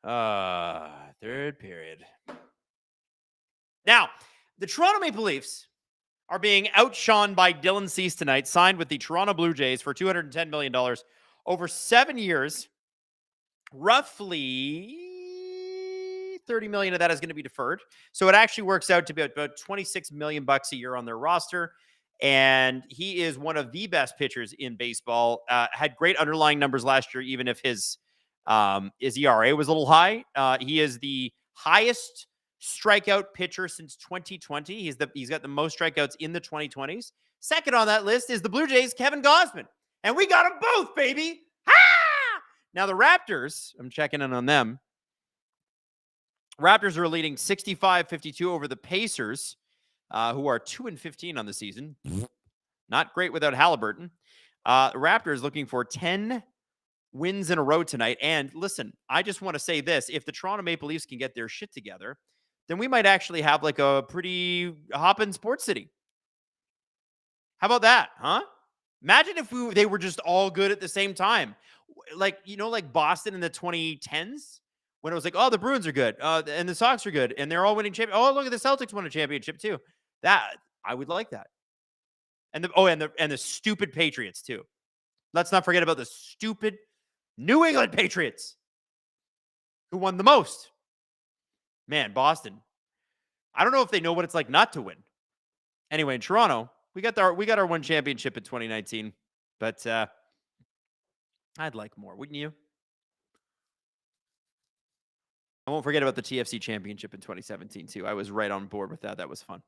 Third period. Now, the Toronto Maple Leafs are being outshone by Dylan Cease tonight, signed with the Toronto Blue Jays for $210 million over 7 years. Roughly $30 million of that is going to be deferred. So it actually works out to be about $26 million a year on their roster. And he is one of the best pitchers in baseball. Had great underlying numbers last year, even if his ERA was a little high. He is the highest strikeout pitcher since 2020. He's got the most strikeouts in the 2020s. Second on that list is the Blue Jays' Kevin Gausman. And we got them both, baby. Ha! Now the Raptors, I'm checking in on them. Raptors are leading 65-52 over the Pacers, who are 2-15 on the season. Not great without Halliburton. Raptors looking for 10 wins in a row tonight. And listen, I just want to say this. If the Toronto Maple Leafs can get their shit together, then we might actually have like a pretty hopping sports city. How about that, huh? Imagine if they were just all good at the same time. Like, like Boston in the 2010s when it was like, oh, the Bruins are good and the Sox are good and they're all winning championships. Oh, look at the Celtics won a championship too. That I would like that. And the stupid Patriots too. Let's not forget about the stupid New England Patriots who won the most. Man, Boston. I don't know if they know what it's like not to win. Anyway, in Toronto, we got our one championship in 2019, but I'd like more, wouldn't you? I won't forget about the TFC championship in 2017 too. I was right on board with that. That was fun.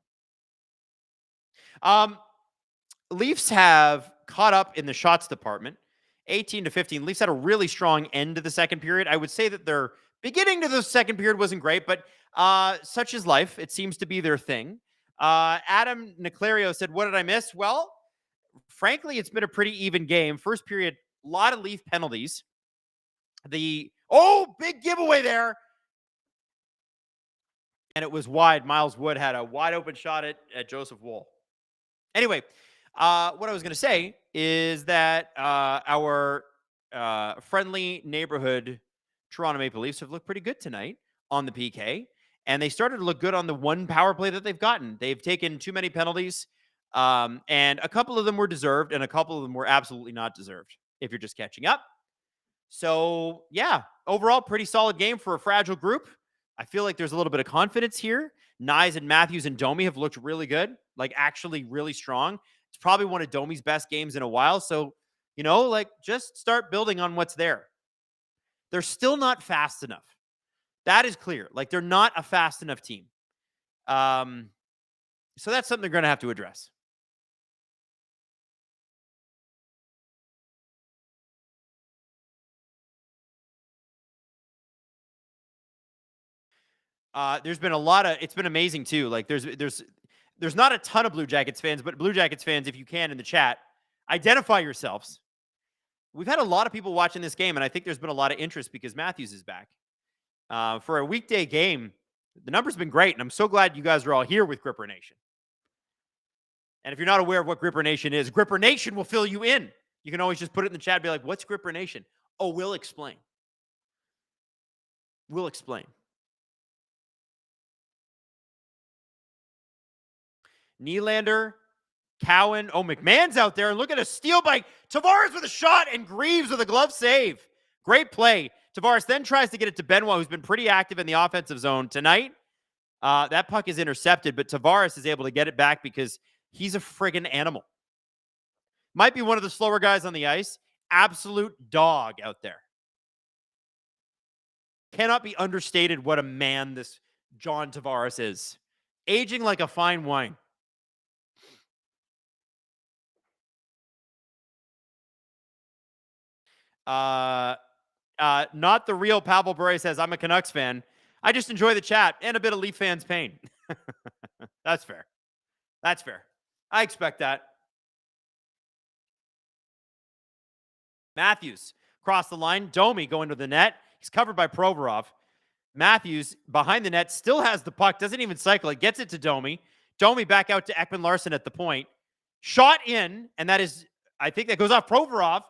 Leafs have caught up in the shots department, 18-15. Leafs had a really strong end to the second period. I would say that their beginning to the second period wasn't great, but such is life. It seems to be their thing. Adam Niclario said, what did I miss? Well, frankly, it's been a pretty even game. First period, a lot of Leaf penalties. Big giveaway there. And it was wide. Miles Wood had a wide open shot at Joseph Woll. Anyway, what I was going to say is that our friendly neighborhood Toronto Maple Leafs have looked pretty good tonight on the PK. And they started to look good on the one power play that they've gotten. They've taken too many penalties. And a couple of them were deserved, and a couple of them were absolutely not deserved, if you're just catching up. So, yeah, overall, pretty solid game for a fragile group. I feel like there's a little bit of confidence here. Nyes and Matthews and Domi have looked really good, like actually really strong. It's probably one of Domi's best games in a while. So, just start building on what's there. They're still not fast enough. That is clear. Like, they're not a fast enough team. So that's something they're going to have to address. There's been it's been amazing too. Like there's not a ton of Blue Jackets fans, but Blue Jackets fans, if you can in the chat, identify yourselves. We've had a lot of people watching this game, and I think there's been a lot of interest because Matthews is back. For a weekday game, the numbers have been great, and I'm so glad you guys are all here with Gripper Nation. And if you're not aware of what Gripper Nation is, Gripper Nation will fill you in. You can always just put it in the chat and be like, what's Gripper Nation? Oh, we'll explain. We'll explain. Nylander, Cowan. Oh, McMahon's out there. And look at a steal by Tavares with a shot and Greaves with a glove save. Great play. Tavares then tries to get it to Benoit, who's been pretty active in the offensive zone tonight. That puck is intercepted, but Tavares is able to get it back because he's a friggin' animal. Might be one of the slower guys on the ice. Absolute dog out there. Cannot be understated what a man this John Tavares is. Aging like a fine wine. Not the real Pavel Bure says, I'm a Canucks fan. I just enjoy the chat and a bit of Leaf fans' pain. That's fair. That's fair. I expect that. Matthews crossed the line. Domi going to the net. He's covered by Provorov. Matthews behind the net still has the puck. Doesn't even cycle it. Gets it to Domi. Domi back out to Ekman Larson at the point. Shot in, and that is, I think that goes off Provorov,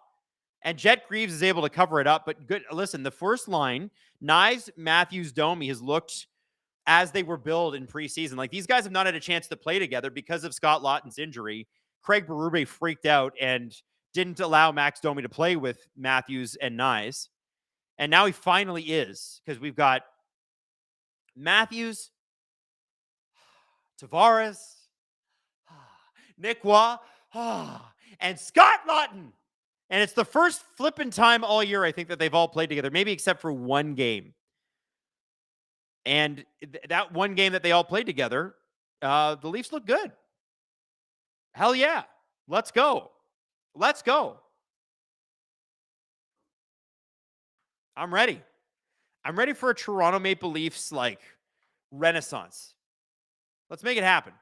and Jet Greaves is able to cover it up. But good, listen, the first line, Nyes, Matthews, Domi has looked as they were billed in preseason. Like, these guys have not had a chance to play together because of Scott Laughton's injury. Craig Berube freaked out and didn't allow Max Domi to play with Matthews and Nyes. And now he finally is, because we've got Matthews, Tavares, Nick Waugh, and Scott Laughton. And it's the first flipping time all year, I think, that they've all played together, maybe except for one game. And that one game that they all played together, the Leafs look good. Hell yeah. Let's go. Let's go. I'm ready. I'm ready for a Toronto Maple Leafs, like, renaissance. Let's make it happen.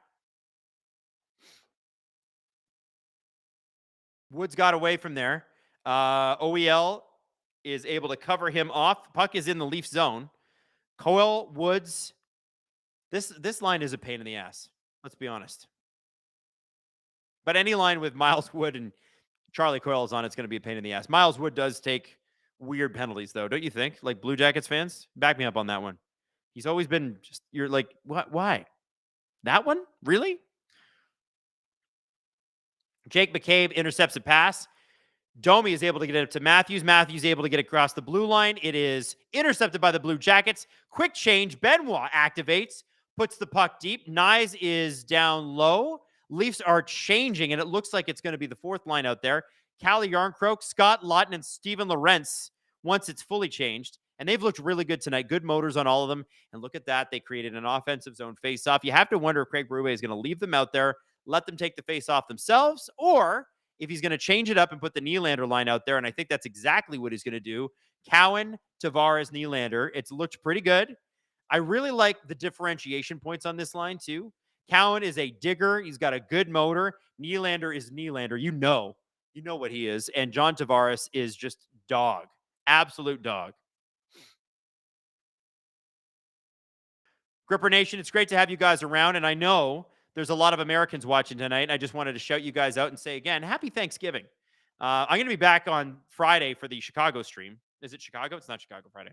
Woods got away from there. OEL is able to cover him off. Puck is in the Leaf zone. Coyle, Woods. This line is a pain in the ass. Let's be honest. But any line with Miles Wood and Charlie Coyle is on, it's going to be a pain in the ass. Miles Wood does take weird penalties, though, don't you think? Like, Blue Jackets fans, back me up on that one. He's always been just, you're like, what? Why? That one? Really? Jake McCabe intercepts a pass. Domi is able to get it up to Matthews. Matthews able to get across the blue line. It is intercepted by the Blue Jackets. Quick change. Benoit activates, puts the puck deep. Nyes is down low. Leafs are changing, and it looks like it's going to be the fourth line out there. Calle Yarncroke, Scott Laughton, and Steven Lorentz once it's fully changed. And they've looked really good tonight. Good motors on all of them. And look at that. They created an offensive zone face-off. You have to wonder if Craig Berube is going to leave them out there, let them take the face-off themselves, or if he's going to change it up and put the Nylander line out there. And I think that's exactly what he's going to do. Cowan, Tavares, Nylander. It's looked pretty good. I really like the differentiation points on this line, too. Cowan is a digger. He's got a good motor. Nylander is Nylander. You know what he is. And John Tavares is just dog. Absolute dog. Gripper Nation, it's great to have you guys around. And I know there's a lot of Americans watching tonight. I just wanted to shout you guys out and say again, happy Thanksgiving. I'm going to be back on Friday for the Chicago stream. Is it Chicago? It's not Chicago Friday.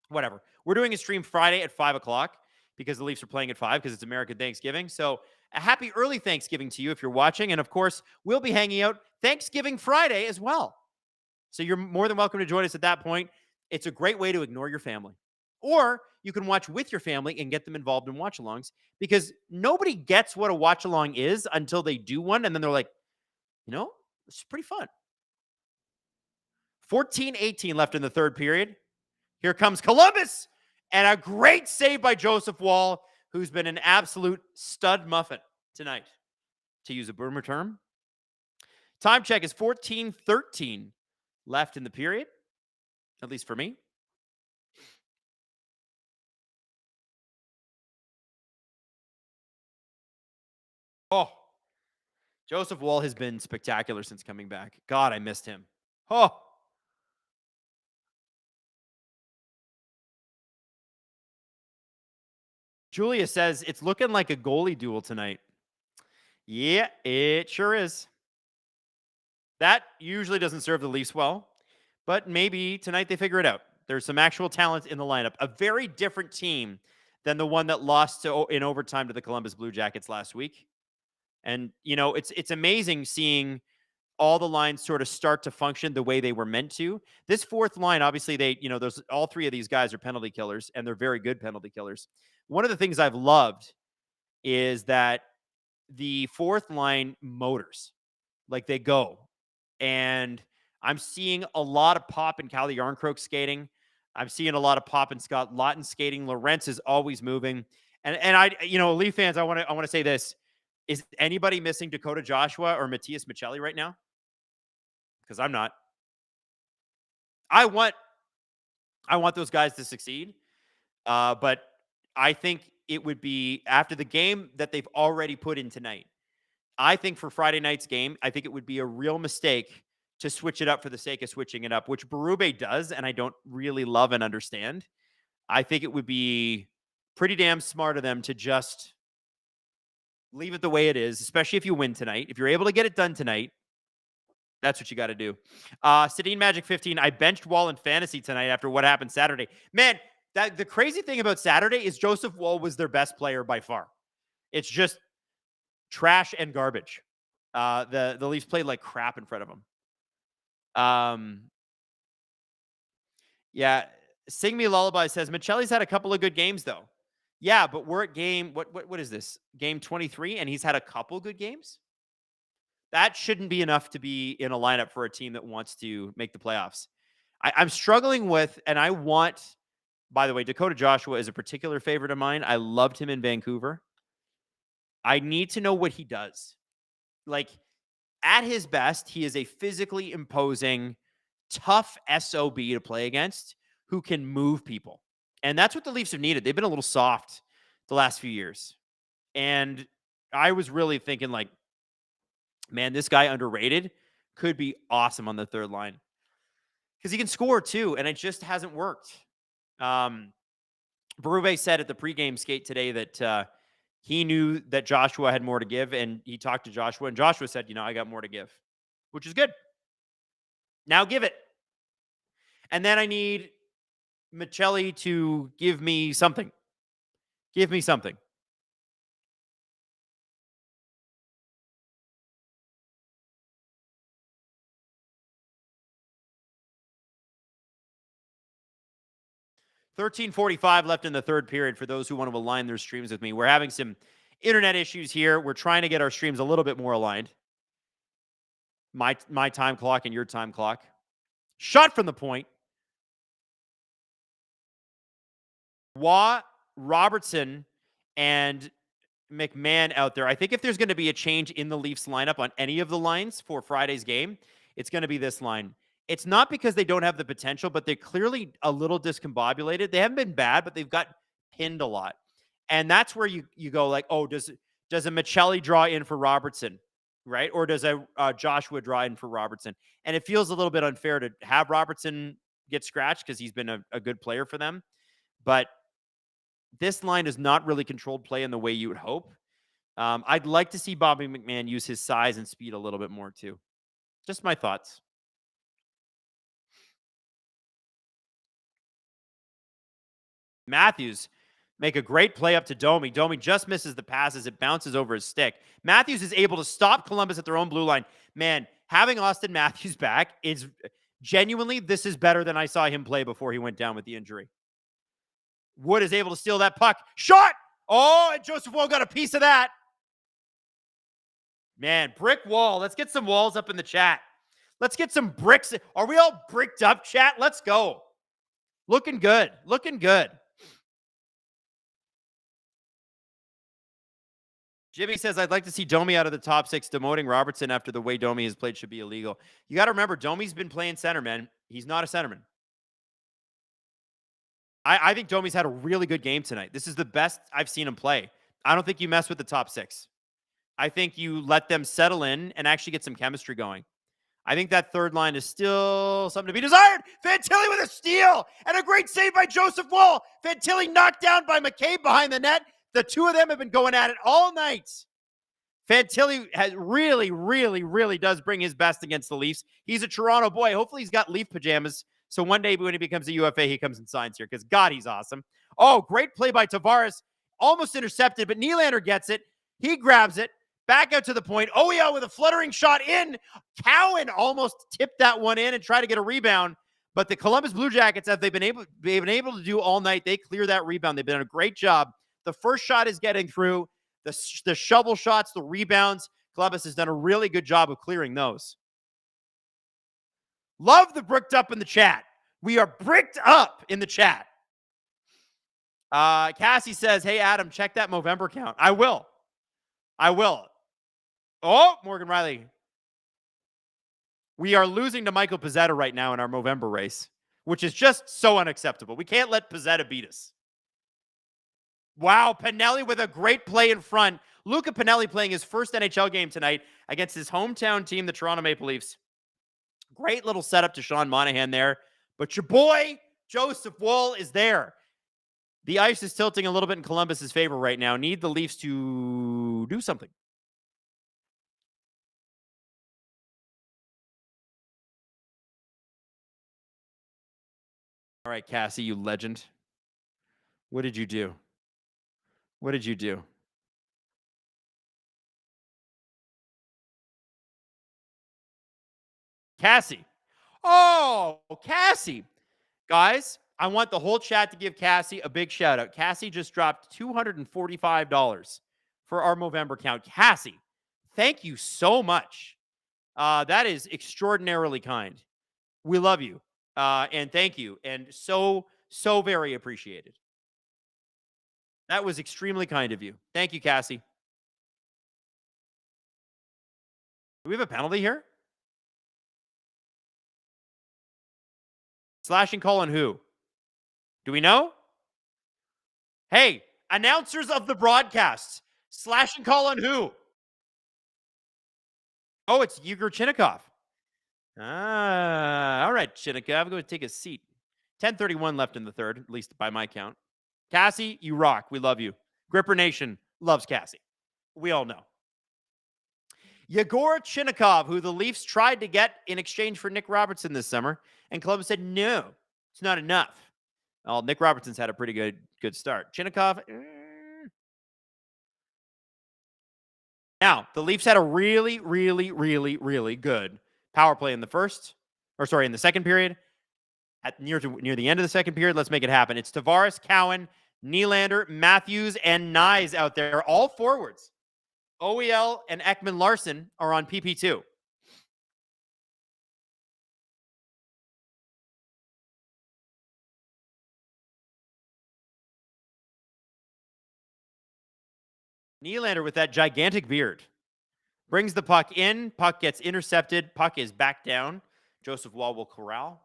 Whatever. We're doing a stream Friday at 5 o'clock because the Leafs are playing at 5 because it's American Thanksgiving. So a happy early Thanksgiving to you if you're watching. And of course, we'll be hanging out Thanksgiving Friday as well. So you're more than welcome to join us at that point. It's a great way to ignore your family. Or you can watch with your family and get them involved in watch-alongs because nobody gets what a watch-along is until they do one. And then they're like, this is pretty fun. 14-18 left in the third period. Here comes Columbus and a great save by Joseph Wall, who's been an absolute stud muffin tonight, to use a boomer term. Time check is 14-13 left in the period, at least for me. Oh, Joseph Wall has been spectacular since coming back. God, I missed him. Oh. Julia says it's looking like a goalie duel tonight. Yeah, it sure is. That usually doesn't serve the Leafs well, but maybe tonight they figure it out. There's some actual talent in the lineup. A very different team than the one that lost in overtime to the Columbus Blue Jackets last week. And, it's amazing seeing all the lines sort of start to function the way they were meant to. This fourth line, obviously, all three of these guys are penalty killers, and they're very good penalty killers. One of the things I've loved is that the fourth line motors, like they go. And I'm seeing a lot of pop in Calle Yarncroke skating. I'm seeing a lot of pop in Scott Laughton skating. Lorentz is always moving. And I, Leaf fans, I want to say this. Is anybody missing Dakota Joshua or Matthias Michelli right now? Because I'm not. I want those guys to succeed. But I think it would be after the game that they've already put in tonight. I think for Friday night's game, I think it would be a real mistake to switch it up for the sake of switching it up, which Berube does, and I don't really love and understand. I think it would be pretty damn smart of them to just Leave it the way it is, especially if you win tonight. If you're able to get it done tonight, that's what you got to do. Sedin Magic 15. I benched Wall in fantasy tonight after what happened Saturday. Man, the crazy thing about Saturday is Joseph Wall was their best player by far. It's just trash and garbage. The Leafs played like crap in front of them. Yeah. Sing Me Lullaby says, Michelli's had a couple of good games, though. Yeah, but we're at game, what is this? Game 23, and he's had a couple good games? That shouldn't be enough to be in a lineup for a team that wants to make the playoffs. I'm struggling with, and I want, by the way, Dakota Joshua is a particular favorite of mine. I loved him in Vancouver. I need to know what he does. Like, at his best, he is a physically imposing, tough SOB to play against who can move people. And that's what the Leafs have needed. They've been a little soft the last few years. And I was really thinking, like, man, this guy underrated could be awesome on the third line. Because he can score too, and it just hasn't worked. Berube said at the pregame skate today that he knew that Joshua had more to give, and he talked to Joshua, and Joshua said, I got more to give, which is good. Now give it. And then I need Michelli to give me something. Give me something. $13:45 left in the third period for those who want to align their streams with me. We're having some internet issues here. We're trying to get our streams a little bit more aligned. My time clock and your time clock. Shot from the point. Waugh, Robertson, and McMahon out there. I think if there's going to be a change in the Leafs lineup on any of the lines for Friday's game, it's going to be this line. It's not because they don't have the potential, but they're clearly a little discombobulated. They haven't been bad, but they've got pinned a lot. And that's where you go like, oh, does a Michelli draw in for Robertson, right? Or does a Joshua draw in for Robertson? And it feels a little bit unfair to have Robertson get scratched because he's been a good player for them. But this line is not really controlled play in the way you would hope. I'd like to see Bobby McMahon use his size and speed a little bit more too. Just my thoughts. Matthews make a great play up to Domi. Domi just misses the pass as it bounces over his stick. Matthews is able to stop Columbus at their own blue line. Man, having Austin Matthews back is genuinely, this is better than I saw him play before he went down with the injury. Wood is able to steal that puck. Shot! Oh, and Joseph Wall got a piece of that. Man, brick wall. Let's get some walls up in the chat. Let's get some bricks. Are we all bricked up, chat? Let's go. Looking good. Looking good. Jimmy says, I'd like to see Domi out of the top six. Demoting Robertson after the way Domi has played should be illegal. You got to remember, Domi's been playing center, man. He's not a centerman. I think Domi's had a really good game tonight. This is the best I've seen him play. I don't think you mess with the top six. I think you let them settle in and actually get some chemistry going. I think that third line is still something to be desired. Fantilli with a steal and a great save by Joseph Wall. Fantilli knocked down by McCabe behind the net. The two of them have been going at it all night. Fantilli has really does bring his best against the Leafs. He's a Toronto boy. Hopefully he's got Leaf pajamas. So one day when he becomes a UFA, he comes and signs here because, God, he's awesome. Oh, great play by Tavares. Almost intercepted, but Nylander gets it. He grabs it. Back out to the point. OEL with a fluttering shot in. Cowan almost tipped that one in and tried to get a rebound. But the Columbus Blue Jackets, as they've been able to do all night, they clear that rebound. They've done a great job. The first shot is getting through. The shovel shots, the rebounds. Columbus has done a really good job of clearing those. Love the bricked up in the chat. We are bricked up in the chat. Cassie says, hey, Adam, check that Movember count. I will. Oh, Morgan Riley. We are losing to Michael Pezzetta right now in our Movember race, which is just so unacceptable. We can't let Pezzetta beat us. Wow, Pinelli with a great play in front. Luca Pinelli playing his first NHL game tonight against his hometown team, the Toronto Maple Leafs. Great little setup to Sean Monahan there. But your boy, Joseph Woll, is there. The ice is tilting a little bit in Columbus's favor right now. Need the Leafs to do something. All right, Cassie, you legend. What did you do? What did you do? Cassie. Oh, Cassie. Guys, I want the whole chat to give Cassie a big shout out. Cassie just dropped $245 for our Movember count. Cassie, thank you so much. That is extraordinarily kind. We love you. And thank you. And so very appreciated. That was extremely kind of you. Thank you, Cassie. Do we have a penalty here? Slashing call on who? Do we know? Hey, announcers of the broadcast. Slashing call on who? Oh, it's Yegor Chinnikov. All right, Chinnikov. I'm going to take a seat. 10:31 left in the third, at least by my count. Cassie, you rock. We love you. Gripper Nation loves Cassie. We all know. Yegor Chinnikov, who the Leafs tried to get in exchange for Nick Robertson this summer, and Columbus said, no, it's not enough. Well, Nick Robertson's had a pretty good start. Chinnikov. Now, the Leafs had a really good power play in the second period. Near the end of the second period, let's make it happen. It's Tavares, Cowan, Nylander, Matthews, and Nyes out there, all forwards. OEL and Ekman Larson are on PP2. Nylander with that gigantic beard brings the puck in. Puck gets intercepted. Puck is back down. Joseph Wall will corral.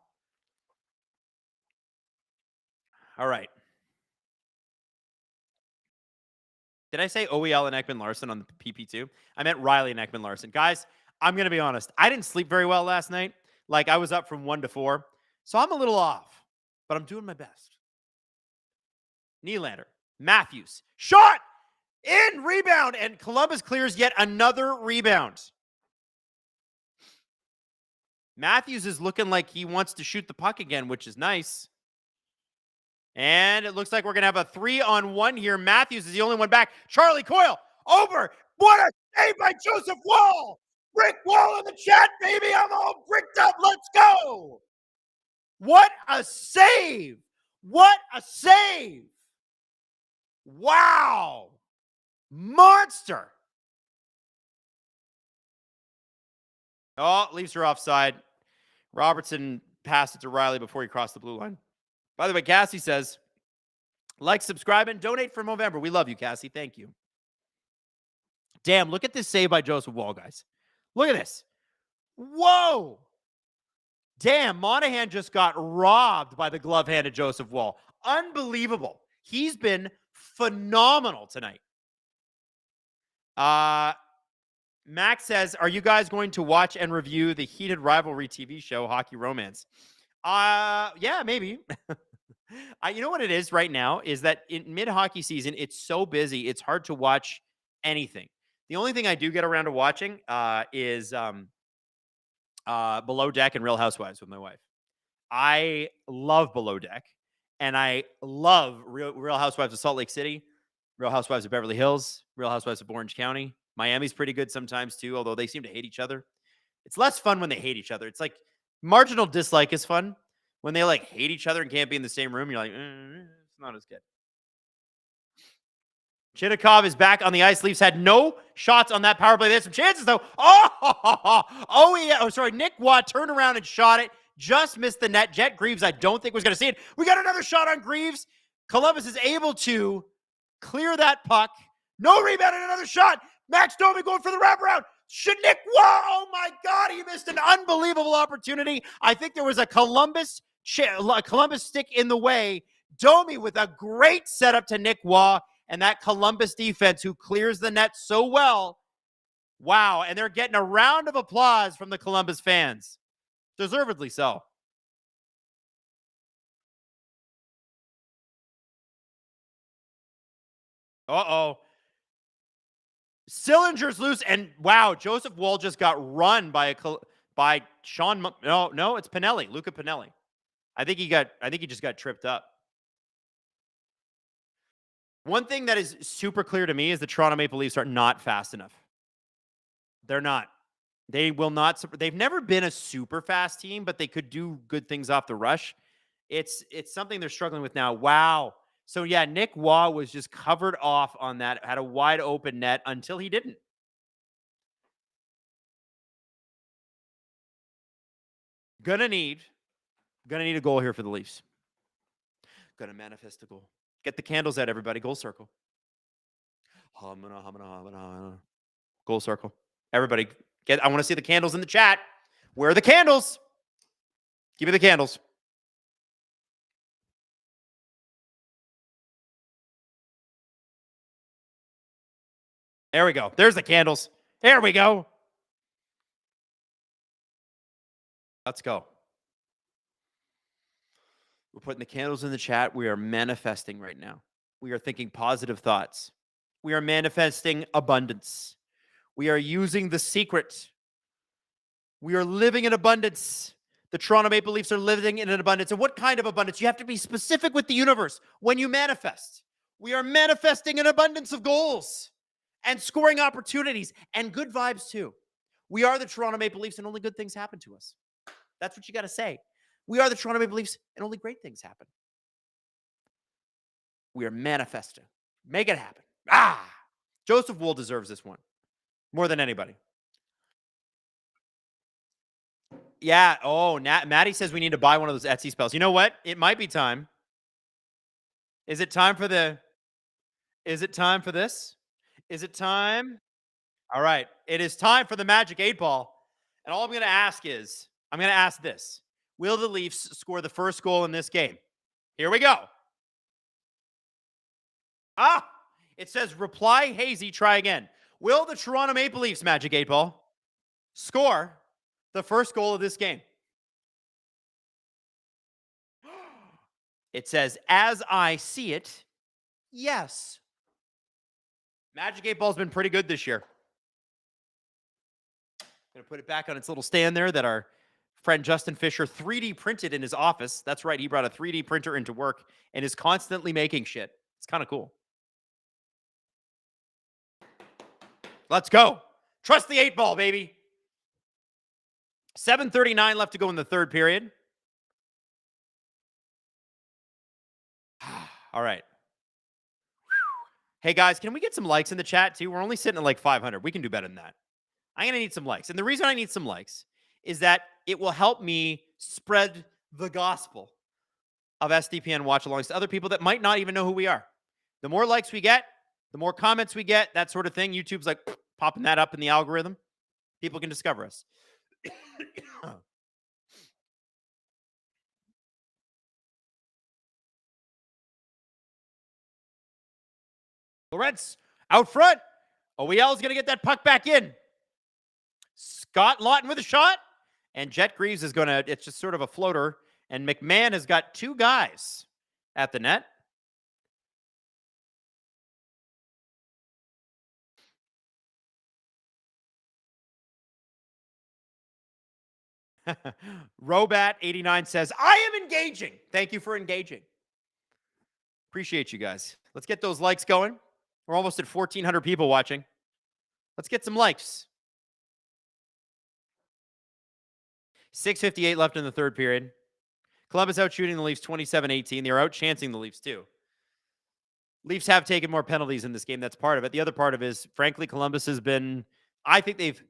All right. Did I say OEL and Ekman Larson on the PP2? I meant Riley and Ekman Larson. Guys, I'm going to be honest. I didn't sleep very well last night. Like, I was up from 1 to 4. So I'm a little off, but I'm doing my best. Nylander. Matthews. Shot! In! Rebound! And Columbus clears yet another rebound. Matthews is looking like he wants to shoot the puck again, which is nice. And it looks like we're going to have a 3-on-1 here. Matthews is the only one back. Charlie Coyle over. What a save by Joseph Wall. Brick Wall in the chat, baby. I'm all bricked up. Let's go. What a save. What a save. Wow. Monster. Oh, Leafs are offside. Robertson passed it to Riley before he crossed the blue line. By the way, Cassie says, like, subscribe, and donate for Movember. We love you, Cassie. Thank you. Damn, look at this save by Joseph Wall, guys. Look at this. Whoa. Damn, Monahan just got robbed by the glove-handed Joseph Wall. Unbelievable. He's been phenomenal tonight. Max says, are you guys going to watch and review the heated rivalry TV show, Hockey Romance? Yeah, maybe. You know what it is right now is that in mid-hockey season, it's so busy, it's hard to watch anything. The only thing I do get around to watching is Below Deck and Real Housewives with my wife. I love Below Deck, and I love Real Housewives of Salt Lake City, Real Housewives of Beverly Hills, Real Housewives of Orange County. Miami's pretty good sometimes too, although they seem to hate each other. It's less fun when they hate each other. It's like marginal dislike is fun. When they like hate each other and can't be in the same room, you're like, it's not as good. Chinnikov is back on the ice. Leafs had no shots on that power play. They had some chances, though. Nick Watt turned around and shot it. Just missed the net. Jet Greaves, I don't think was going to see it. We got another shot on Greaves. Columbus is able to clear that puck. No rebound and another shot. Max Domi going for the wraparound. Nick Watt, oh my God, he missed an unbelievable opportunity. I think there was a Columbus stick in the way. Domi with a great setup to Nick Waugh, and that Columbus defense who clears the net so well. Wow, and they're getting a round of applause from the Columbus fans. Deservedly so. Uh-oh. Sillinger's loose, and wow, Joseph Wylde just got run by Sean. No, it's Pinelli, Luca Pinelli. I think he just got tripped up. One thing that is super clear to me is the Toronto Maple Leafs are not fast enough. They're not. They will not. They've never been a super fast team, but they could do good things off the rush. It's something they're struggling with now. Wow. So yeah, Nick Waugh was just covered off on that, had a wide open net until he didn't. Gonna need a goal here for the Leafs. Gonna manifest a goal. Get the candles out, everybody. Goal circle. Goal circle. Everybody, I want to see the candles in the chat. Where are the candles? Give me the candles. There we go. There's the candles. There we go. Let's go. We're putting the candles in the chat. We are manifesting right now. We are thinking positive thoughts. We are manifesting abundance. We are using the secret. We are living in abundance. The Toronto Maple Leafs are living in an abundance. And what kind of abundance? You have to be specific with the universe when you manifest. We are manifesting an abundance of goals and scoring opportunities and good vibes too. We are the Toronto Maple Leafs and only good things happen to us. That's what you got to say. We are the Toronto Maple Leafs and only great things happen. We are manifesting. Make it happen. Joseph Wylde deserves this one more than anybody. Yeah. Oh, Maddie says we need to buy one of those Etsy spells. You know what? It might be time. Is it time for this? Is it time? All right. It is time for the Magic 8 Ball. And all I'm going to ask is, I'm going to ask this. Will the Leafs score the first goal in this game? Here we go. It says reply hazy, try again. Will the Toronto Maple Leafs, Magic 8 Ball, score the first goal of this game? It says, as I see it, yes. Magic 8 Ball's been pretty good this year. Going to put it back on its little stand there that our friend Justin Fisher 3D printed in his office. That's right. He brought a 3D printer into work and is constantly making shit. It's kind of cool. Let's go. Trust the 8 Ball, baby. 7:39 left to go in the third period. All right. Hey, guys, can we get some likes in the chat, too? We're only sitting at like 500. We can do better than that. I'm going to need some likes. And the reason I need some likes is that it will help me spread the gospel of SDPN watch-alongs to other people that might not even know who we are. The more likes we get, the more comments we get, that sort of thing. YouTube's like popping that up in the algorithm. People can discover us. Lorentz out front. OEL is going to get that puck back in. Scott Lawton with a shot. And Jet Greaves is going to, it's just sort of a floater. And McMahon has got two guys at the net. Robat89 says, I am engaging. Thank you for engaging. Appreciate you guys. Let's get those likes going. We're almost at 1,400 people watching. Let's get some likes. 6:58 left in the third period. Columbus out shooting the Leafs 27-18. They're out chancing the Leafs too. Leafs have taken more penalties in this game. That's part of it. The other part of it is, frankly, Columbus has been, I think they've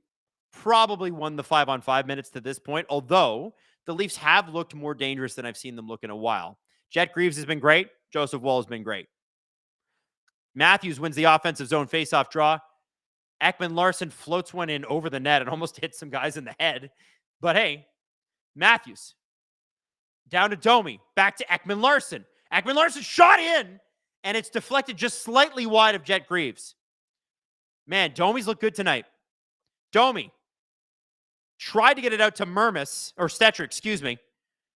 probably won the 5-on-5 minutes to this point, although the Leafs have looked more dangerous than I've seen them look in a while. Jet Greaves has been great. Joseph Wylde has been great. Matthews wins the offensive zone faceoff draw. Ekman Larson floats one in over the net and almost hits some guys in the head. But hey, Matthews down to Domi, back to Ekman Larson. Ekman Larson shot in, and it's deflected just slightly wide of Jet Greaves. Man, Domi's looked good tonight. Domi tried to get it out to Stetcher, excuse me.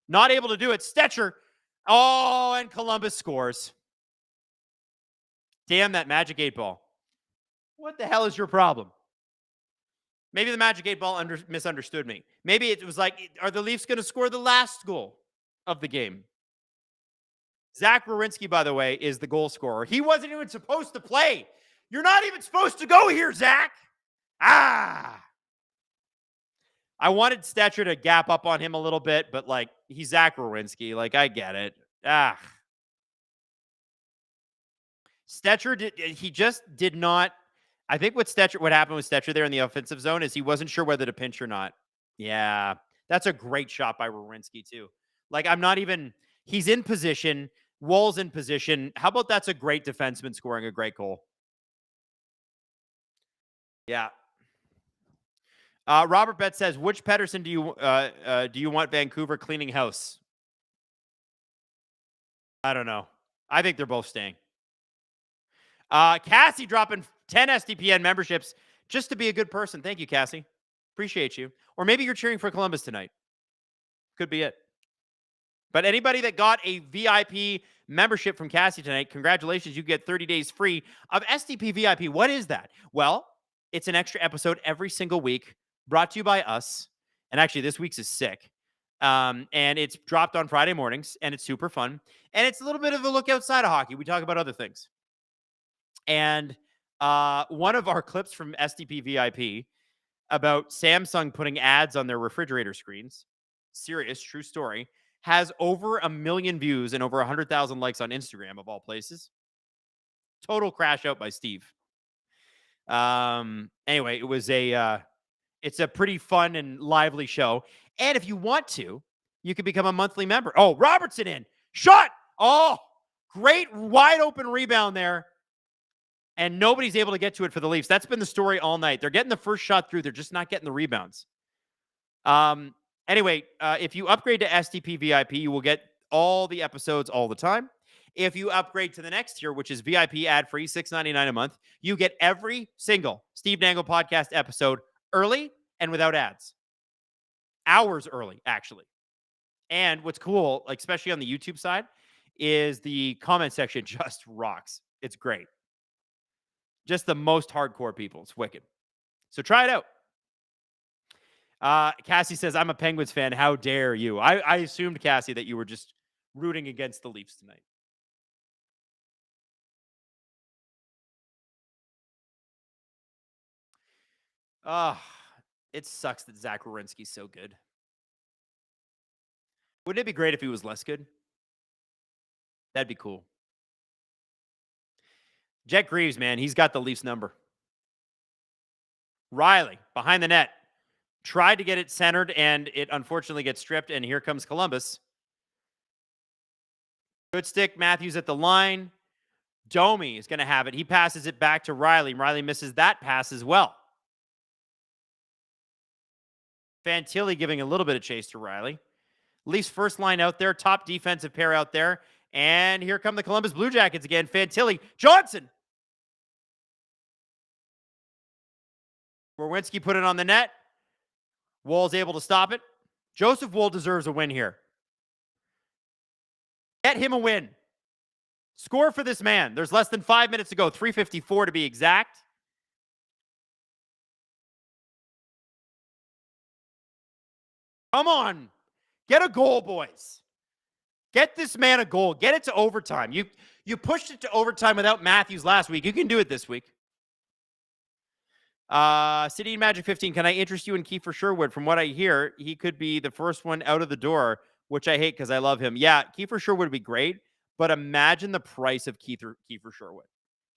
Not able to do it. Stetcher. Oh, and Columbus scores. Damn that Magic 8 Ball. What the hell is your problem? Maybe the Magic 8 Ball misunderstood me. Maybe it was like, are the Leafs going to score the last goal of the game? Zach Werenski, by the way, is the goal scorer. He wasn't even supposed to play. You're not even supposed to go here, Zach. I wanted Stetcher to gap up on him a little bit, but, like, he's Zach Werenski. Like, I get it. Stetcher, he just did not. I think what happened with Stetcher there in the offensive zone is he wasn't sure whether to pinch or not. Yeah, that's a great shot by Werenski, too. Like, he's in position. Wohl's in position. How about that's a great defenseman scoring a great goal? Yeah. Robert Betts says, which Pettersson do you want Vancouver cleaning house? I don't know. I think they're both staying. Cassie dropping 10 SDPN memberships just to be a good person. Thank you, Cassie. Appreciate you. Or maybe you're cheering for Columbus tonight. Could be it. But anybody that got a VIP membership from Cassie tonight, congratulations. You get 30 days free of SDP VIP. What is that? Well, it's an extra episode every single week brought to you by us. And actually, this week's is sick. And it's dropped on Friday mornings, and it's super fun. And it's a little bit of a look outside of hockey. We talk about other things. And one of our clips from SDP VIP about Samsung putting ads on their refrigerator screens, serious, true story, has over 1 million views and over 100,000 likes on Instagram, of all places. Total crash out by Steve. Anyway, it's a pretty fun and lively show. And if you want to, you can become a monthly member. Oh, Robertson in. Shot! Oh, great wide open rebound there. And nobody's able to get to it for the Leafs. That's been the story all night. They're getting the first shot through. They're just not getting the rebounds. Anyway, if you upgrade to SDP VIP, you will get all the episodes all the time. If you upgrade to the next tier, which is VIP ad-free, $6.99 a month, you get every single Steve Dangle podcast episode early and without ads. Hours early, actually. And what's cool, like especially on the YouTube side, is the comment section just rocks. It's great. Just the most hardcore people. It's wicked. So try it out. Cassie says, I'm a Penguins fan. How dare you? I assumed, Cassie, that you were just rooting against the Leafs tonight. It sucks that Zach Werenski's so good. Wouldn't it be great if he was less good? That'd be cool. Jet Greaves, man, he's got the Leafs number. Riley, behind the net. Tried to get it centered, and it unfortunately gets stripped, and here comes Columbus. Good stick, Matthews at the line. Domi is going to have it. He passes it back to Riley. Riley misses that pass as well. Fantilli giving a little bit of chase to Riley. Leafs first line out there, top defensive pair out there. And here come the Columbus Blue Jackets again. Fantilli, Johnson. Werenski put it on the net. Wohl's able to stop it. Joseph Wohl deserves a win here. Get him a win. Score for this man. There's less than 5 minutes to go. 3:54 to be exact. Come on. Get a goal, boys. Get this man a goal. Get it to overtime. You pushed it to overtime without Matthews last week. You can do it this week. City Magic 15, can I interest you in Kiefer Sherwood? From what I hear, he could be the first one out of the door, which I hate because I love him. Yeah, Kiefer Sherwood would be great, but imagine the price of Kiefer Sherwood.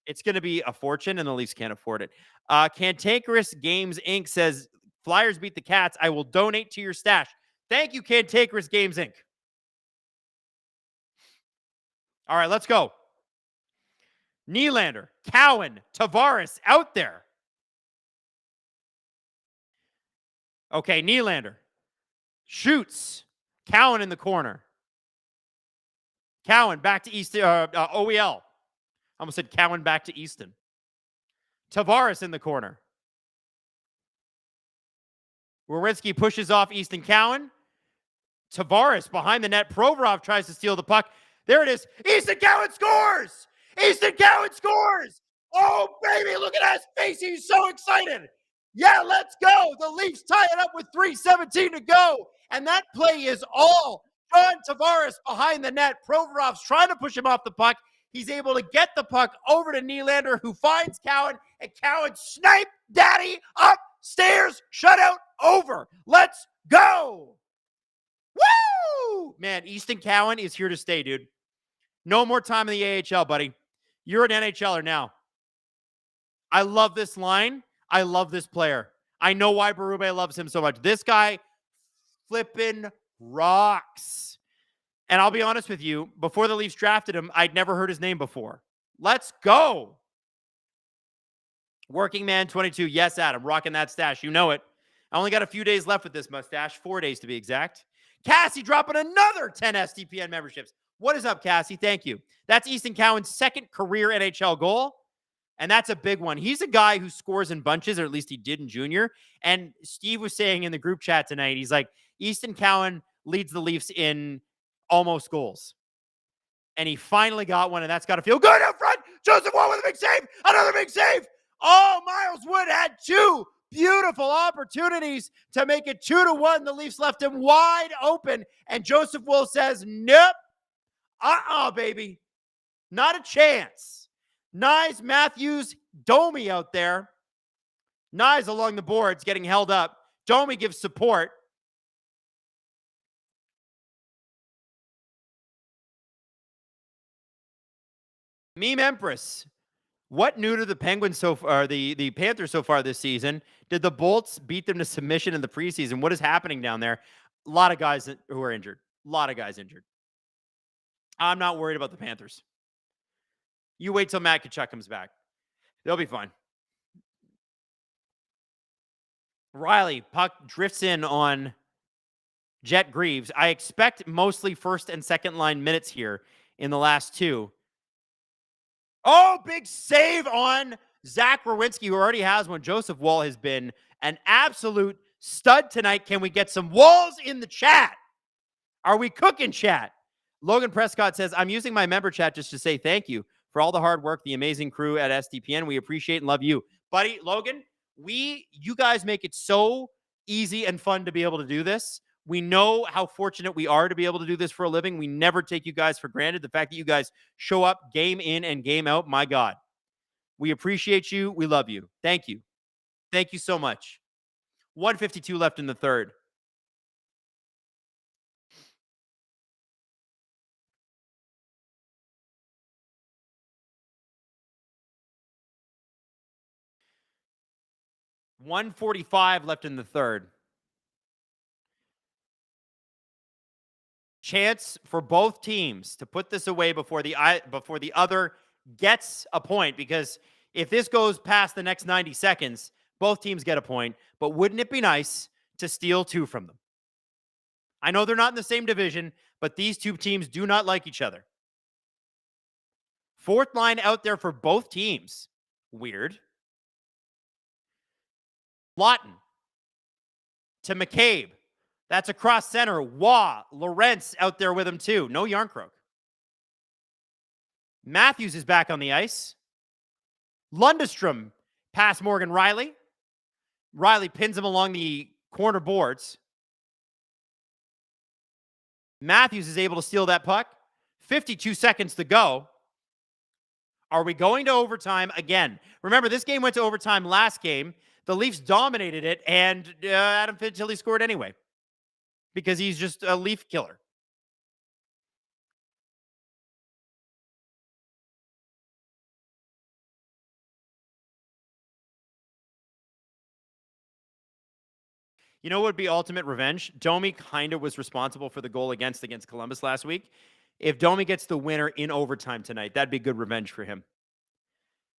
It's going to be a fortune, and the Leafs can't afford it. Cantankerous Games Inc. says, Flyers beat the Cats. I will donate to your stash. Thank you, Cantankerous Games Inc. All right, let's go. Nylander, Cowan, Tavares out there. Okay, Nylander shoots. Cowan in the corner. Cowan back to Easton. OEL. Almost said Cowan back to Easton. Tavares in the corner. Werenski pushes off Easton Cowan. Tavares behind the net. Provorov tries to steal the puck. There it is. Easton Cowan scores! Easton Cowan scores. Oh, baby, look at his face. He's so excited. Yeah, let's go. The Leafs tie it up with 3:17 to go. And that play is all John Tavares behind the net. Provorov's trying to push him off the puck. He's able to get the puck over to Nylander, who finds Cowan, and Cowan snipe daddy upstairs. Shutout over. Let's go. Woo! Man, Easton Cowan is here to stay, dude. No more time in the AHL, buddy. You're an NHLer now. I love this line. I love this player. I know why Berube loves him so much. This guy flipping rocks. And I'll be honest with you, before the Leafs drafted him, I'd never heard his name before. Let's go. Working Man 22. Yes, Adam. Rocking that stash. You know it. I only got a few days left with this mustache. 4 days to be exact. Cassie dropping another 10 SDPN memberships. What is up, Cassie? Thank you. That's Easton Cowan's second career NHL goal. And that's a big one. He's a guy who scores in bunches, or at least he did in junior. And Steve was saying in the group chat tonight, he's like, Easton Cowan leads the Leafs in almost goals. And he finally got one, and that's got to feel good up front. Joseph Wall with a big save. Another big save. Oh, Miles Wood had two beautiful opportunities to make it 2-1. The Leafs left him wide open, and Joseph Will says, nope. Baby. Not a chance. Nyes, Matthews, Domi out there. Nyes along the boards getting held up. Domi gives support. Meme Empress. What new to the Penguins so far, the Panthers so far this season? Did the Bolts beat them to submission in the preseason? What is happening down there? A lot of guys who are injured. A lot of guys injured. I'm not worried about the Panthers. You wait till Matt Tkachuk comes back. They'll be fine. Riley, puck drifts in on Jet Greaves. I expect mostly first and second line minutes here in the last two. Oh, big save on Zach Rowinski, who already has one. Joseph Wall has been an absolute stud tonight. Can we get some walls in the chat? Are we cooking, chat? Logan Prescott says, I'm using my member chat just to say thank you for all the hard work, the amazing crew at SDPN. We appreciate and love you. Buddy, Logan, you guys make it so easy and fun to be able to do this. We know how fortunate we are to be able to do this for a living. We never take you guys for granted. The fact that you guys show up game in and game out, my God. We appreciate you. We love you. Thank you. Thank you so much. 1:52 left in the third. $1:45 left in the third. Chance for both teams to put this away before the other gets a point, because if this goes past the next 90 seconds, both teams get a point. But wouldn't it be nice to steal two from them? I know they're not in the same division, but these two teams do not like each other. Fourth line out there for both teams. Weird. Lawton to McCabe. That's across center. Waugh. Lorentz out there with him too. No Yarncroke. Matthews is back on the ice. Lundestrom past Morgan Riley. Riley pins him along the corner boards. Matthews is able to steal that puck. 52 seconds to go. Are we going to overtime again? Remember, this game went to overtime last game. The Leafs dominated it, and Adam Fantilli scored anyway because he's just a Leaf killer. You know what would be ultimate revenge? Domi kind of was responsible for the goal against Columbus last week. If Domi gets the winner in overtime tonight, that'd be good revenge for him.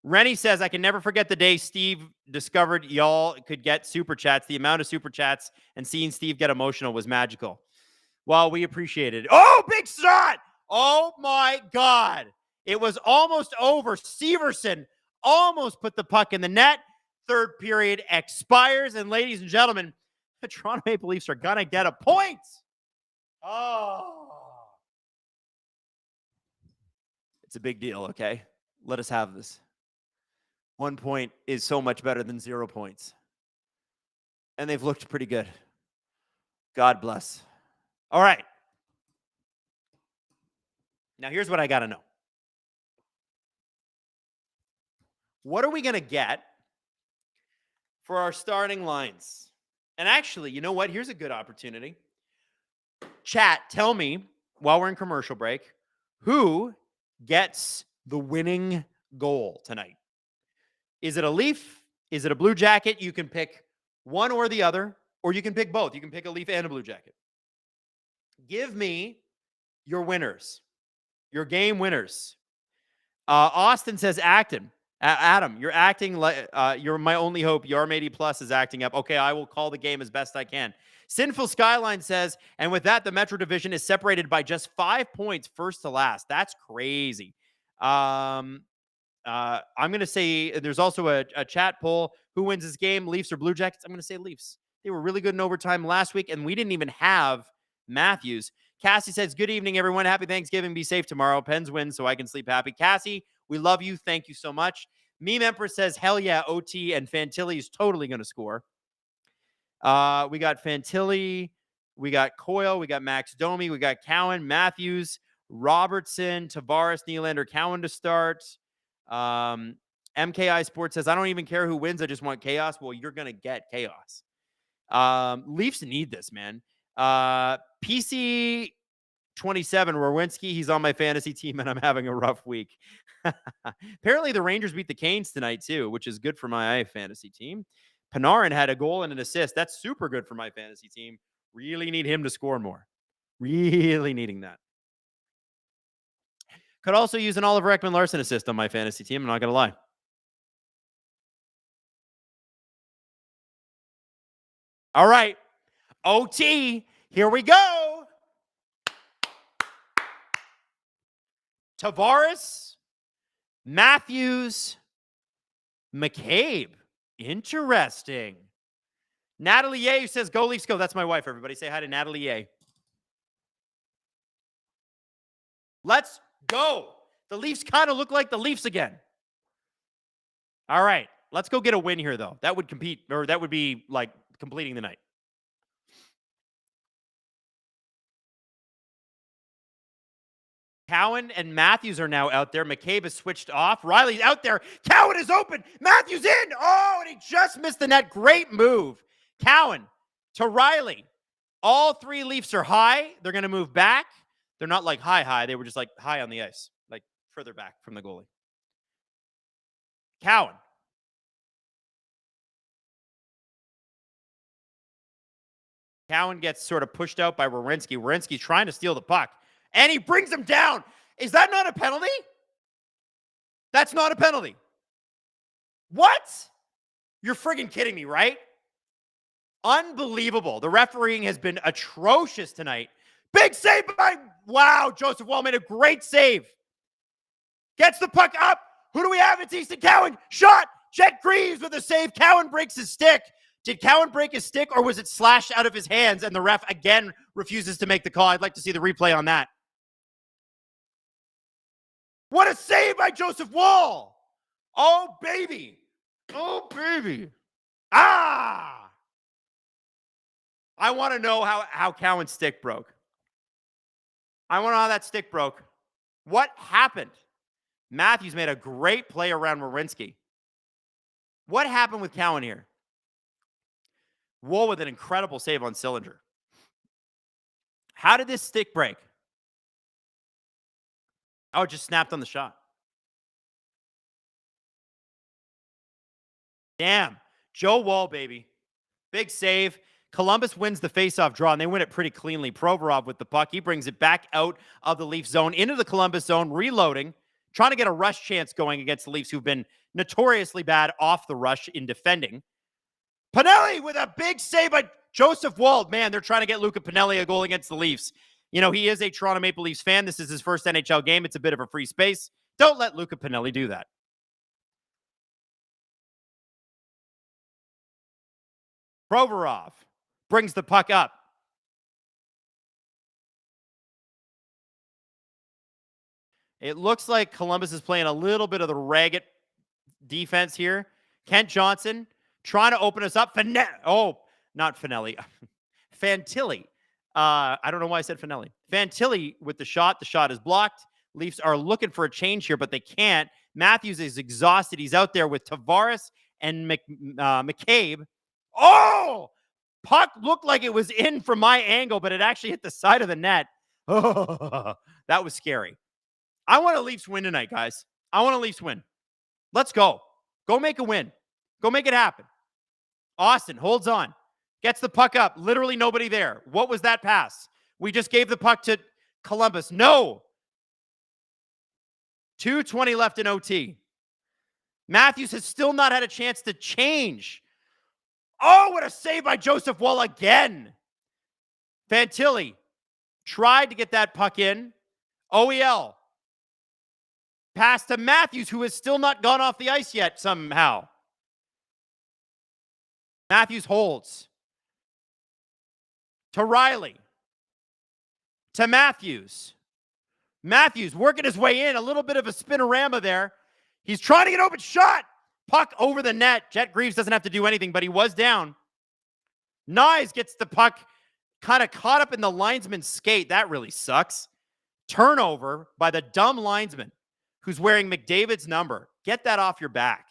Rennie says, I can never forget the day Steve discovered y'all could get super chats. The amount of super chats and seeing Steve get emotional was magical. Well, we appreciate it. Oh, big shot! Oh, my God. It was almost over. Severson almost put the puck in the net. Third period expires. And ladies and gentlemen, the Toronto Maple Leafs are going to get a point. Oh. It's a big deal, okay? Let us have this. 1 point is so much better than 0 points. And they've looked pretty good. God bless. All right. Now, here's what I got to know. What are we going to get for our starting lines? And actually, you know what? Here's a good opportunity. Chat, tell me, while we're in commercial break, who gets the winning goal tonight? Is it a Leaf? Is it a Blue Jacket? You can pick one or the other, or you can pick both. You can pick a Leaf and a Blue Jacket. Give me your winners, your game winners. Austin says Acton. Adam, you're acting like you're my only hope. Yarm 80 Plus is acting up. Okay, I will call the game as best I can. Sinful Skyline says, and with that, the Metro Division is separated by just 5 points, first to last. That's crazy. I'm going to say there's also a chat poll. Who wins this game, Leafs or Blue Jackets? I'm going to say Leafs. They were really good in overtime last week, and we didn't even have Matthews. Cassie says, good evening, everyone. Happy Thanksgiving. Be safe tomorrow. Pens win, so I can sleep happy. Cassie, we love you. Thank you so much. Meme Empress says, hell yeah, OT, and Fantilli is totally going to score. We got Fantilli. We got Coyle. We got Max Domi. We got Cowan, Matthews, Robertson, Tavares, Nylander, Cowan to start. MKI Sports says, I don't even care who wins. I just want chaos. Well, you're going to get chaos. Leafs need this, man. PC 27, Rowinski, he's on my fantasy team, and I'm having a rough week. Apparently, the Rangers beat the Canes tonight, too, which is good for my fantasy team. Panarin had a goal and an assist. That's super good for my fantasy team. Really need him to score more. Really needing that. Could also use an Oliver Ekman-Larsson assist on my fantasy team. I'm not going to lie. All right. OT. Here we go. Tavares, Matthews, McCabe. Interesting. Natalie Ye, who says, go Leafs, go. That's my wife, everybody. Say hi to Natalie Ye. Let's go. The Leafs kind of look like the Leafs again. All right. Let's go get a win here, though. That would compete, or that would be like completing the night. Cowan and Matthews are now out there. McCabe is switched off. Riley's out there. Cowan is open. Matthews in. Oh, and he just missed the net. Great move. Cowan to Riley. All three Leafs are high. They're going to move back. They're not like high. They were just like high on the ice, like further back from the goalie. Cowan. Cowan gets sort of pushed out by Werenski. Werenski's trying to steal the puck. And he brings him down. Is that not a penalty? That's not a penalty. What? You're friggin' kidding me, right? Unbelievable. The refereeing has been atrocious tonight. Big save by, wow, Joseph Wall made a great save. Gets the puck up. Who do we have? It's Easton Cowan. Shot. Jet Greaves with a save. Cowan breaks his stick. Did Cowan break his stick, or was it slashed out of his hands and the ref again refuses to make the call? I'd like to see the replay on that. What a save by Joseph Wall. Oh, baby. Oh, baby. Ah! I want to know how Cowan's stick broke. I want to know how that stick broke. What happened? Matthews made a great play around Werenski. What happened with Cowan here? Wool with an incredible save on Sillinger. How did this stick break? Oh, it just snapped on the shot. Damn. Joe Woll, baby. Big save. Columbus wins the faceoff draw, and they win it pretty cleanly. Provorov with the puck. He brings it back out of the Leaf zone into the Columbus zone, reloading, trying to get a rush chance going against the Leafs, who've been notoriously bad off the rush in defending. Pinelli with a big save by Joseph Wald. Man, they're trying to get Luca Pinelli a goal against the Leafs. You know, he is a Toronto Maple Leafs fan. This is his first NHL game. It's a bit of a free space. Don't let Luca Pinelli do that. Provorov brings the puck up. It looks like Columbus is playing a little bit of the ragged defense here. Kent Johnson trying to open us up. Not Finelli. Fantilli. I don't know why I said Finelli. Fantilli with the shot. The shot is blocked. Leafs are looking for a change here, but they can't. Matthews is exhausted. He's out there with Tavares and McCabe. Oh! Puck looked like it was in from my angle, but it actually hit the side of the net. Oh, that was scary. I want a Leafs win tonight, guys. I want a Leafs win. Let's go. Go make a win. Go make it happen. Austin holds on. Gets the puck up. Literally nobody there. What was that pass? We just gave the puck to Columbus. No. 2:20 left in OT. Matthews has still not had a chance to change. Oh, what a save by Joseph Wall again. Fantilli tried to get that puck in. OEL. Pass to Matthews, who has still not gone off the ice yet somehow. Matthews holds. To Riley. To Matthews. Matthews working his way in. A little bit of a spinorama there. He's trying to get open. Shot. Puck over the net. Jet Greaves doesn't have to do anything, but he was down. Nyes gets the puck kind of caught up in the linesman's skate. That really sucks. Turnover by the dumb linesman who's wearing McDavid's number. Get that off your back.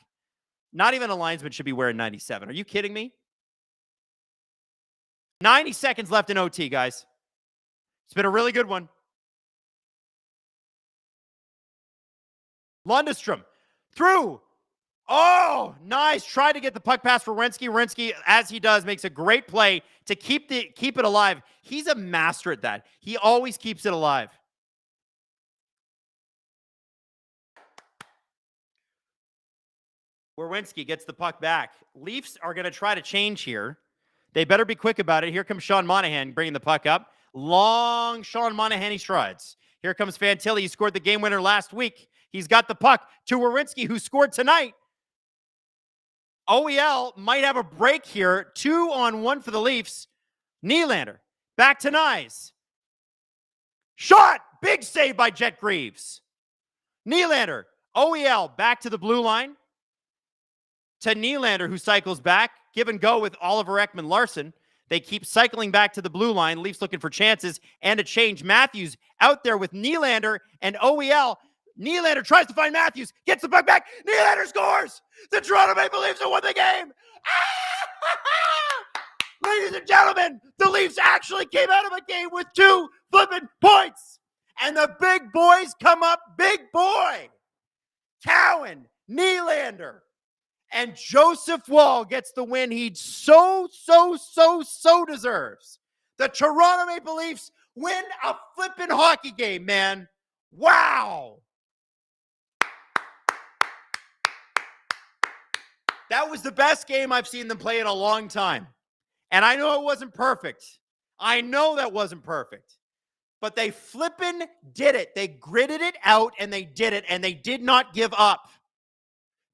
Not even a linesman should be wearing 97. Are you kidding me? 90 seconds left in OT, guys. It's been a really good one. Lundestrom through. Oh, nice. Tried to get the puck pass for Werenski. Werenski, as he does, makes a great play to keep it alive. He's a master at that. He always keeps it alive. Werenski gets the puck back. Leafs are going to try to change here. They better be quick about it. Here comes Sean Monahan bringing the puck up. Long Sean Monahan strides. Here comes Fantilli. He scored the game winner last week. He's got the puck to Werenski, who scored tonight. OEL might have a break here. 2-on-1 for the Leafs. Nylander back to Nyes. Shot! Big save by Jet Greaves. Nylander. OEL back to the blue line. To Nylander, who cycles back. Give and go with Oliver Ekman-Larsson. They keep cycling back to the blue line. Leafs looking for chances and a change. Matthews out there with Nylander and OEL. Nylander tries to find Matthews. Gets the puck back. Nylander scores. The Toronto Maple Leafs have won the game. Ladies and gentlemen, the Leafs actually came out of a game with 2 flipping points. And the big boys come up. Big boy. Cowan, Nylander. And Joseph Wall gets the win he so deserves. The Toronto Maple Leafs win a flipping hockey game, man. Wow. That was the best game I've seen them play in a long time. And I know it wasn't perfect. I know that wasn't perfect. But they flipping did it. They gritted it out and they did it. And they did not give up.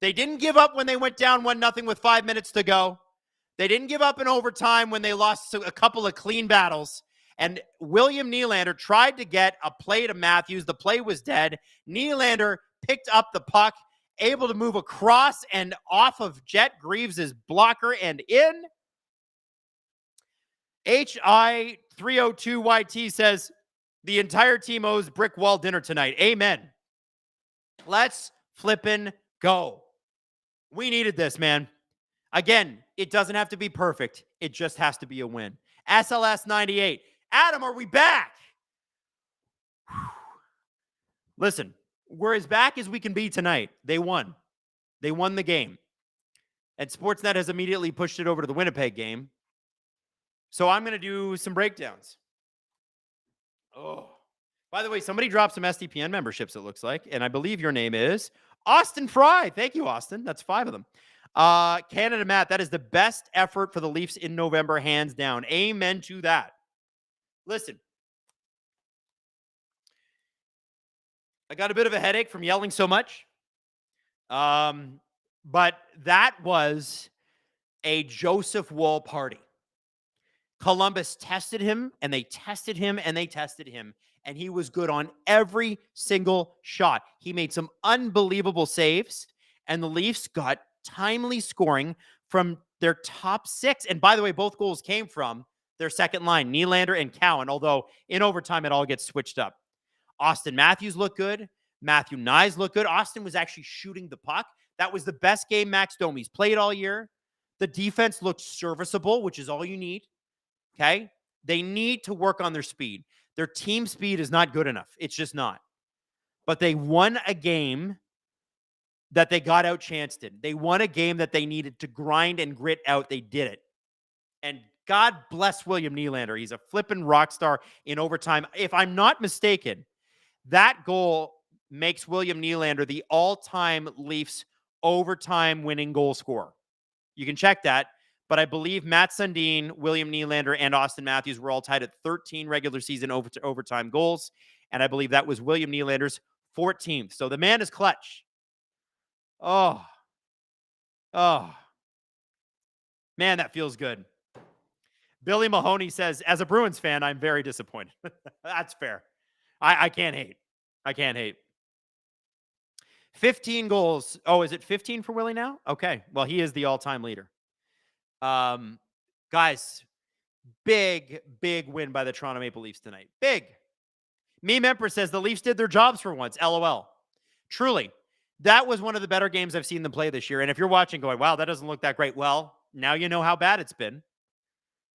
They didn't give up when they went down 1-0 with 5 minutes to go. They didn't give up in overtime when they lost a couple of clean battles. And William Nylander tried to get a play to Matthews. The play was dead. Nylander picked up the puck, able to move across and off of Jet Greaves' blocker and in. HI302YT says, the entire team owes Brick Wall dinner tonight. Amen. Let's flippin' go. We needed this, man. Again, it doesn't have to be perfect. It just has to be a win. SLS 98. Adam, are we back? Whew. Listen, we're as back as we can be tonight. They won. They won the game. And Sportsnet has immediately pushed it over to the Winnipeg game. So I'm going to do some breakdowns. Oh. By the way, somebody dropped some SDPN memberships, it looks like. And I believe your name is Austin Fry. Thank you, Austin. That's 5 of them. Canada Matt, that is the best effort for the Leafs in November, hands down. Amen to that. Listen, I got a bit of a headache from yelling so much. But that was a Joseph Wall party. Columbus tested him, and they tested him, and they tested him, and he was good on every single shot. He made some unbelievable saves, and the Leafs got timely scoring from their top 6. And by the way, both goals came from their second line, Nylander and Cowan, although in overtime it all gets switched up. Austin Matthews looked good. Matthew Knies looked good. Austin was actually shooting the puck. That was the best game Max Domi's played all year. The defense looked serviceable, which is all you need. Okay? They need to work on their speed. Their team speed is not good enough. It's just not. But they won a game that they got outchanced in. They won a game that they needed to grind and grit out. They did it. And God bless William Nylander. He's a flippin' rock star in overtime. If I'm not mistaken, that goal makes William Nylander the all-time Leafs overtime winning goal scorer. You can check that. But I believe Matt Sundin, William Nylander, and Austin Matthews were all tied at 13 regular season overtime goals. And I believe that was William Nylander's 14th. So the man is clutch. Oh. Man, that feels good. Billy Mahoney says, as a Bruins fan, I'm very disappointed. That's fair. I can't hate. I can't hate. 15 goals. Oh, is it 15 for Willie now? Okay. Well, he is the all-time leader. Guys, big win by the Toronto Maple Leafs tonight. Big. Meme Empress says the Leafs did their jobs for once. LOL. Truly, that was one of the better games I've seen them play this year. And if you're watching going, wow, that doesn't look that great. Well, now you know how bad it's been.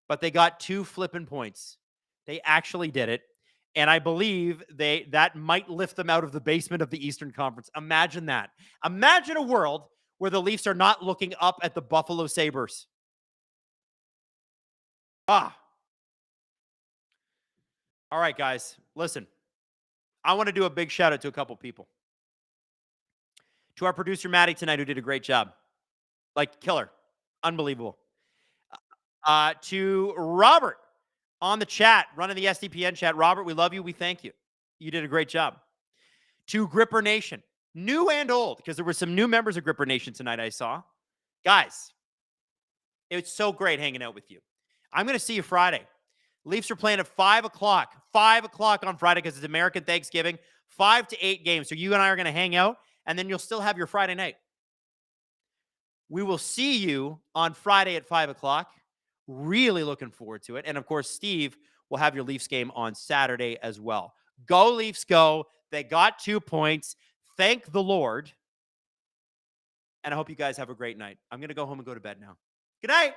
But they got 2 flipping points. They actually did it. And I believe that might lift them out of the basement of the Eastern Conference. Imagine that. Imagine a world where the Leafs are not looking up at the Buffalo Sabres. All right, guys. Listen, I want to do a big shout out to a couple people. To our producer, Maddie, tonight, who did a great job. Like, killer. Unbelievable. To Robert on the chat, running the SDPN chat. Robert, we love you. We thank you. You did a great job. To Gripper Nation, new and old, because there were some new members of Gripper Nation tonight I saw. Guys, it's so great hanging out with you. I'm going to see you Friday. Leafs are playing at 5 o'clock. 5 o'clock on Friday because it's American Thanksgiving. 5 to 8 games. So you and I are going to hang out, and then you'll still have your Friday night. We will see you on Friday at 5 o'clock. Really looking forward to it. And, of course, Steve will have your Leafs game on Saturday as well. Go, Leafs, go. They got 2 points. Thank the Lord. And I hope you guys have a great night. I'm going to go home and go to bed now. Good night.